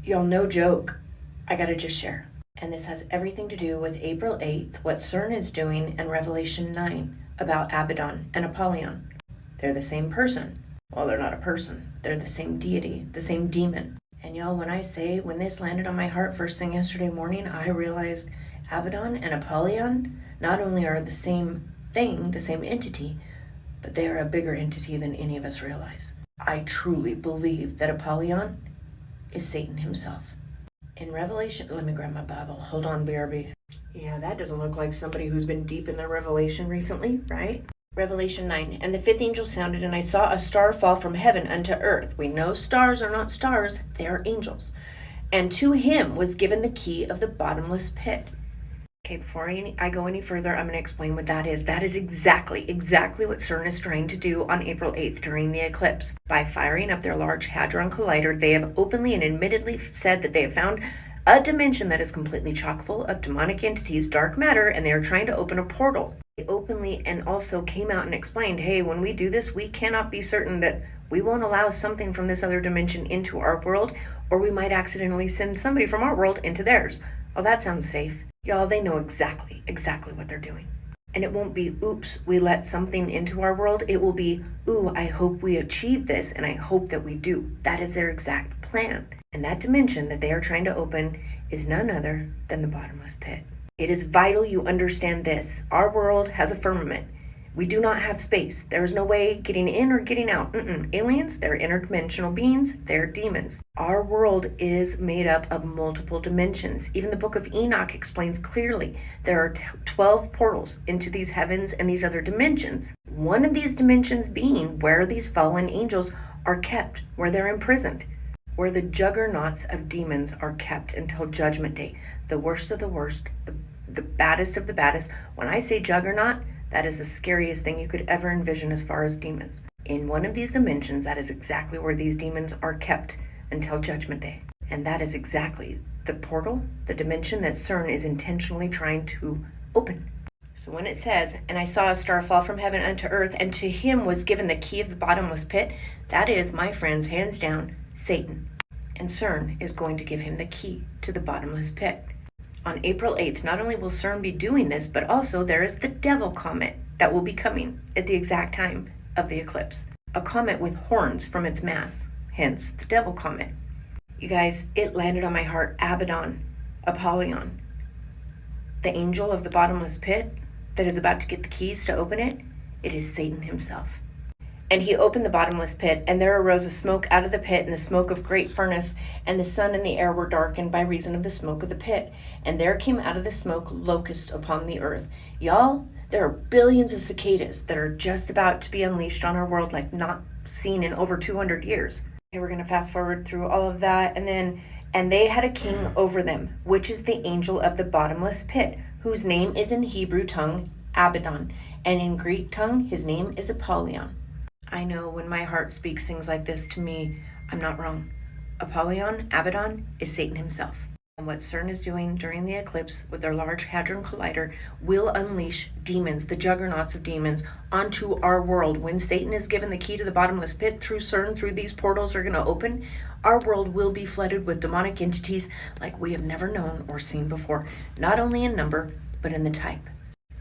Y'all, no joke, I gotta just share. And this has everything to do with April 8th, what CERN is doing, and Revelation 9 about Abaddon and Apollyon. They're the same person. Well, they're not a person. They're the same deity, the same demon. And y'all, when I say, when this landed on my heart first thing yesterday morning, I realized Abaddon and Apollyon not only are the same thing, the same entity, but they are a bigger entity than any of us realize. I truly believe that Apollyon is Satan himself. In Revelation, let me grab my Bible. Hold on, BRB. Yeah, that doesn't look like somebody who's been deep in their revelation recently, right? Revelation 9, and the 5th angel sounded, and I saw a star fall from heaven unto earth. We know stars are not stars, they are angels. And to him was given the key of the bottomless pit. Okay, before I go any further, I'm going to explain what that is. That is exactly what CERN is trying to do on April 8th during the eclipse. By firing up their Large Hadron Collider, they have openly and admittedly said that they have found a dimension that is completely chock full of demonic entities, dark matter, and they are trying to open a portal. They openly and also came out and explained, hey, when we do this, we cannot be certain that we won't allow something from this other dimension into our world, or we might accidentally send somebody from our world into theirs. Oh, that sounds safe. Y'all, they know exactly what they're doing. And it won't be, oops, we let something into our world. It will be, ooh, I hope we achieve this, and I hope that we do. That is their exact plan. And that dimension that they are trying to open is none other than the bottomless pit. It is vital you understand this. Our world has a firmament. We do not have space. There is no way getting in or getting out. Aliens, they're interdimensional beings, they're demons. Our world is made up of multiple dimensions. Even the book of Enoch explains clearly there are 12 portals into these heavens and these other dimensions. One of these dimensions being where these fallen angels are kept, where they're imprisoned, where the juggernauts of demons are kept until Judgment Day. The worst of the worst, the baddest of the baddest. When I say juggernaut, that is the scariest thing you could ever envision as far as demons. In one of these dimensions, that is exactly where these demons are kept until Judgment Day. And that is exactly the portal, the dimension that CERN is intentionally trying to open. So when it says, and I saw a star fall from heaven unto earth, and to him was given the key of the bottomless pit, that is, my friends, hands down, Satan. And CERN is going to give him the key to the bottomless pit. On April 8th, not only will CERN be doing this, but also there is the Devil Comet that will be coming at the exact time of the eclipse. A comet with horns from its mass, hence the Devil Comet. You guys, it landed on my heart. Abaddon, Apollyon, the angel of the bottomless pit that is about to get the keys to open it, it is Satan himself. And he opened the bottomless pit, and there arose a smoke out of the pit, and the smoke of great furnace, and the sun and the air were darkened by reason of the smoke of the pit. And there came out of the smoke locusts upon the earth. Y'all, there are billions of cicadas that are just about to be unleashed on our world like not seen in over 200 years. Okay, we're going to fast forward through all of that, and they had a king over them, which is the angel of the bottomless pit, whose name is in Hebrew tongue Abaddon, and in Greek tongue his name is Apollyon. I know when my heart speaks things like this to me, I'm not wrong. Apollyon, Abaddon, is Satan himself. And what CERN is doing during the eclipse with their Large Hadron Collider will unleash demons, the juggernauts of demons, onto our world. When Satan is given the key to the bottomless pit through CERN, through these portals are going to open, our world will be flooded with demonic entities like we have never known or seen before, not only in number, but in the type.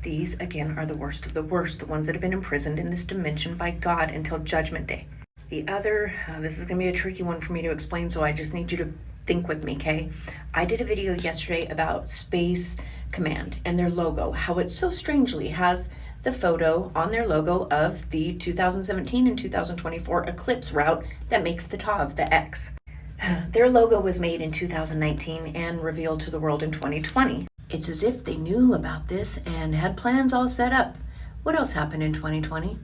These, again, are the worst of the worst, the ones that have been imprisoned in this dimension by God until Judgment Day. The other, this is going to be a tricky one for me to explain, so I just need you to think with me, okay? I did a video yesterday about Space Command and their logo, how it so strangely has the photo on their logo of the 2017 and 2024 eclipse route that makes the TAV, the X. Their logo was made in 2019 and revealed to the world in 2020. It's as if they knew about this and had plans all set up. What else happened in 2020?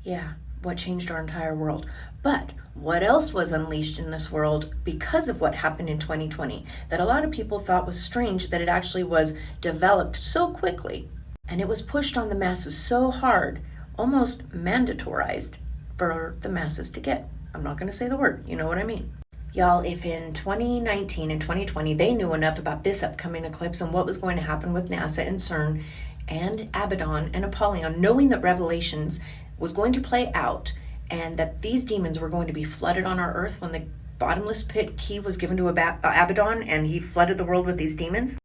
Yeah, what changed our entire world. But what else was unleashed in this world because of what happened in 2020 that a lot of people thought was strange, that it actually was developed so quickly and it was pushed on the masses so hard, almost mandatorized for the masses to get. I'm not going to say the word, you know what I mean. Y'all, if in 2019 and 2020 they knew enough about this upcoming eclipse and what was going to happen with NASA and CERN and Abaddon and Apollyon, knowing that Revelations was going to play out and that these demons were going to be flooded on our earth when the bottomless pit key was given to Abaddon and he flooded the world with these demons,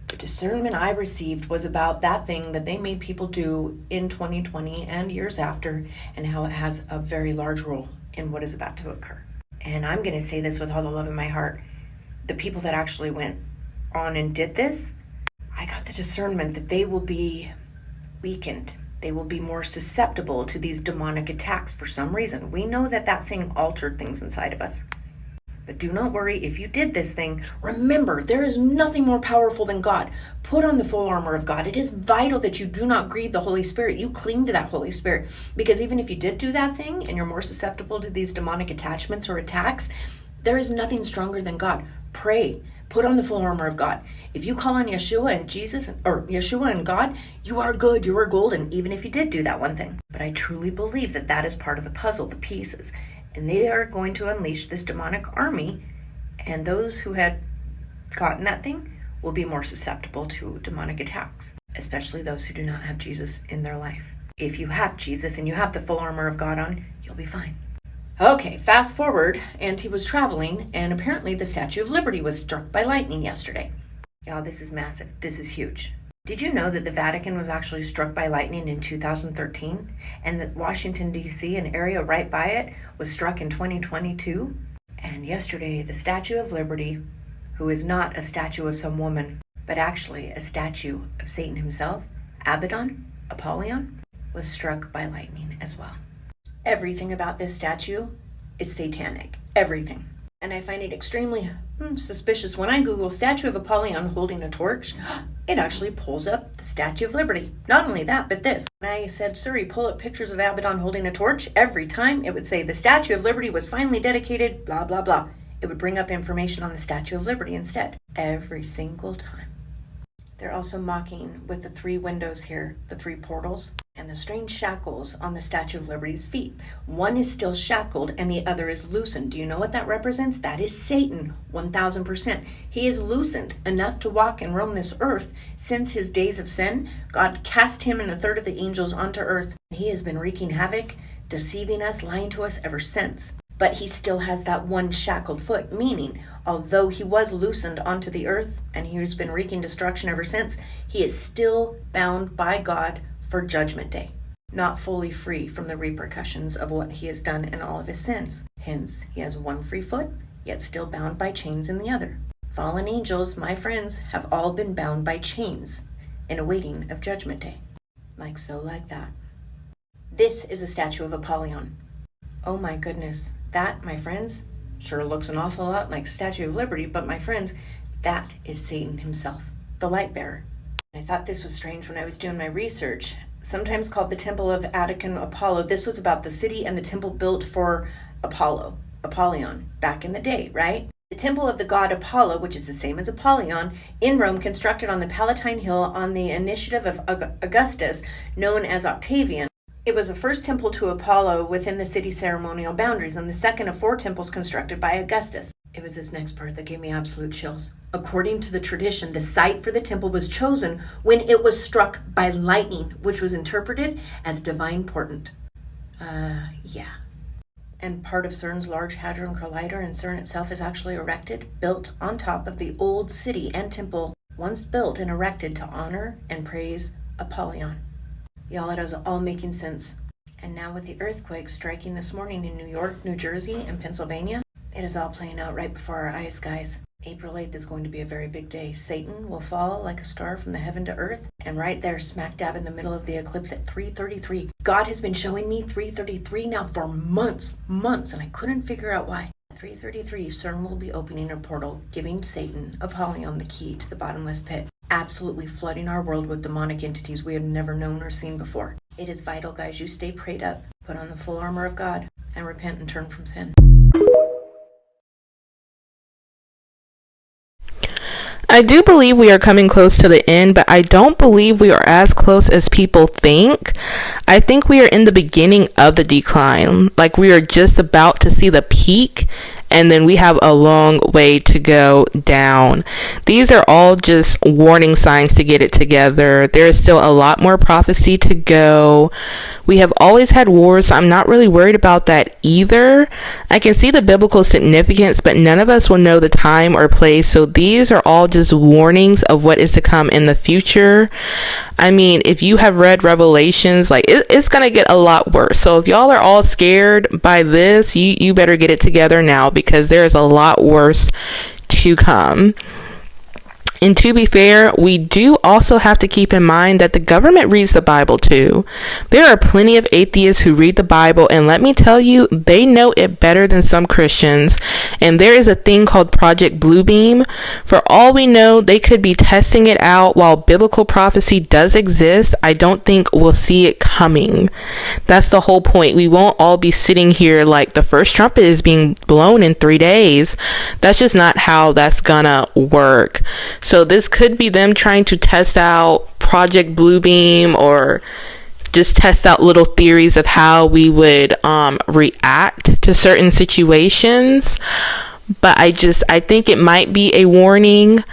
the discernment I received was about that thing that they made people do in 2020 and years after, and how it has a very large role in what is about to occur. And I'm going to say this with all the love in my heart. The people that actually went on and did this, I got the discernment that they will be weakened. They will be more susceptible to these demonic attacks for some reason. We know that that thing altered things inside of us. But do not worry, if you did this thing, remember, there is nothing more powerful than God. Put on the full armor of God. It is vital that you do not grieve the Holy Spirit. You cling to that Holy Spirit. Because even if you did do that thing and you're more susceptible to these demonic attachments or attacks, there is nothing stronger than God. Pray. Put on the full armor of God. If you call on Yeshua and Jesus, or Yeshua and God, you are good, you are golden, even if you did do that one thing. But I truly believe that that is part of the puzzle, the pieces. And they are going to unleash this demonic army, and those who had gotten that thing will be more susceptible to demonic attacks, especially those who do not have Jesus in their life. If you have Jesus and you have the full armor of God on, you'll be fine. Okay, fast forward, Auntie was traveling, and apparently the Statue of Liberty was struck by lightning yesterday. Y'all, this is massive. This is huge. Did you know that the Vatican was actually struck by lightning in 2013, and that Washington, D.C., an area right by it, was struck in 2022? And yesterday, the Statue of Liberty, who is not a statue of some woman, but actually a statue of Satan himself, Apollyon, was struck by lightning as well. Everything about this statue is satanic. Everything. And I find it extremely suspicious. When I Google Statue of Apollyon holding a torch, it actually pulls up the Statue of Liberty. Not only that, but this. When I said, Siri, pull up pictures of Abaddon holding a torch, every time it would say the Statue of Liberty was finally dedicated, blah, blah, blah. It would bring up information on the Statue of Liberty instead. Every single time. They're also mocking with the 3 windows here, the 3 portals, and the strange shackles on the Statue of Liberty's feet. One is still shackled and the other is loosened. Do you know what that represents? That is Satan, 1000%. He is loosened enough to walk and roam this earth since his days of sin. God cast him and a third of the angels onto earth. He has been wreaking havoc, deceiving us, lying to us ever since. But he still has that one shackled foot, meaning although he was loosened onto the earth and he has been wreaking destruction ever since, he is still bound by God for Judgment Day, not fully free from the repercussions of what he has done in all of his sins. Hence, he has one free foot, yet still bound by chains in the other. Fallen angels, my friends, have all been bound by chains in awaiting of Judgment Day. Like so, like that. This is a statue of Apollyon. Oh my goodness, that, my friends, sure looks an awful lot like Statue of Liberty, but my friends, that is Satan himself, the light bearer. I thought this was strange when I was doing my research. Sometimes called the Temple of Attican Apollo, this was about the city and the temple built for Apollyon, back in the day, right? The temple of the god Apollo, which is the same as Apollyon, in Rome, constructed on the Palatine Hill on the initiative of Augustus, known as Octavian. It was the first temple to Apollo within the city's ceremonial boundaries, and the second of 4 temples constructed by Augustus. It was this next part that gave me absolute chills. According to the tradition, the site for the temple was chosen when it was struck by lightning, which was interpreted as divine portent. Yeah. And part of CERN's Large Hadron Collider, and CERN itself is actually erected, built on top of the old city and temple, once built and erected to honor and praise Apollyon. Y'all, it is all making sense. And now with the earthquakes striking this morning in New York, New Jersey, and Pennsylvania, it is all playing out right before our eyes, guys. April 8th is going to be a very big day. Satan will fall like a star from the heaven to earth, and right there, smack dab in the middle of the eclipse at 3:33. God has been showing me 3:33 now for months, and I couldn't figure out why. At 3:33, CERN will be opening a portal, giving Satan, Apollyon, the key to the bottomless pit, absolutely flooding our world with demonic entities we have never known or seen before. It is vital, guys, you stay prayed up, put on the full armor of God, and repent and turn from sin. I do believe we are coming close to the end, but I don't believe we are as close as people think. I think we are in the beginning of the decline. Like, we are just about to see the peak, and then we have a long way to go down. These are all just warning signs to get it together. There is still a lot more prophecy to go. We have always had wars, so I'm not really worried about that either. I can see the biblical significance, but none of us will know the time or place, so these are all just warnings of what is to come in the future. I mean, if you have read Revelations, like, it's gonna get a lot worse. So if y'all are all scared by this, you better get it together now, because there is a lot worse to come. And to be fair, we do also have to keep in mind that the government reads the Bible too. There are plenty of atheists who read the Bible, and let me tell you, they know it better than some Christians. And there is a thing called Project Bluebeam. For all we know, they could be testing it out. While biblical prophecy does exist, I don't think we'll see it coming. That's the whole point. We won't all be sitting here like the first trumpet is being blown in 3 days. That's just not how that's gonna work. So this could be them trying to test out Project Bluebeam, or just test out little theories of how we would react to certain situations. But I think it might be a warning.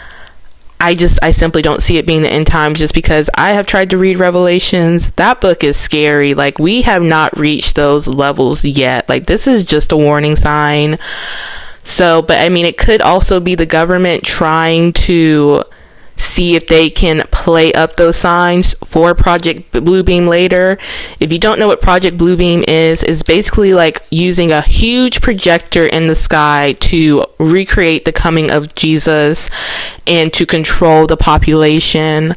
I simply don't see it being the end times, just because I have tried to read Revelations. That book is scary. Like, we have not reached those levels yet. Like, this is just a warning sign. So, but I mean, it could also be the government trying to see if they can play up those signs for Project Bluebeam later. If you don't know what Project Bluebeam is basically like using a huge projector in the sky to recreate the coming of Jesus and to control the population.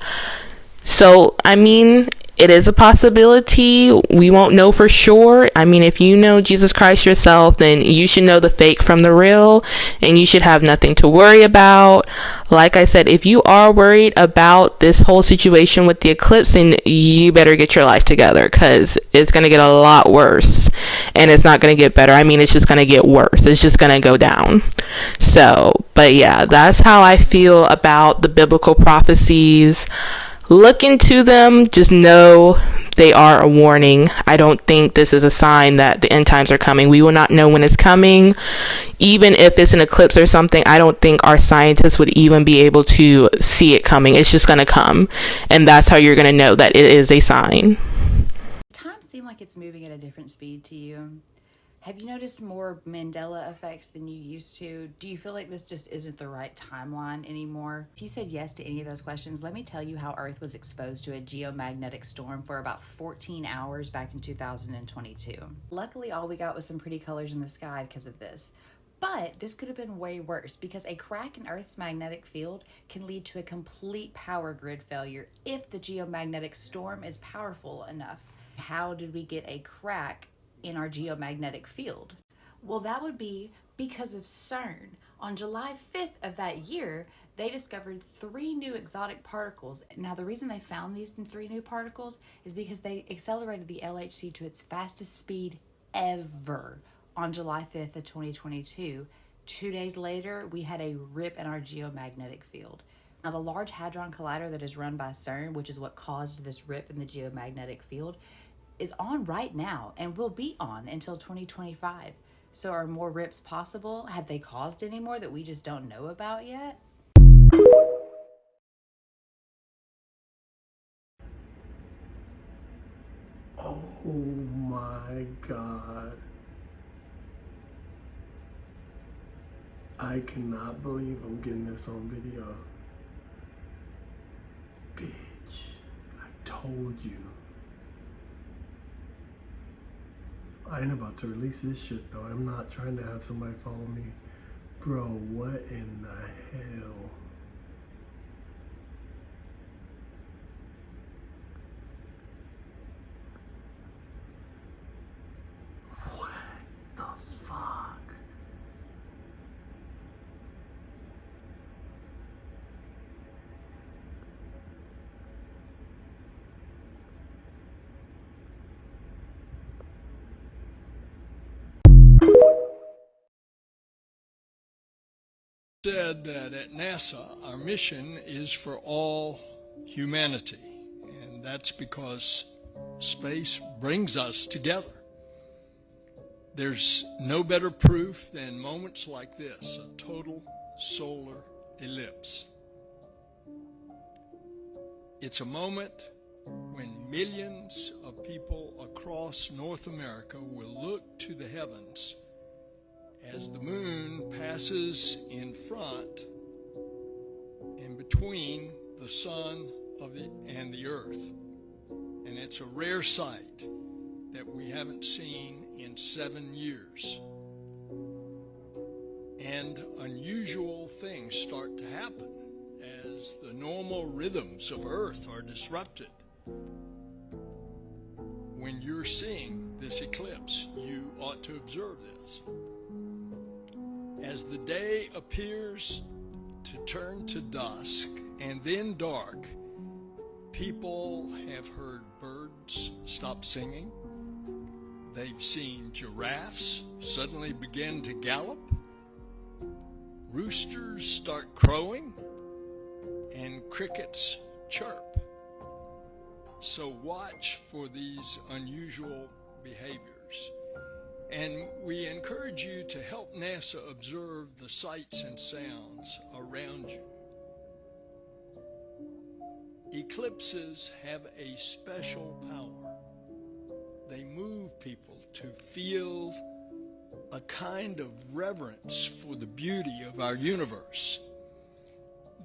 So, I mean, it is a possibility. We won't know for sure. I mean, if you know Jesus Christ yourself, then you should know the fake from the real, and you should have nothing to worry about. Like I said, if you are worried about this whole situation with the eclipse, then you better get your life together, because it's going to get a lot worse, and it's not going to get better. I mean, it's just going to get worse. It's just going to go down. So, but yeah, that's how I feel about the biblical prophecies. Look into them. Just know they are a warning. I don't think this is a sign that the end times are coming. We will not know when it's coming. Even if it's an eclipse or something, I don't think our scientists would even be able to see it coming. It's just going to come. And that's how you're going to know that it is a sign. Time seems like it's moving at a different speed to you. Have you noticed more Mandela effects than you used to? Do you feel like this just isn't the right timeline anymore? If you said yes to any of those questions, let me tell you how Earth was exposed to a geomagnetic storm for about 14 hours back in 2022. Luckily, all we got was some pretty colors in the sky because of this. But this could have been way worse, because a crack in Earth's magnetic field can lead to a complete power grid failure if the geomagnetic storm is powerful enough. How did we get a crack in our geomagnetic field? Well, that would be because of CERN. On July 5th of that year, they discovered 3 new exotic particles. Now, the reason they found these 3 new particles is because they accelerated the LHC to its fastest speed ever on July 5th of 2022. 2 days later, we had a rip in our geomagnetic field. Now, the Large Hadron Collider that is run by CERN, which is what caused this rip in the geomagnetic field, is on right now and will be on until 2025. So are more rips possible? Have they caused any more that we just don't know about yet? Oh my God. I cannot believe I'm getting this on video. Bitch, I told you. I ain't about to release this shit though. I'm not trying to have somebody follow me. Bro, what in the hell? What the fuck? Said that at NASA our mission is for all humanity, and that's because space brings us together. There's no better proof than moments like this, a total solar eclipse. It's a moment when millions of people across North America will look to the heavens as the moon passes in front and between the sun and the earth. And it's a rare sight that we haven't seen in 7 years. And unusual things start to happen as the normal rhythms of Earth are disrupted. When you're seeing this eclipse, you ought to observe this. As the day appears to turn to dusk and then dark, people have heard birds stop singing. They've seen giraffes suddenly begin to gallop, roosters start crowing, and crickets chirp. So watch for these unusual behaviors. And we encourage you to help NASA observe the sights and sounds around you. Eclipses have a special power. They move people to feel a kind of reverence for the beauty of our universe.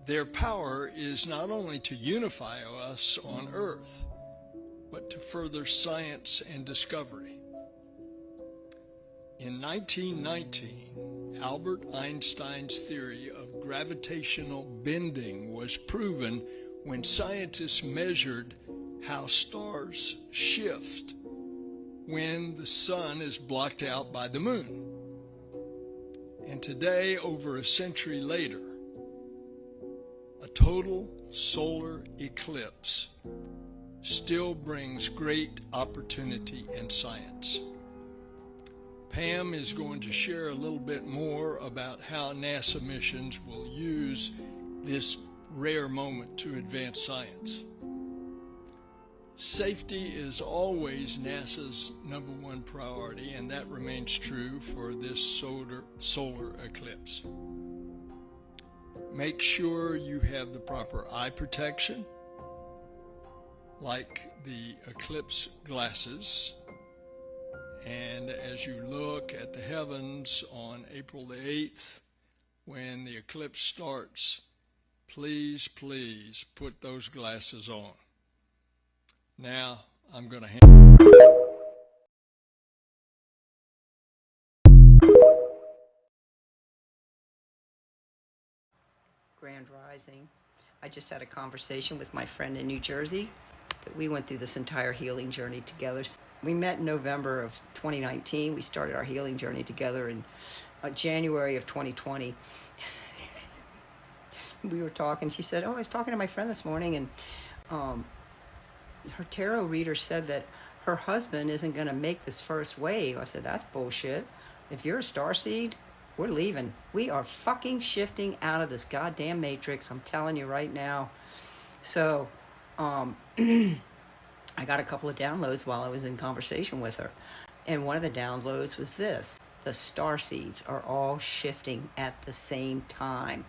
Their power is not only to unify us on Earth, but to further science and discovery. In 1919, Albert Einstein's theory of gravitational bending was proven when scientists measured how stars shift when the sun is blocked out by the moon. And today, over a century later, a total solar eclipse still brings great opportunity in science. Pam is going to share a little bit more about how NASA missions will use this rare moment to advance science. Safety is always NASA's #1 priority, and that remains true for this solar eclipse. Make sure you have the proper eye protection, like the eclipse glasses. And as you look at the heavens on April the 8th, when the eclipse starts, please, please put those glasses on. Now, I'm going to hand... Grand Rising. I just had a conversation with my friend in New Jersey. We went through this entire healing journey together. We met in November of 2019. We started our healing journey together in January of 2020. We were talking. She said, "Oh, I was talking to my friend this morning, and her tarot reader said that her husband isn't going to make this first wave." I said, "That's bullshit. If you're a starseed, we're leaving. We are fucking shifting out of this goddamn matrix. I'm telling you right now." So, I got a couple of downloads while I was in conversation with her. And one of the downloads was this: the starseeds are all shifting at the same time,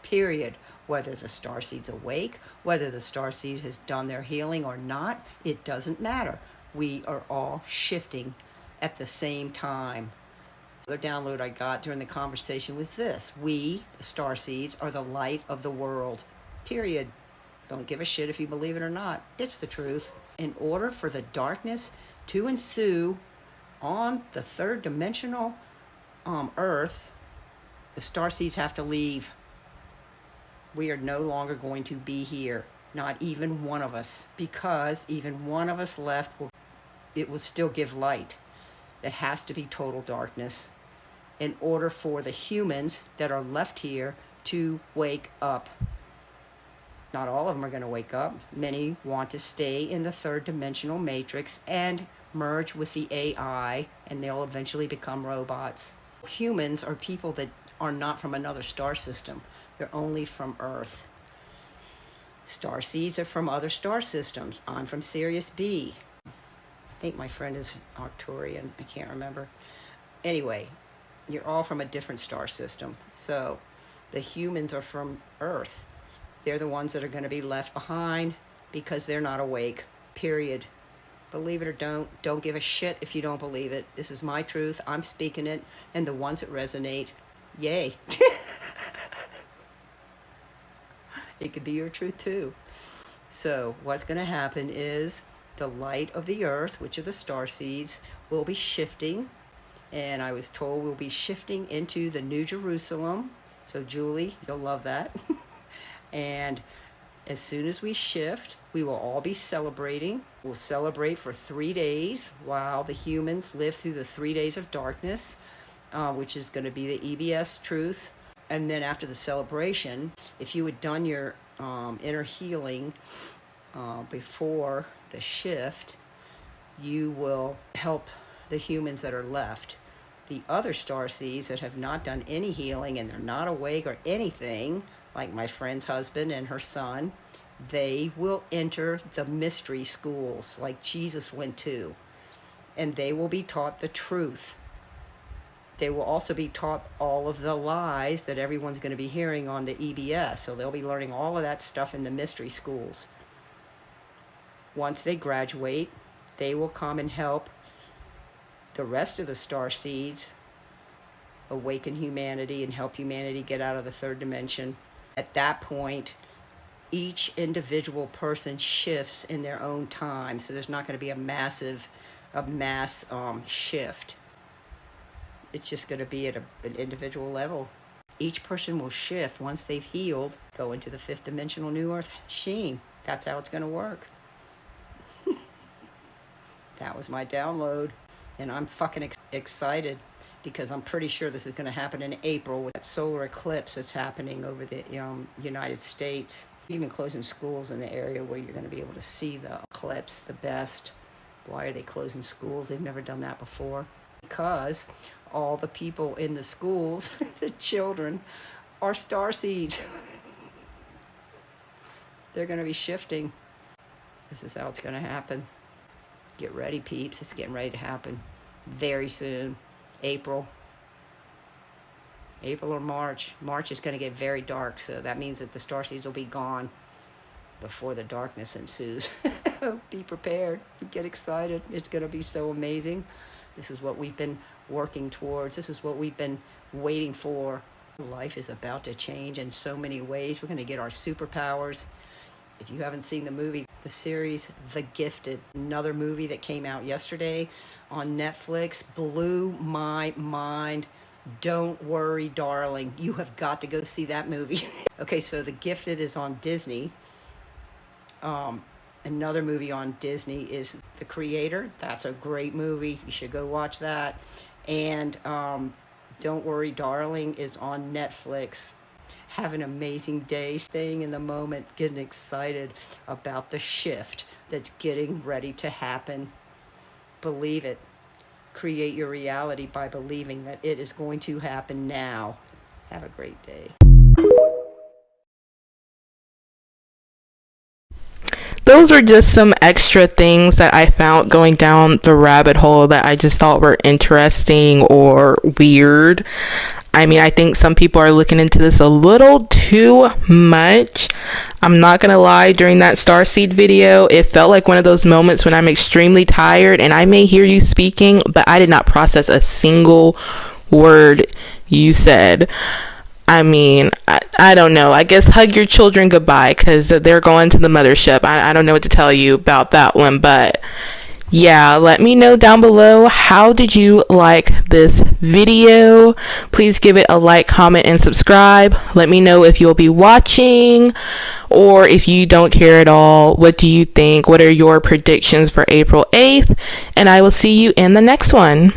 period. Whether the starseed's awake, whether the starseed has done their healing or not, it doesn't matter. We are all shifting at the same time. The other download I got during the conversation was this: we, the starseeds, are the light of the world, period. Don't give a shit if you believe it or not. It's the truth. In order for the darkness to ensue on the third dimensional Earth, the starseeds have to leave. We are no longer going to be here, not even one of us, because even one of us left, it will still give light. It has to be total darkness in order for the humans that are left here to wake up. Not all of them are going to wake up. Many want to stay in the third dimensional matrix and merge with the AI, and they'll eventually become robots. Humans are people that are not from another star system. They're only from Earth. Starseeds are from other star systems. I'm from Sirius B. I think my friend is Arcturian. I can't remember. Anyway, you're all from a different star system. So the humans are from Earth. They're the ones that are going to be left behind because they're not awake, period. Believe it or don't give a shit if you don't believe it. This is my truth. I'm speaking it, and the ones that resonate, yay. It could be your truth too. So what's going to happen is the light of the Earth, which are the starseeds, will be shifting. And I was told we'll be shifting into the New Jerusalem. So Julie, you'll love that. And as soon as we shift, we will all be celebrating. We'll celebrate for 3 days while the humans live through the 3 days of darkness, which is going to be the EBS truth. And then after the celebration, if you had done your inner healing before the shift, you will help the humans that are left. The other starseeds that have not done any healing and they're not awake or anything, like my friend's husband and her son, they will enter the mystery schools like Jesus went to, and they will be taught the truth. They will also be taught all of the lies that everyone's going to be hearing on the EBS, so they'll be learning all of that stuff in the mystery schools. Once they graduate, they will come and help the rest of the starseeds awaken humanity and help humanity get out of the third dimension. At that point, each individual person shifts in their own time, so there's not going to be a mass shift. It's just going to be at an individual level. Each person will shift once they've healed, go into the fifth dimensional new earth sheen. That's how it's going to work. That was my download, and I'm fucking excited because I'm pretty sure this is going to happen in April with that solar eclipse that's happening over the United States. Even closing schools in the area where you're going to be able to see the eclipse the best. Why are they closing schools? They've never done that before. Because all the people in the schools, the children, are starseeds. They're going to be shifting. This is how it's going to happen. Get ready, peeps. It's getting ready to happen very soon. April or March. March is going to get very dark, so that means that the starseeds will be gone before the darkness ensues. Be prepared. Get excited. It's going to be so amazing. This is what we've been working towards. This is what we've been waiting for. Life is about to change in so many ways. We're going to get our superpowers. If you haven't seen the movie, the series The Gifted, another movie that came out yesterday on Netflix, blew my mind. Don't worry, darling. You have got to go see that movie. Okay, so The Gifted is on Disney. Another movie on Disney is The Creator. That's a great movie. You should go watch that. And Don't Worry, Darling is on Netflix. Have an amazing day, staying in the moment, getting excited about the shift that's getting ready to happen. Believe it. Create your reality by believing that it is going to happen now. Have a great day. Those are just some extra things that I found going down the rabbit hole that I just thought were interesting or weird. I mean, I think some people are looking into this a little too much. I'm not gonna lie, during that starseed video, it felt like one of those moments when I'm extremely tired and I may hear you speaking, but I did not process a single word you said. I mean, I don't know. I guess hug your children goodbye because they're going to the mothership. I don't know what to tell you about that one, but yeah, let me know down below, how did you like this video? Please give it a like, comment, and subscribe. Let me know if you'll be watching or if you don't care at all. What do you think? What are your predictions for April 8th? And I will see you in the next one.